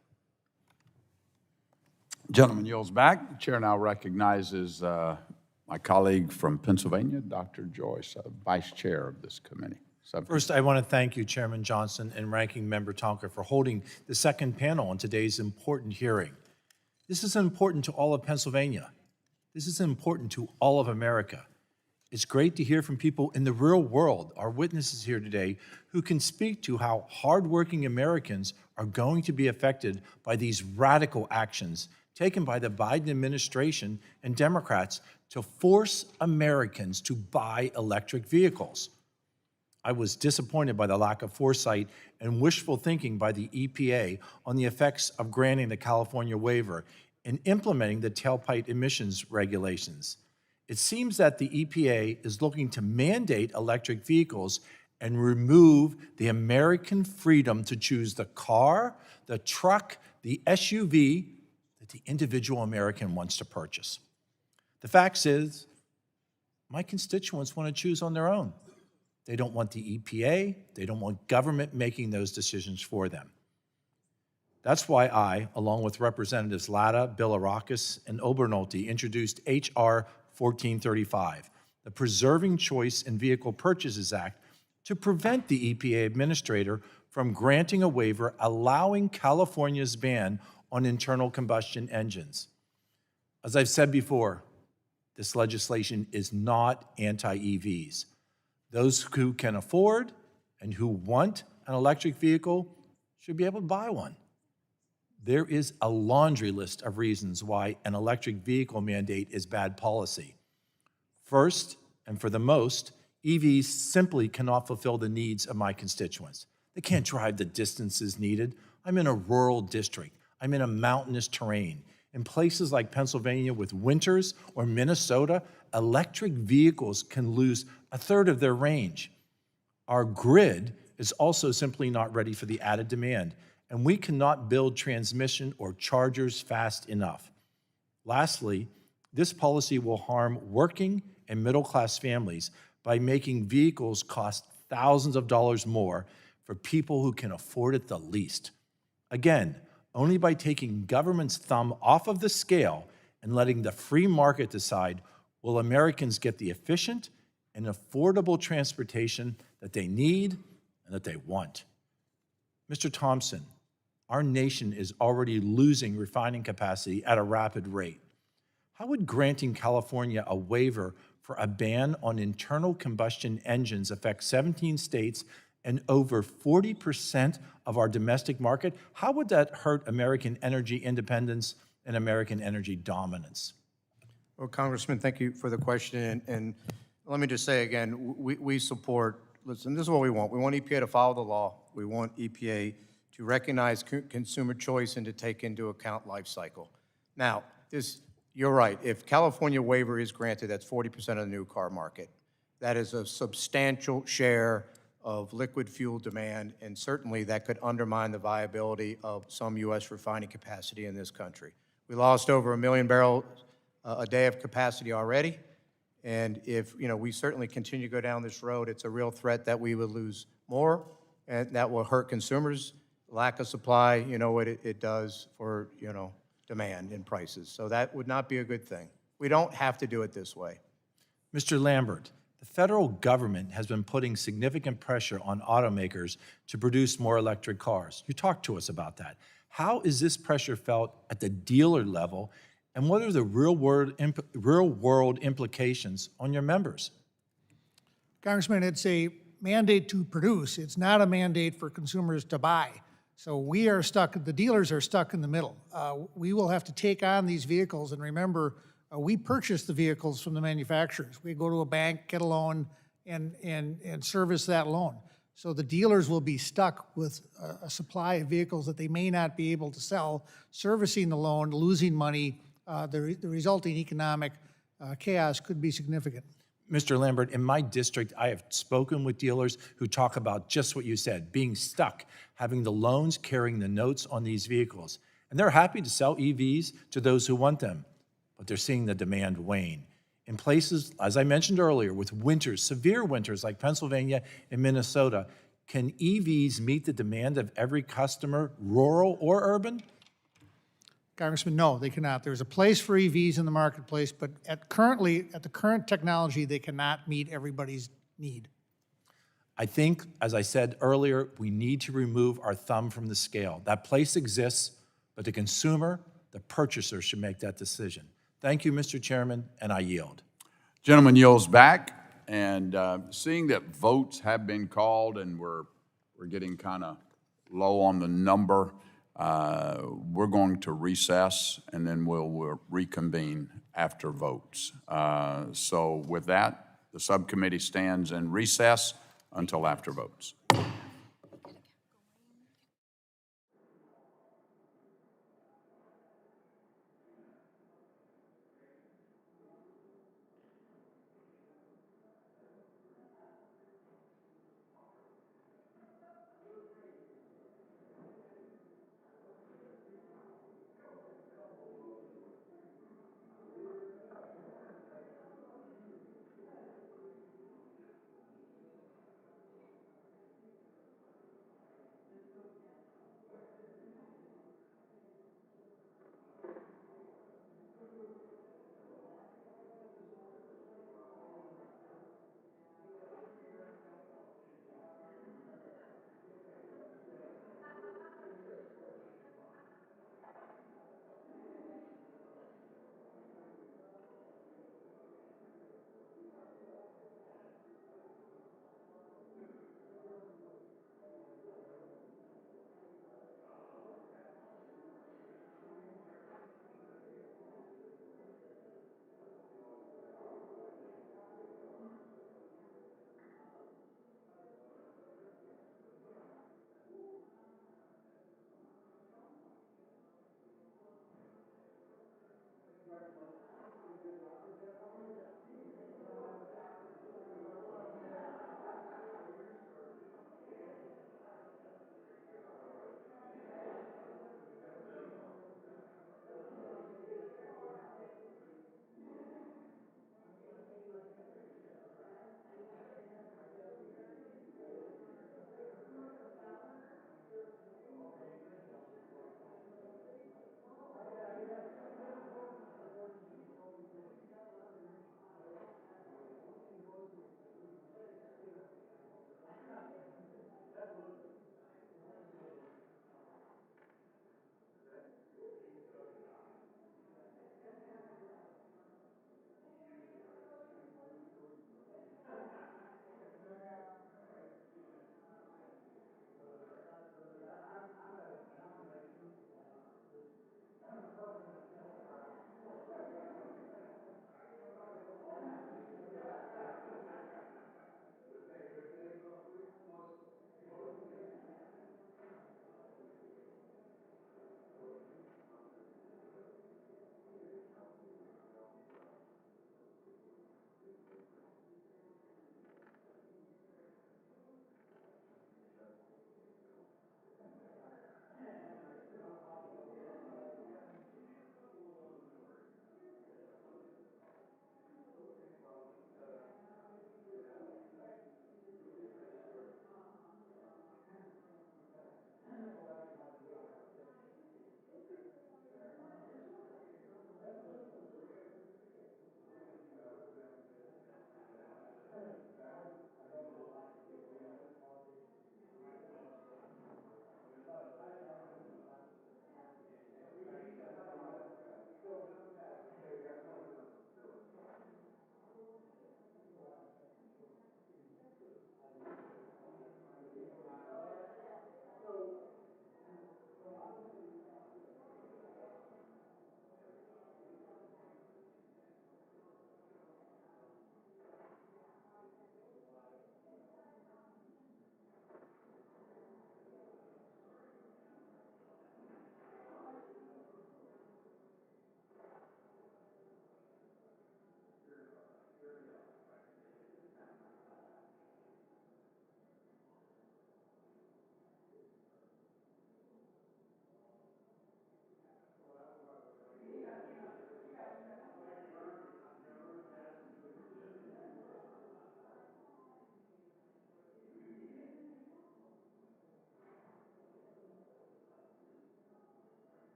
Gentleman yields back. The chair now recognizes my colleague from Pennsylvania, Dr. Joyce, Vice Chair of this committee. First, I want to thank you, Chairman Johnson and Ranking Member Tonka, for holding the second panel on today's important hearing. This is important to all of Pennsylvania. This is important to all of America. It's great to hear from people in the real world, our witnesses here today, who can speak to how hardworking Americans are going to be affected by these radical actions taken by the Biden administration and Democrats to force Americans to buy electric vehicles. I was disappointed by the lack of foresight and wishful thinking by the EPA on the effects of granting the California waiver and implementing the tailpipe emissions regulations. It seems that the EPA is looking to mandate electric vehicles and remove the American freedom to choose the car, the truck, the SUV that the individual American wants to purchase. The fact is, my constituents want to choose on their own. They don't want the EPA. They don't want government making those decisions for them. That's why I, along with Representatives Latta, Bilirakis, and Obernolte, introduced H.R. 1435, the Preserving Choice in Vehicle Purchases Act, to prevent the EPA administrator from granting a waiver allowing California's ban on internal combustion engines. As I've said before, this legislation is not anti-EVs. Those who can afford and who want an electric vehicle should be able to buy one. There is a laundry list of reasons why an electric vehicle mandate is bad policy. First, and for the most, EVs simply cannot fulfill the needs of my constituents. They can't drive the distances needed. I'm in a rural district. I'm in a mountainous terrain. In places like Pennsylvania with winters or Minnesota, electric vehicles can lose a third of their range. Our grid is also simply not ready for the added demand, and we cannot build transmission or chargers fast enough. Lastly, this policy will harm working and middle-class families by making vehicles cost thousands of dollars more for people who can afford it the least. Again, only by taking government's thumb off of the scale and letting the free market decide will Americans get the efficient and affordable transportation that they need and that they want. Mr. Thompson, our nation is already losing refining capacity at a rapid rate. How would granting California a waiver for a ban on internal combustion engines affect 17 states and over 40% of our domestic market? How would that hurt American energy independence and American energy dominance? Well, Congressman, thank you for the question. And let me just say again, we support, listen, this is what we want. We want EPA to follow the law. We want EPA to recognize consumer choice and to take into account life cycle. Now, you're right. If California waiver is granted, that's 40% of the new car market. That is a substantial share of liquid fuel demand, and certainly that could undermine the viability of some U.S. refining capacity in this country. We lost over 1 million barrels a day of capacity already, and if we certainly continue to go down this road, it's a real threat that we would lose more, and that will hurt consumers. Lack of supply, you know what it does for demand and prices. So that would not be a good thing. We don't have to do it this way. Mr. Lambert, the federal government has been putting significant pressure on automakers to produce more electric cars. You talked to us about that. How is this pressure felt at the dealer level, and what are the real-world implications on your members? Congressman, it's a mandate to produce. It's not a mandate for consumers to buy. So we are stuck, the dealers are stuck in the middle. We will have to take on these vehicles, and remember, we purchase the vehicles from the manufacturers. We go to a bank, get a loan, and service that loan. So the dealers will be stuck with a supply of vehicles that they may not be able to sell, servicing the loan, losing money. The resulting economic chaos could be significant. Mr. Lambert, in my district, I have spoken with dealers who talk about just what you said, being stuck, having the loans, carrying the notes on these vehicles. And they're happy to sell EVs to those who want them, but they're seeing the demand wane. In places, as I mentioned earlier, with winters, severe winters like Pennsylvania and Minnesota, can EVs meet the demand of every customer, rural or urban? Congressman, no, they cannot. There's a place for EVs in the marketplace, but at the current technology, they cannot meet everybody's need. I think, as I said earlier, we need to remove our thumb from the scale. That place exists, but the consumer, the purchaser, should make that decision. Thank you, Mr. Chairman, and I yield. Gentleman yields back, and seeing that votes have been called and we're getting kind of low on the number, we're going to recess, and then we'll reconvene after votes. So with that, the subcommittee stands in recess until after votes.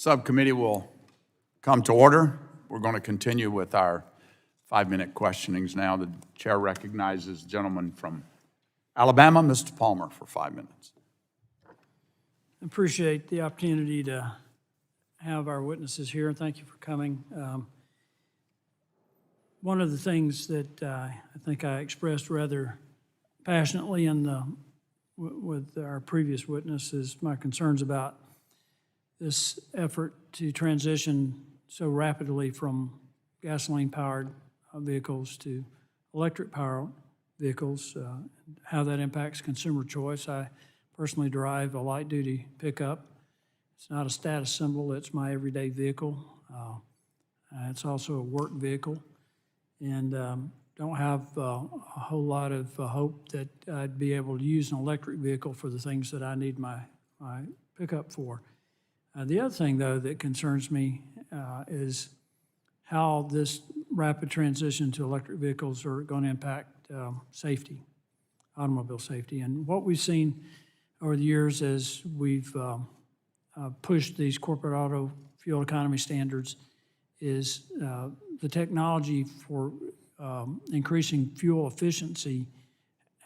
Subcommittee will come to order. We're going to continue with our 5-minute questionings now. The chair recognizes the gentleman from Alabama, Mr. Palmer, for 5 minutes. Appreciate the opportunity to have our witnesses here. Thank you for coming. One of the things that I think I expressed rather passionately with our previous witness is my concerns about this effort to transition so rapidly from gasoline-powered vehicles to electric-powered vehicles, how that impacts consumer choice. I personally drive a light-duty pickup. It's not a status symbol, it's my everyday vehicle. It's also a work vehicle, and don't have a whole lot of hope that I'd be able to use an electric vehicle for the things that I need my pickup for. The other thing, though, that concerns me is how this rapid transition to electric vehicles are going to impact safety, automobile safety. And what we've seen over the years as we've pushed these corporate auto fuel economy standards is the technology for increasing fuel efficiency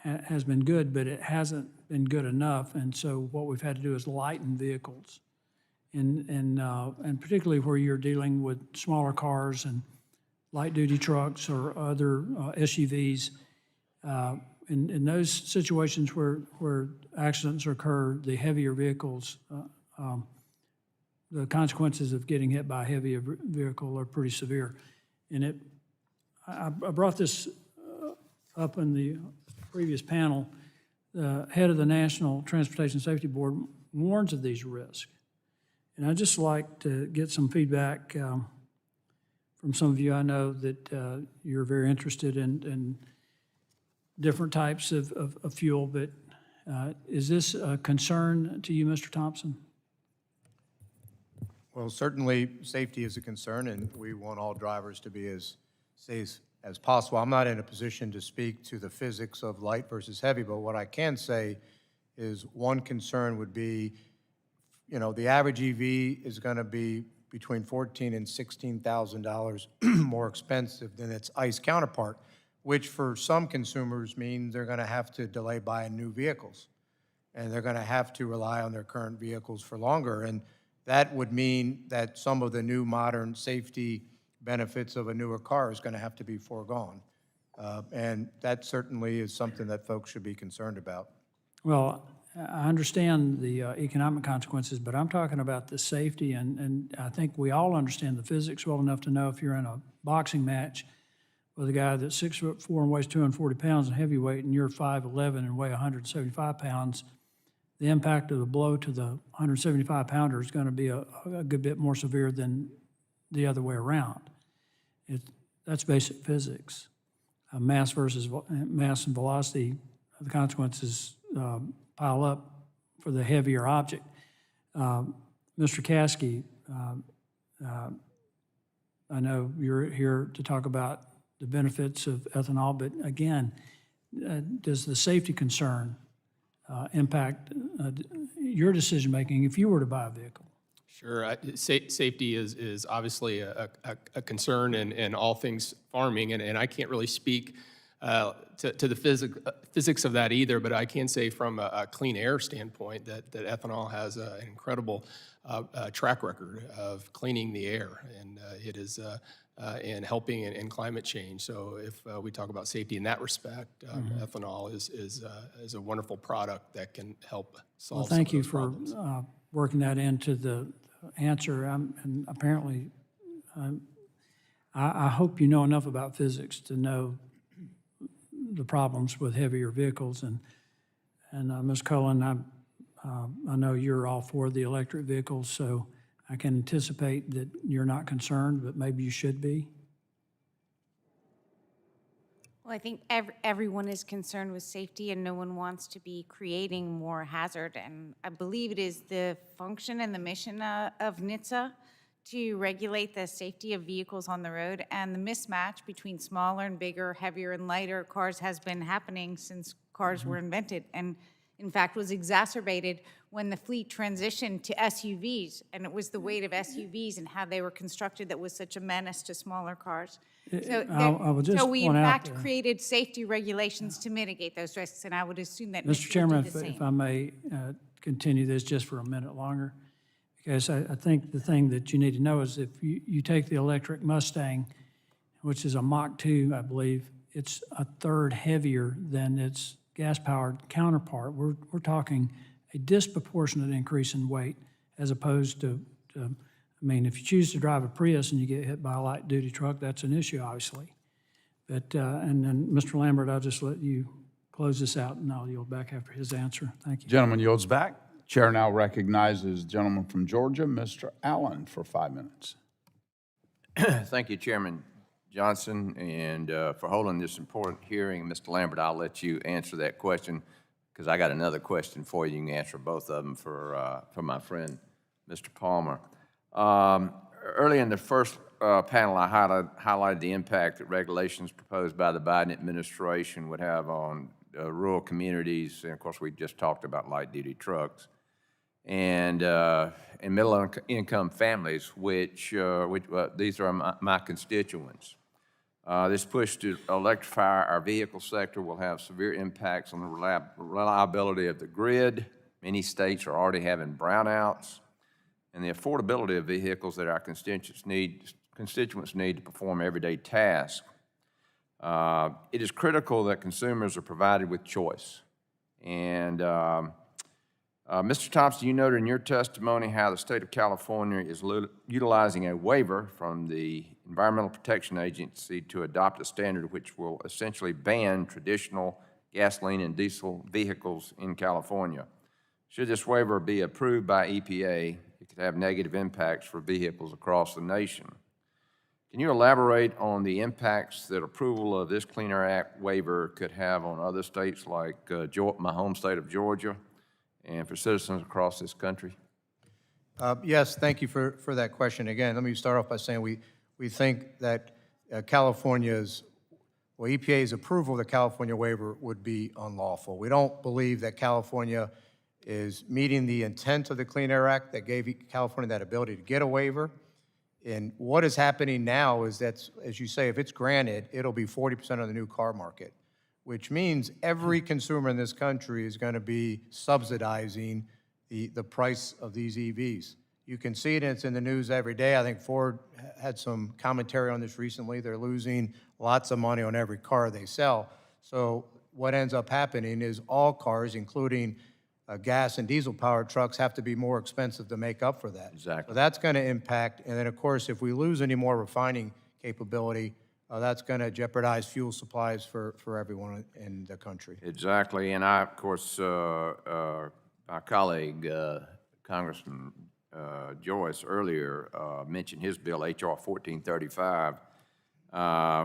has been good, but it hasn't been good enough. And so what we've had to do is lighten vehicles. And particularly where you're dealing with smaller cars and light-duty trucks or other SUVs, in those situations where accidents occur, the heavier vehicles, the consequences of getting hit by a heavier vehicle are pretty severe. And I brought this up in the previous panel. The head of the National Transportation Safety Board warns of these risks. And I'd just like to get some feedback from some of you. I know that you're very interested in different types of fuel, but is this a concern to you, Mr. Thompson? Well, certainly, safety is a concern, and we want all drivers to be as safe as possible. I'm not in a position to speak to the physics of light versus heavy, but what I can say is one concern would be, you know, the average EV is going to be between $14,000 and $16,000 more expensive than its ICE counterpart, which for some consumers means they're going to have to delay buying new vehicles, and they're going to have to rely on their current vehicles for longer. And that would mean that some of the new modern safety benefits of a newer car is going to have to be foregone. And that certainly is something that folks should be concerned about. Well, I understand the economic consequences, but I'm talking about the safety, and I think we all understand the physics well enough to know if you're in a boxing match with a guy that's 6'4" and weighs 240 pounds and heavyweight, and you're 5'11" and weigh 175 pounds, the impact of the blow to the 175-pounder is going to be a good bit more severe than the other way around. That's basic physics. Mass versus mass and velocity, the consequences pile up for the heavier object. Mr. Caskey, I know you're here to talk about the benefits of ethanol, but again, does the safety concern impact your decision-making if you were to buy a vehicle? Sure. Safety is obviously a concern in all things farming, and I can't really speak to the physics of that either, but I can say from a clean air standpoint that ethanol has an incredible track record of cleaning the air, and it is and helping in climate change. So if we talk about safety in that respect, ethanol is a wonderful product that can help solve. Well, thank you some of for those problems. working that into the answer. And apparently, I hope you know enough about physics to know the problems with heavier vehicles. And Ms. Cullen, I know you're all for the electric vehicles, so I can anticipate that you're not concerned, but maybe you should be. Well, I think everyone is concerned with safety, and no one wants to be creating more hazard. And I believe it is the function and the mission of NHTSA to regulate the safety of vehicles on the road. And the mismatch between smaller and bigger, heavier and lighter cars has been happening since cars were invented. And in fact, was exacerbated when the fleet transitioned to SUVs, and it was the weight of SUVs and how they were constructed that was such a menace to smaller cars. So, I will just so we in point out fact there- created safety regulations to mitigate those risks, and I would assume that Mr. NHTSA Chairman, would do the if same. I may continue this just for a minute longer, because I think the thing that you need to know is if you take the electric Mustang, which is a Mach 2, I believe, it's a third heavier than its gas-powered counterpart. We're talking a disproportionate increase in weight as opposed to, I mean, if you choose to drive a Prius and you get hit by a light-duty truck, that's an issue, obviously. But, and then, Mr. Lambert, I'll just let you close this out, and I'll yield back after his answer. Thank you. Gentleman yields back. Chair now recognizes the gentleman from Georgia, Mr. Allen, for 5 minutes. Thank you, Chairman Johnson, and for holding this important hearing. Mr. Lambert, I'll let you answer that question because I got another question for you. You can answer both of them for my friend, Mr. Palmer. Early in the first panel, I highlighted the impact that regulations proposed by the Biden administration would have on rural communities, and of course, we just talked about light-duty trucks, and middle-income families, which these are my constituents. This push to electrify our vehicle sector will have severe impacts on the reliability of the grid. Many states are already having brownouts, and the affordability of vehicles that our constituents need to perform everyday tasks. It is critical that consumers are provided with choice. And Mr. Thompson, you noted in your testimony how the state of California is utilizing a waiver from the Environmental Protection Agency to adopt a standard which will essentially ban traditional gasoline and diesel vehicles in California. Should this waiver be approved by EPA, it could have negative impacts for vehicles across the nation. Can you elaborate on the impacts that approval of this Clean Air Act waiver could have on other states like my home state of Georgia and for citizens across this country? Yes, thank you for that question. Again, let me start off by saying we think that EPA's approval of the California waiver would be unlawful. We don't believe that California is meeting the intent of the Clean Air Act that gave California that ability to get a waiver. And what is happening now is that, as you say, if it's granted, it'll be 40% of the new car market, which means every consumer in this country is going to be subsidizing the price of these EVs. You can see it, and it's in the news every day. I think Ford had some commentary on this recently. They're losing lots of money on every car they sell. So what ends up happening is all cars, including gas and diesel-powered trucks, have to be more expensive to make up for that. Exactly. So that's going to impact, and then, of course, if we lose any more refining capability, that's going to jeopardize fuel supplies for everyone in the country. Exactly, and I, of course, our colleague, Congressman Joyce, earlier mentioned his bill, H.R. 1435,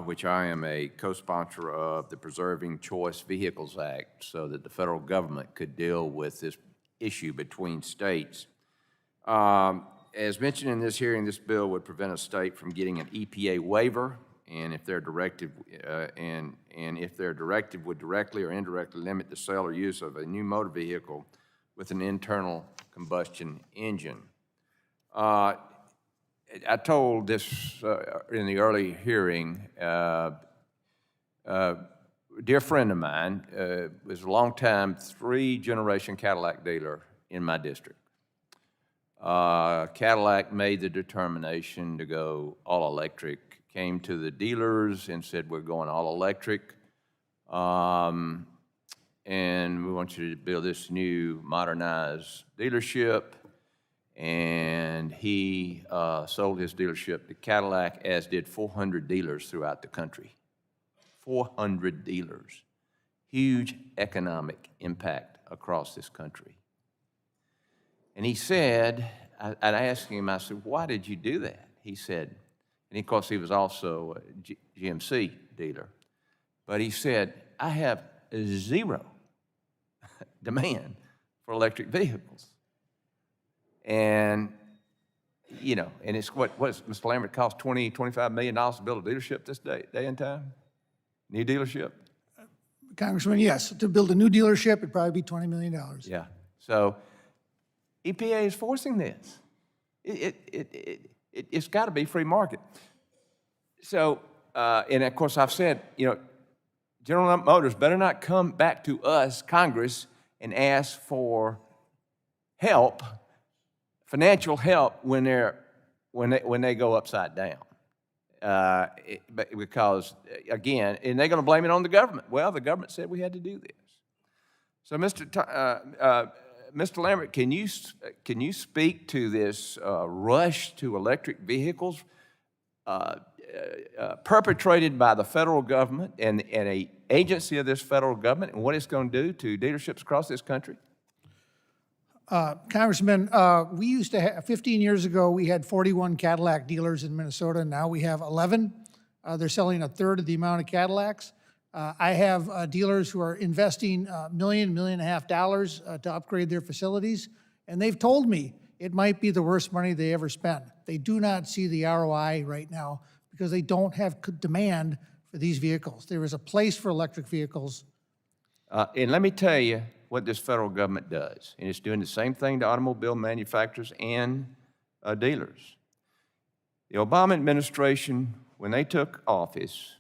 which I am a co-sponsor of, the Preserving Choice Vehicles Act, so that the federal government could deal with this issue between states. As mentioned in this hearing, this bill would prevent a state from getting an EPA waiver, and if their directive would directly or indirectly limit the sale or use of a new motor vehicle with an internal combustion engine. I told this in the early hearing. Dear friend of mine was a long-time three-generation Cadillac dealer in my district. Cadillac made the determination to go all electric, came to the dealers and said, we're going all electric, and we want you to build this new modernized dealership. And he sold his dealership to Cadillac, as did 400 dealers throughout the country. 400 dealers. Huge economic impact across this country. And he said, I asked him, I said, why did you do that? He said, and of course he was also a GMC dealer, but he said, I have zero demand for electric vehicles. And, you know, and it's what does Mr. Lambert cost $20, $25 million to build a dealership this day and time? New dealership? Congressman, yes, to build a new dealership, it'd probably be $20 million. Yeah. So EPA is forcing this. It's got to be free market. So, and of course, I've said, General Motors better not come back to us, Congress, and ask for help, financial help, when they go upside down. Because, again, and they're going to blame it on the government. Well, the government said we had to do this. So, Mr. Lambert, can you speak to this rush to electric vehicles perpetrated by the federal government and an agency of this federal government, and what it's going to do to dealerships across this country? Congressman, we used to have, 15 years ago, we had 41 Cadillac dealers in Minnesota. Now we have 11. They're selling a third of the amount of Cadillacs. I have dealers who are investing $1 million and a half to upgrade their facilities, and they've told me it might be the worst money they ever spent. They do not see the ROI right now because they don't have demand for these vehicles. There is a place for electric vehicles. And let me tell you what this federal government does, and it's doing the same thing to automobile manufacturers and dealers. The Obama administration, when they took office,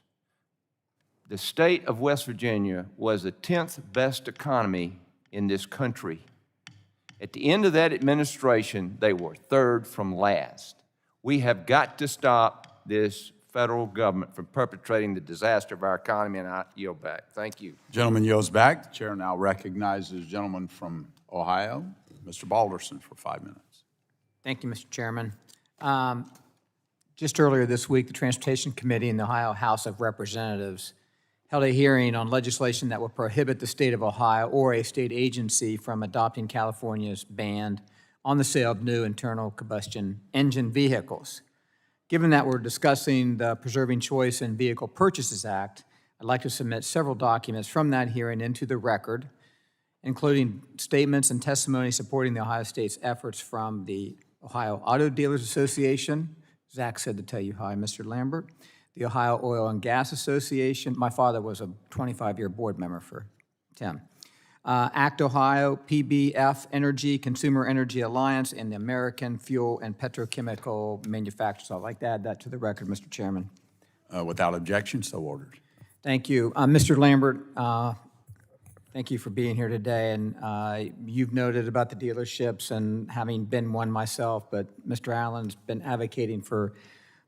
the state of West Virginia was the 10th best economy in this country. At the end of that administration, they were third from last. We have got to stop this federal government from perpetrating the disaster of our economy, and I yield back. Thank you. Gentleman yields back. The chair now recognizes the gentleman from Ohio, Mr. Balderson, for 5 minutes. Thank you, Mr. Chairman. Just earlier this week, the Transportation Committee in the Ohio House of Representatives held a hearing on legislation that will prohibit the state of Ohio or a state agency from adopting California's ban on the sale of new internal combustion engine vehicles. Given that we're discussing the Preserving Choice in Vehicle Purchases Act, I'd like to submit several documents from that hearing into the record, including statements and testimony supporting the Ohio State's efforts from the Ohio Auto Dealers Association. Zach said to tell you hi, Mr. Lambert. The Ohio Oil and Gas Association. My father was a 25-year board member for Tim. ACT Ohio, PBF Energy, Consumer Energy Alliance, and the American Fuel and Petrochemical Manufacturers. I'd like to add that to the record, Mr. Chairman. Without objection, so ordered. Thank you. Mr. Lambert, thank you for being here today. And you've noted about the dealerships and having been one myself, but Mr. Allen's been advocating for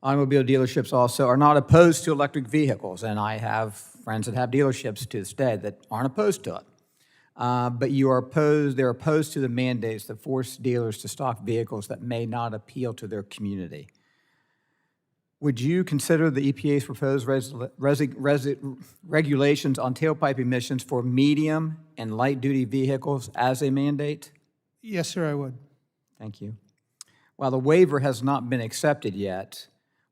automobile dealerships also are not opposed to electric vehicles. And I have friends that have dealerships to this day that aren't opposed to it. But they're opposed to the mandates that force dealers to stock vehicles that may not appeal to their community. Would you consider the EPA's proposed regulations on tailpipe emissions for medium and light-duty vehicles as a mandate? Yes, sir, I would. Thank you. While the waiver has not been accepted yet,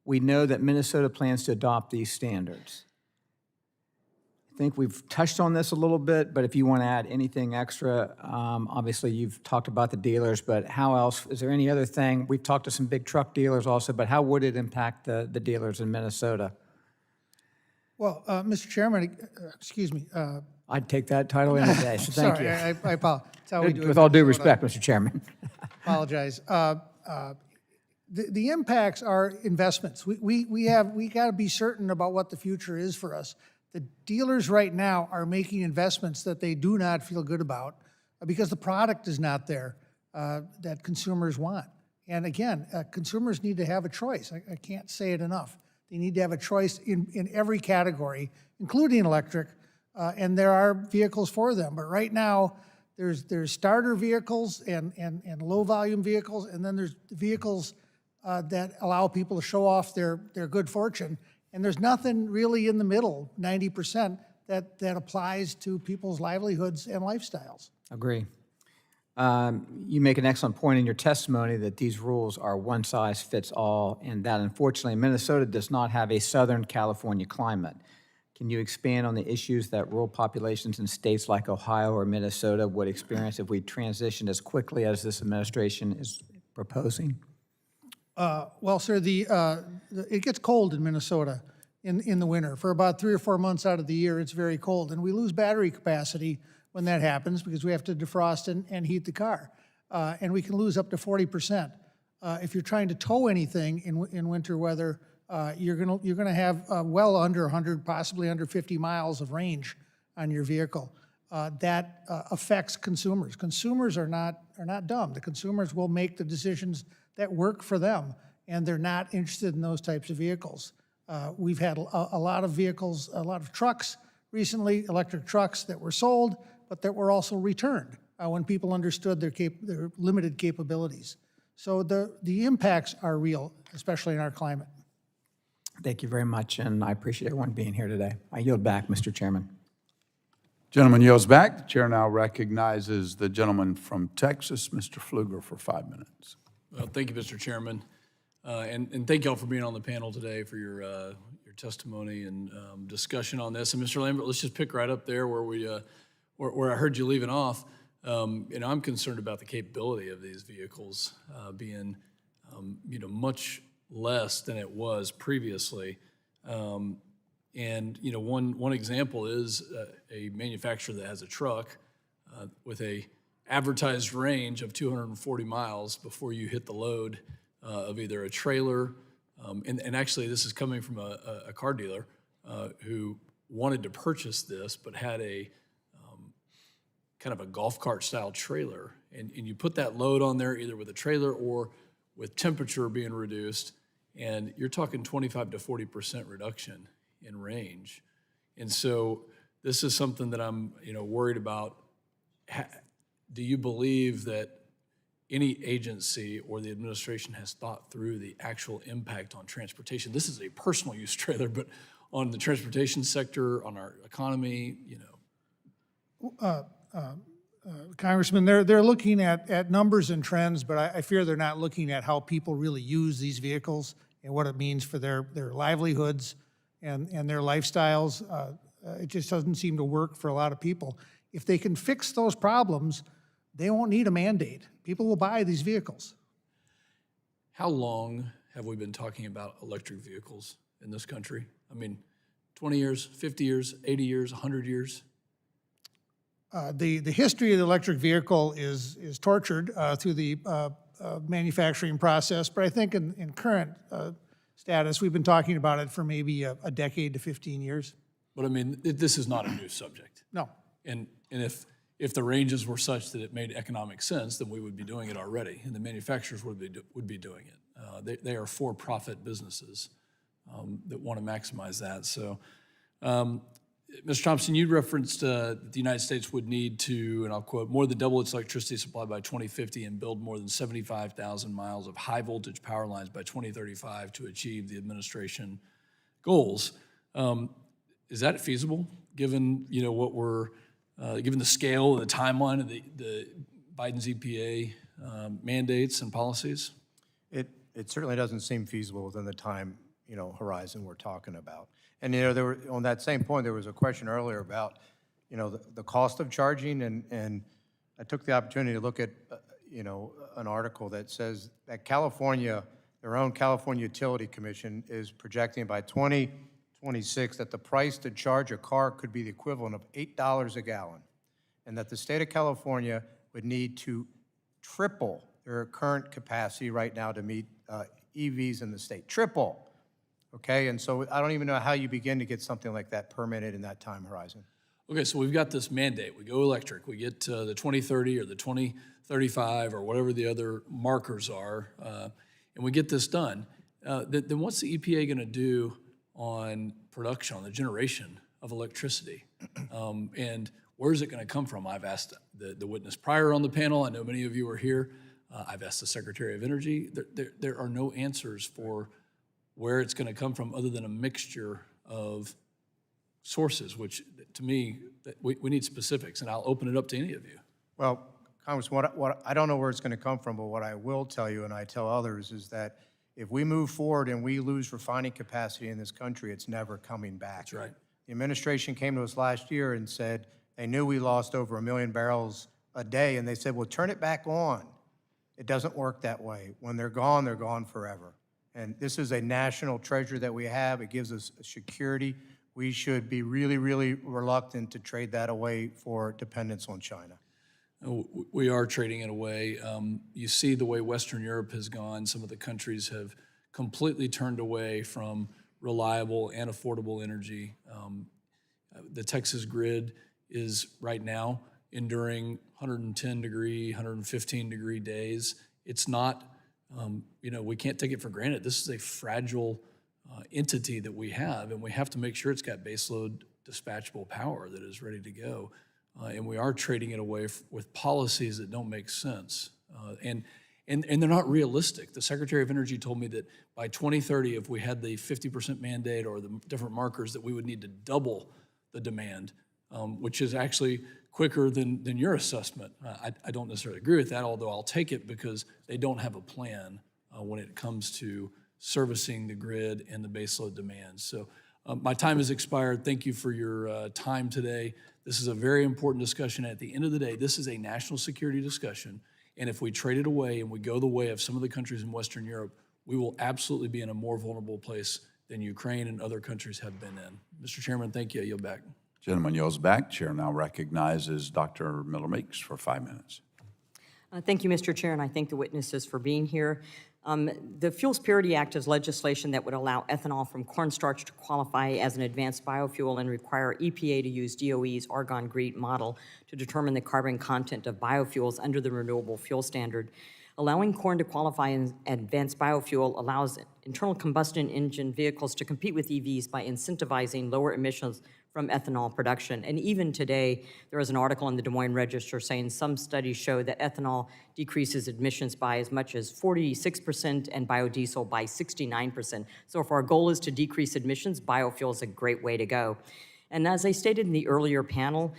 we know that Minnesota plans to adopt these standards. I think we've touched on this a little bit, but if you want to add anything extra, obviously you've talked about the dealers, but how else, is there any other thing? We've talked to some big truck dealers also, but how would it impact the dealers in Minnesota? Well, Mr. Chairman, excuse me. I'd take that title any day, so thank you. Sorry, I apologize. That's how we do it. With all due respect, Mr. Chairman. Apologize. The impacts are investments. We got to be certain about what the future is for us. The dealers right now are making investments that they do not feel good about because the product is not there that consumers want. And again, consumers need to have a choice. I can't say it enough. They need to have a choice in every category, including electric, and there are vehicles for them. But right now, there's starter vehicles and low-volume vehicles, and then there's vehicles that allow people to show off their good fortune. And there's nothing really in the middle, 90%, that applies to people's livelihoods and lifestyles. Agree. You make an excellent point in your testimony that these rules are one size fits all, and that unfortunately Minnesota does not have a Southern California climate. Can you expand on the issues that rural populations in states like Ohio or Minnesota would experience if we transitioned as quickly as this administration is proposing? Well, sir, it gets cold in Minnesota, in the winter. For about 3 or 4 months out of the year, it's very cold. And we lose battery capacity when that happens because we have to defrost and heat the car. And we can lose up to 40%. If you're trying to tow anything in winter weather, you're gonna have well under 100, possibly under 50 miles of range on your vehicle. That affects consumers. Consumers are not dumb. The consumers will make the decisions that work for them, and they're not interested in those types of vehicles. We've had a lot of vehicles, a lot of trucks recently, electric trucks that were sold, but that were also returned when people understood their limited capabilities. So the impacts are real, especially in our climate. Thank you very much, and I appreciate everyone being here today. I yield back, Mr. Chairman. Gentleman yields back. The chair now recognizes the gentleman from Texas, Mr. Pfluger, for 5 minutes. Well, thank you, Mr. Chairman. And thank you all for being on the panel today for your testimony and discussion on this. And Mr. Lambert, let's just pick right up there where I heard you leaving off. I'm concerned about the capability of these vehicles being, much less than it was previously. And one example is a manufacturer that has a truck with a advertised range of 240 miles before you hit the load of either a trailer, and actually this is coming from a car dealer who wanted to purchase this but had a kind of a golf cart style trailer, and you put that load on there either with a trailer or with temperature being reduced, and you're talking 25 to 40% reduction in range. And so this is something that I'm worried about. Do you believe that any agency or the administration has thought through the actual impact on transportation? This is a personal use trailer, but on the transportation sector, on our economy, Congressman, they're looking at numbers and trends, but I fear they're not looking at how people really use these vehicles and what it means for their livelihoods and their lifestyles. It just doesn't seem to work for a lot of people. If they can fix those problems, they won't need a mandate. People will buy these vehicles. how long have we been talking about electric vehicles in this country? I mean, 20 years, 50 years, 80 years, 100 years? The history of the electric vehicle is tortured through the manufacturing process, but I think in current status, we've been talking about it for maybe a decade to 15 years. But I mean, this is not a new subject. No. And if the ranges were such that it made economic sense, then we would be doing it already, and the manufacturers would be doing it. They are for-profit businesses that want to maximize that. So, Mr. Thompson, you referenced that the United States would need to, and I'll quote, more than double its electricity supply by 2050 and build more than 75,000 miles of high-voltage power lines by 2035 to achieve the administration goals. Is that feasible, given what we're, given the scale and the timeline of the Biden's EPA mandates and policies? It certainly doesn't seem feasible within the time horizon we're talking about. And there were, on that same point, there was a question earlier about the cost of charging, and I took the opportunity to look at an article that says that California, their own California Utility Commission, is projecting by 2026 that the price to charge a car could be the equivalent of $8 a gallon, and that the state of California would need to triple their current capacity right now to meet EVs in the state. Triple. Okay, and so I don't even know how you begin to get something like that permitted in that time horizon. Okay, so we've got this mandate. We go electric. We get to the 2030 or the 2035 or whatever the other markers are, and we get this done. Then what's the EPA going to do on production, on the generation of electricity? And where is it going to come from? I've asked the witness prior on the panel. I know many of you are here. I've asked the Secretary of Energy. There are no answers for where it's going to come from other than a mixture of sources, which to me, we need specifics, and I'll open it up to any of you. Well, Congressman, what I don't know where it's going to come from, but what I will tell you, and I tell others, is that if we move forward and we lose refining capacity in this country, it's never coming back. That's right. The administration came to us last year and said they knew we lost over 1 million barrels a day, and they said, well, turn it back on. It doesn't work that way. When they're gone forever. And this is a national treasure that we have. It gives us security. We should be really, really reluctant to trade that away for dependence on China. We are trading it away. You see the way Western Europe has gone. Some of the countries have completely turned away from reliable and affordable energy. The Texas grid is right now enduring 110-degree, 115-degree days. It's not, we can't take it for granted. This is a fragile entity that we have, and we have to make sure it's got baseload dispatchable power that is ready to go. And we are trading it away with policies that don't make sense. And they're not realistic. The Secretary of Energy told me that by 2030, if we had the 50% mandate or the different markers, that we would need to double the demand, which is actually quicker than your assessment. I don't necessarily agree with that, although I'll take it because they don't have a plan when it comes to servicing the grid and the baseload demands. So my time has expired. Thank you for your time today. This is a very important discussion. At the end of the day, this is a national security discussion. And if we trade it away and we go the way of some of the countries in Western Europe, we will absolutely be in a more vulnerable place than Ukraine and other countries have been in. Mr. Chairman, thank you. I yield back. Gentleman yields back. Chair now recognizes Dr. Miller-Meeks for 5 minutes. Thank you, Mr. Chair, and I thank the witnesses for being here. The Fuels Purity Act is legislation that would allow ethanol from cornstarch to qualify as an advanced biofuel and require EPA to use DOE's Argonne GREET model to determine the carbon content of biofuels under the Renewable Fuel Standard. Allowing corn to qualify as advanced biofuel allows internal combustion engine vehicles to compete with EVs by incentivizing lower emissions from ethanol production. And even today, there is an article in the Des Moines Register saying some studies show that ethanol decreases emissions by as much as 46% and biodiesel by 69%. So if our goal is to decrease emissions, biofuel is a great way to go. And as I stated in the earlier panel,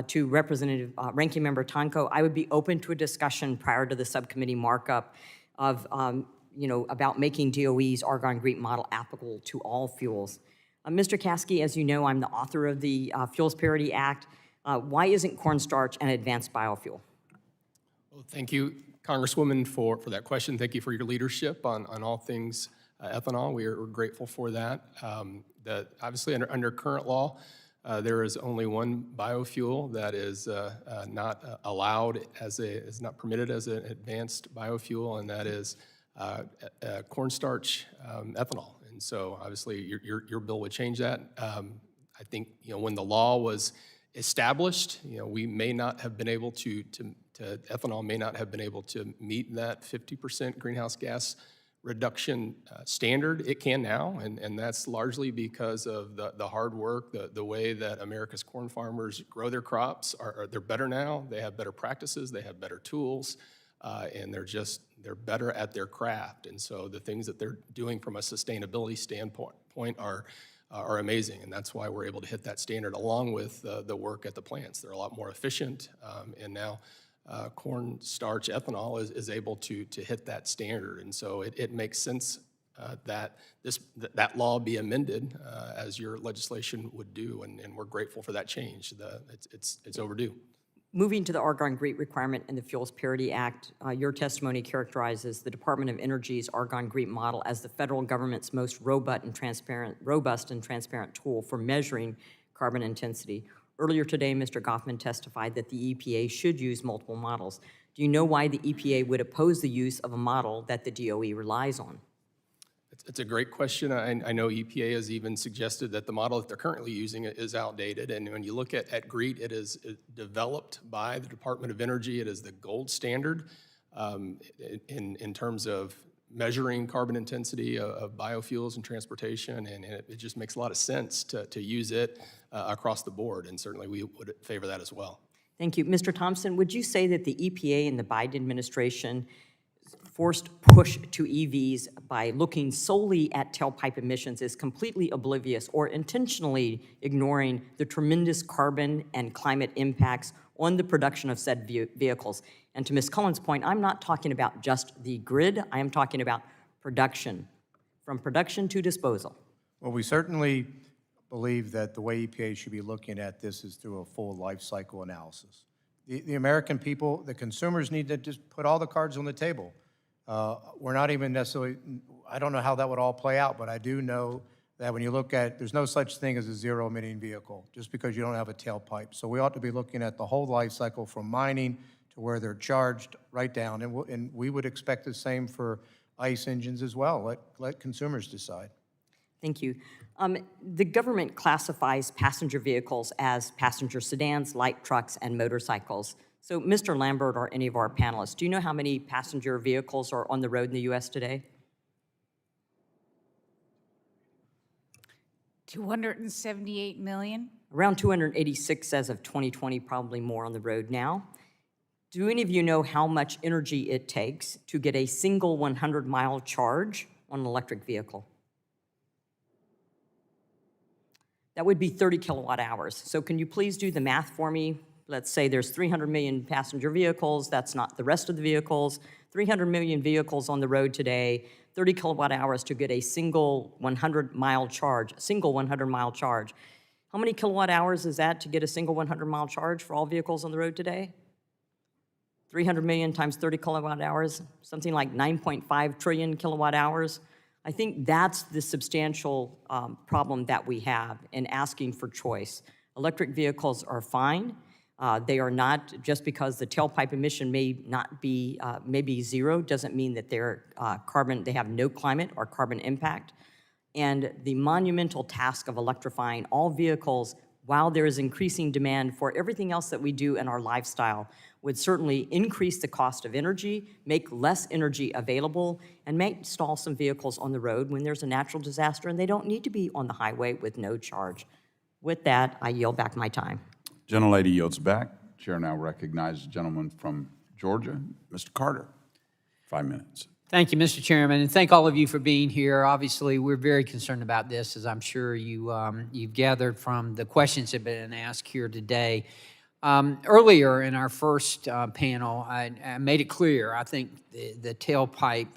to Representative Ranking Member Tonko, I would be open to a discussion prior to the subcommittee markup of, about making DOE's Argonne GREET model applicable to all fuels. Mr. Caskey, as you know, I'm the author of the Fuels Purity Act. Why isn't cornstarch an advanced biofuel? Well, thank you, Congresswoman, for that question. Thank you for your leadership on all things ethanol. We're grateful for that. Obviously, under current law, there is only one biofuel that is not allowed is not permitted as an advanced biofuel, and that is cornstarch ethanol. And so obviously your bill would change that. I think, when the law was established, we may not have been able to ethanol may not have been able to meet that 50% greenhouse gas reduction standard. It can now, and that's largely because of the hard work, the way that America's corn farmers grow their crops. They're better now. They have better practices. They have better tools, and they're better at their craft. And so the things that they're doing from a sustainability standpoint are amazing, and that's why we're able to hit that standard along with the work at the plants. They're a lot more efficient, and now cornstarch ethanol is able to hit that standard. And so it makes sense that that law be amended as your legislation would do, and we're grateful for that change. It's overdue. Moving to the Argonne GREET requirement in the Fuels Purity Act, your testimony characterizes the Department of Energy's Argonne GREET model as the federal government's most robust and transparent tool for measuring carbon intensity. Earlier today, Mr. Goffman testified that the EPA should use multiple models. Do you know why the EPA would oppose the use of a model that the DOE relies on? It's a great question. I know EPA has even suggested that the model that they're currently using is outdated. And when you look at GREET, it is developed by the Department of Energy. It is the gold standard in terms of measuring carbon intensity of biofuels and transportation, and it just makes a lot of sense to use it across the board, and certainly we would favor that as well. Thank you. Mr. Thompson, would you say that the EPA and the Biden administration forced push to EVs by looking solely at tailpipe emissions is completely oblivious or intentionally ignoring the tremendous carbon and climate impacts on the production of said vehicles? And to Ms. Cullen's point, I'm not talking about just the grid, I am talking about production, from production to disposal. Well, we certainly believe that the way EPA should be looking at this is through a full life cycle analysis. The American people, the consumers need to just put all the cards on the table. We're not even necessarily, I don't know how that would all play out, but I do know that when you look at, there's no such thing as a zero-emitting vehicle, just because you don't have a tailpipe. So we ought to be looking at the whole life cycle from mining to where they're charged right down. And we would expect the same for ICE engines as well. Let consumers decide. Thank you. The government classifies passenger vehicles as passenger sedans, light trucks, and motorcycles. So, Mr. Lambert or any of our panelists, do you know how many passenger vehicles are on the road in the U.S. today? 278 million? Around 286 as of 2020, probably more on the road now. Do any of you know how much energy it takes to get a single 100-mile charge on an electric vehicle? That would be 30 kilowatt hours. So can you please do the math for me? Let's say there's 300 million passenger vehicles. That's not the rest of the vehicles. 300 million vehicles on the road today, 30 kilowatt hours to get a single 100-mile charge, How many kilowatt hours is that to get a single 100-mile charge for all vehicles on the road today? 300 million times 30 kilowatt hours, something like 9.5 trillion kilowatt hours. I think that's the substantial problem that we have in asking for choice. Electric vehicles are fine. They are not, just because the tailpipe emission may not be, maybe zero, doesn't mean that they're they have no climate or carbon impact. And the monumental task of electrifying all vehicles while there is increasing demand for everything else that we do in our lifestyle would certainly increase the cost of energy, make less energy available, and may stall some vehicles on the road when there's a natural disaster and they don't need to be on the highway with no charge. With that, I yield back my time. Gentlelady yields back. Chair now recognizes the gentleman from Georgia, Mr. Carter. 5 minutes. Thank you, Mr. Chairman, and thank all of you for being here. Obviously, we're very concerned about this, as I'm sure you've gathered from the questions that have been asked here today. Earlier in our first panel, I made it clear, I think the tailpipe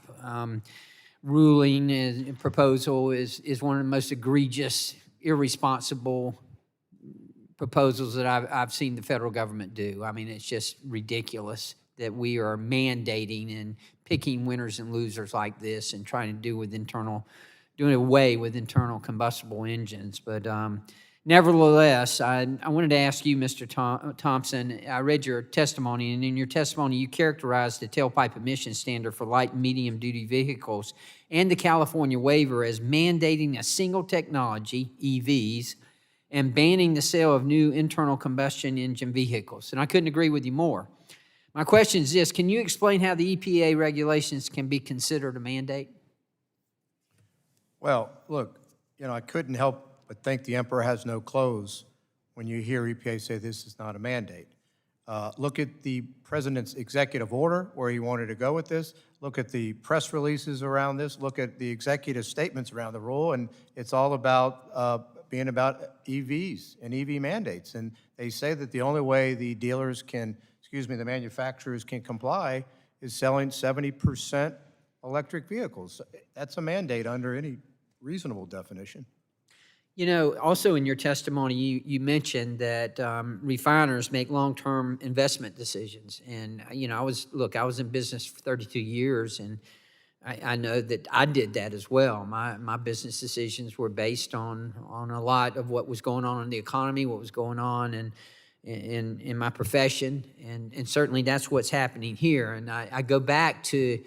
ruling and proposal is one of the most egregious, irresponsible proposals that I've seen the federal government do. I mean, it's just ridiculous that we are mandating and picking winners and losers like this and trying to doing away with internal combustible engines. But nevertheless, I wanted to ask you, Mr. Thompson, I read your testimony, and in your testimony you characterized the tailpipe emission standard for light and medium-duty vehicles and the California waiver as mandating a single technology, EVs, and banning the sale of new internal combustion engine vehicles. And I couldn't agree with you more. My question is this: can you explain how the EPA regulations can be considered a mandate? Well, look, I couldn't help but think the emperor has no clothes when you hear EPA say this is not a mandate. Look at the president's executive order where he wanted to go with this. Look at the press releases around this. Look at the executive statements around the rule, and it's all about being about EVs and EV mandates. And they say that the only way the the manufacturers can comply is selling 70% electric vehicles. That's a mandate under any reasonable definition. Also in your testimony, you mentioned that refiners make long-term investment decisions. And, I was in business for 32 years, and I know that I did that as well. My business decisions were based on a lot of what was going on in the economy, what was going on in my profession, and certainly that's what's happening here. And I go back to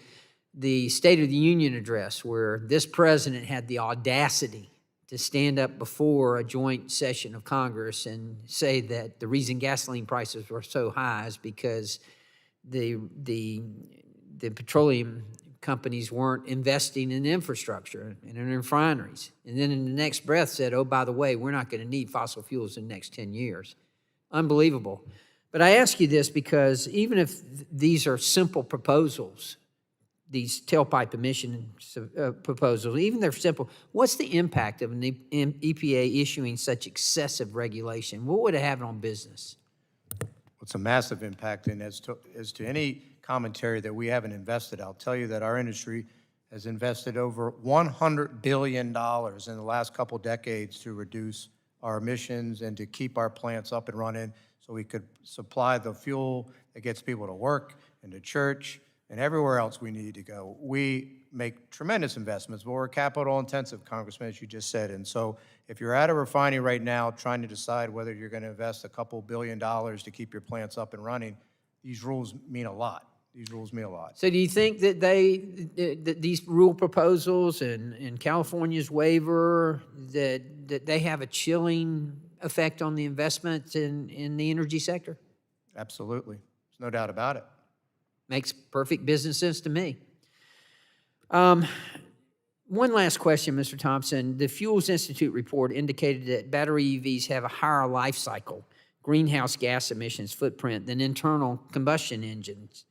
the State of the Union address where this president had the audacity to stand up before a joint session of Congress and say that the reason gasoline prices were so high is because the petroleum companies weren't investing in infrastructure and in refineries. And then in the next breath said, oh, by the way, we're not going to need fossil fuels in the next 10 years. Unbelievable. But I ask you this because even if these are simple proposals, these tailpipe emission proposals, even they're simple, what's the impact of an EPA issuing such excessive regulation? What would it have on business? It's a massive impact, and as to any commentary that we haven't invested, I'll tell you that our industry has invested over $100 billion in the last couple decades to reduce our emissions and to keep our plants up and running so we could supply the fuel that gets people to work and to church, and everywhere else we need to go. We make tremendous investments, but we're capital intensive, Congressman, as you just said. And so if you're at a refinery right now trying to decide whether you're going to invest a couple $1 billion to keep your plants up and running, these rules mean a lot. These rules mean a lot. So do you think that that these rule proposals and California's waiver, that they have a chilling effect on the investments in the energy sector? Absolutely. There's no doubt about it. Makes perfect business sense to me. One last question, Mr. Thompson. The Fuels Institute report indicated that battery EVs have a higher life cycle, greenhouse gas emissions footprint than internal combustion engines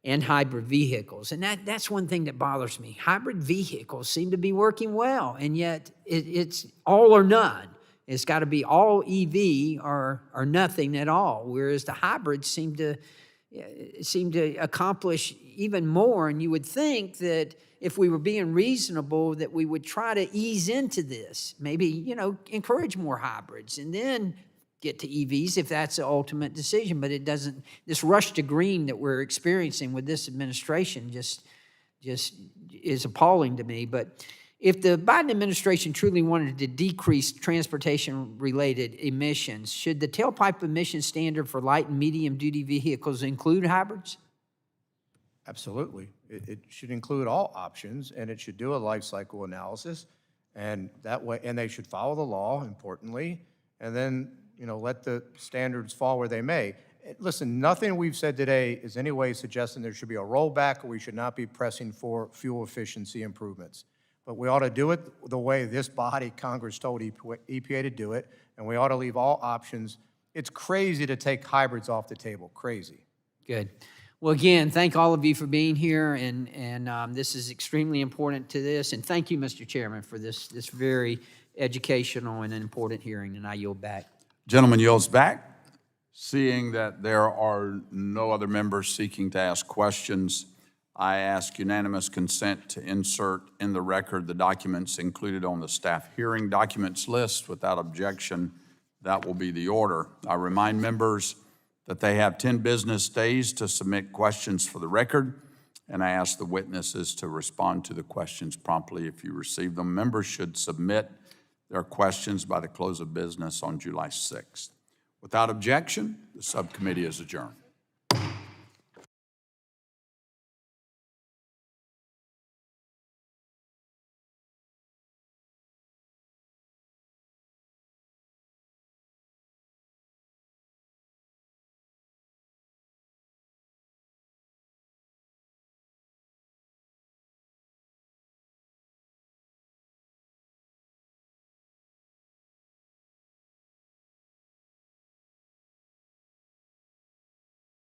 and hybrid vehicles. And that's one thing that bothers me. Hybrid vehicles seem to be working well, and yet it's all or none. It's got to be all EV or nothing at all, whereas the hybrids seem to accomplish even more. And you would think that if we were being reasonable, that we would try to ease into this, maybe, encourage more hybrids and then get to EVs if that's the ultimate decision. But it doesn't, this rush to green that we're experiencing with this administration just is appalling to me. But if the Biden administration truly wanted to decrease transportation-related emissions, should the tailpipe emission standard for light and medium-duty vehicles include hybrids? Absolutely. It should include all options, and it should do a life cycle analysis, and that way, and they should follow the law, importantly, and then, let the standards fall where they may. Listen, nothing we've said today is any way suggesting there should be a rollback or we should not be pressing for fuel efficiency improvements. But we ought to do it the way this body, Congress, told EPA to do it, and we ought to leave all options. It's crazy to take hybrids off the table, crazy. Good. Well, again, thank all of you for being here, and this is extremely important to this. And thank you, Mr. Chairman, for this very educational and important hearing, and I yield back. Gentleman yields back. Seeing that there are no other members seeking to ask questions, I ask unanimous consent to insert in the record the documents included on the staff hearing documents list. Without objection, that will be the order. I remind members that they have 10 business days to submit questions for the record, and I ask the witnesses to respond to the questions promptly if you receive them. Members should submit their questions by the close of business on July 6th. Without objection, the subcommittee is adjourned.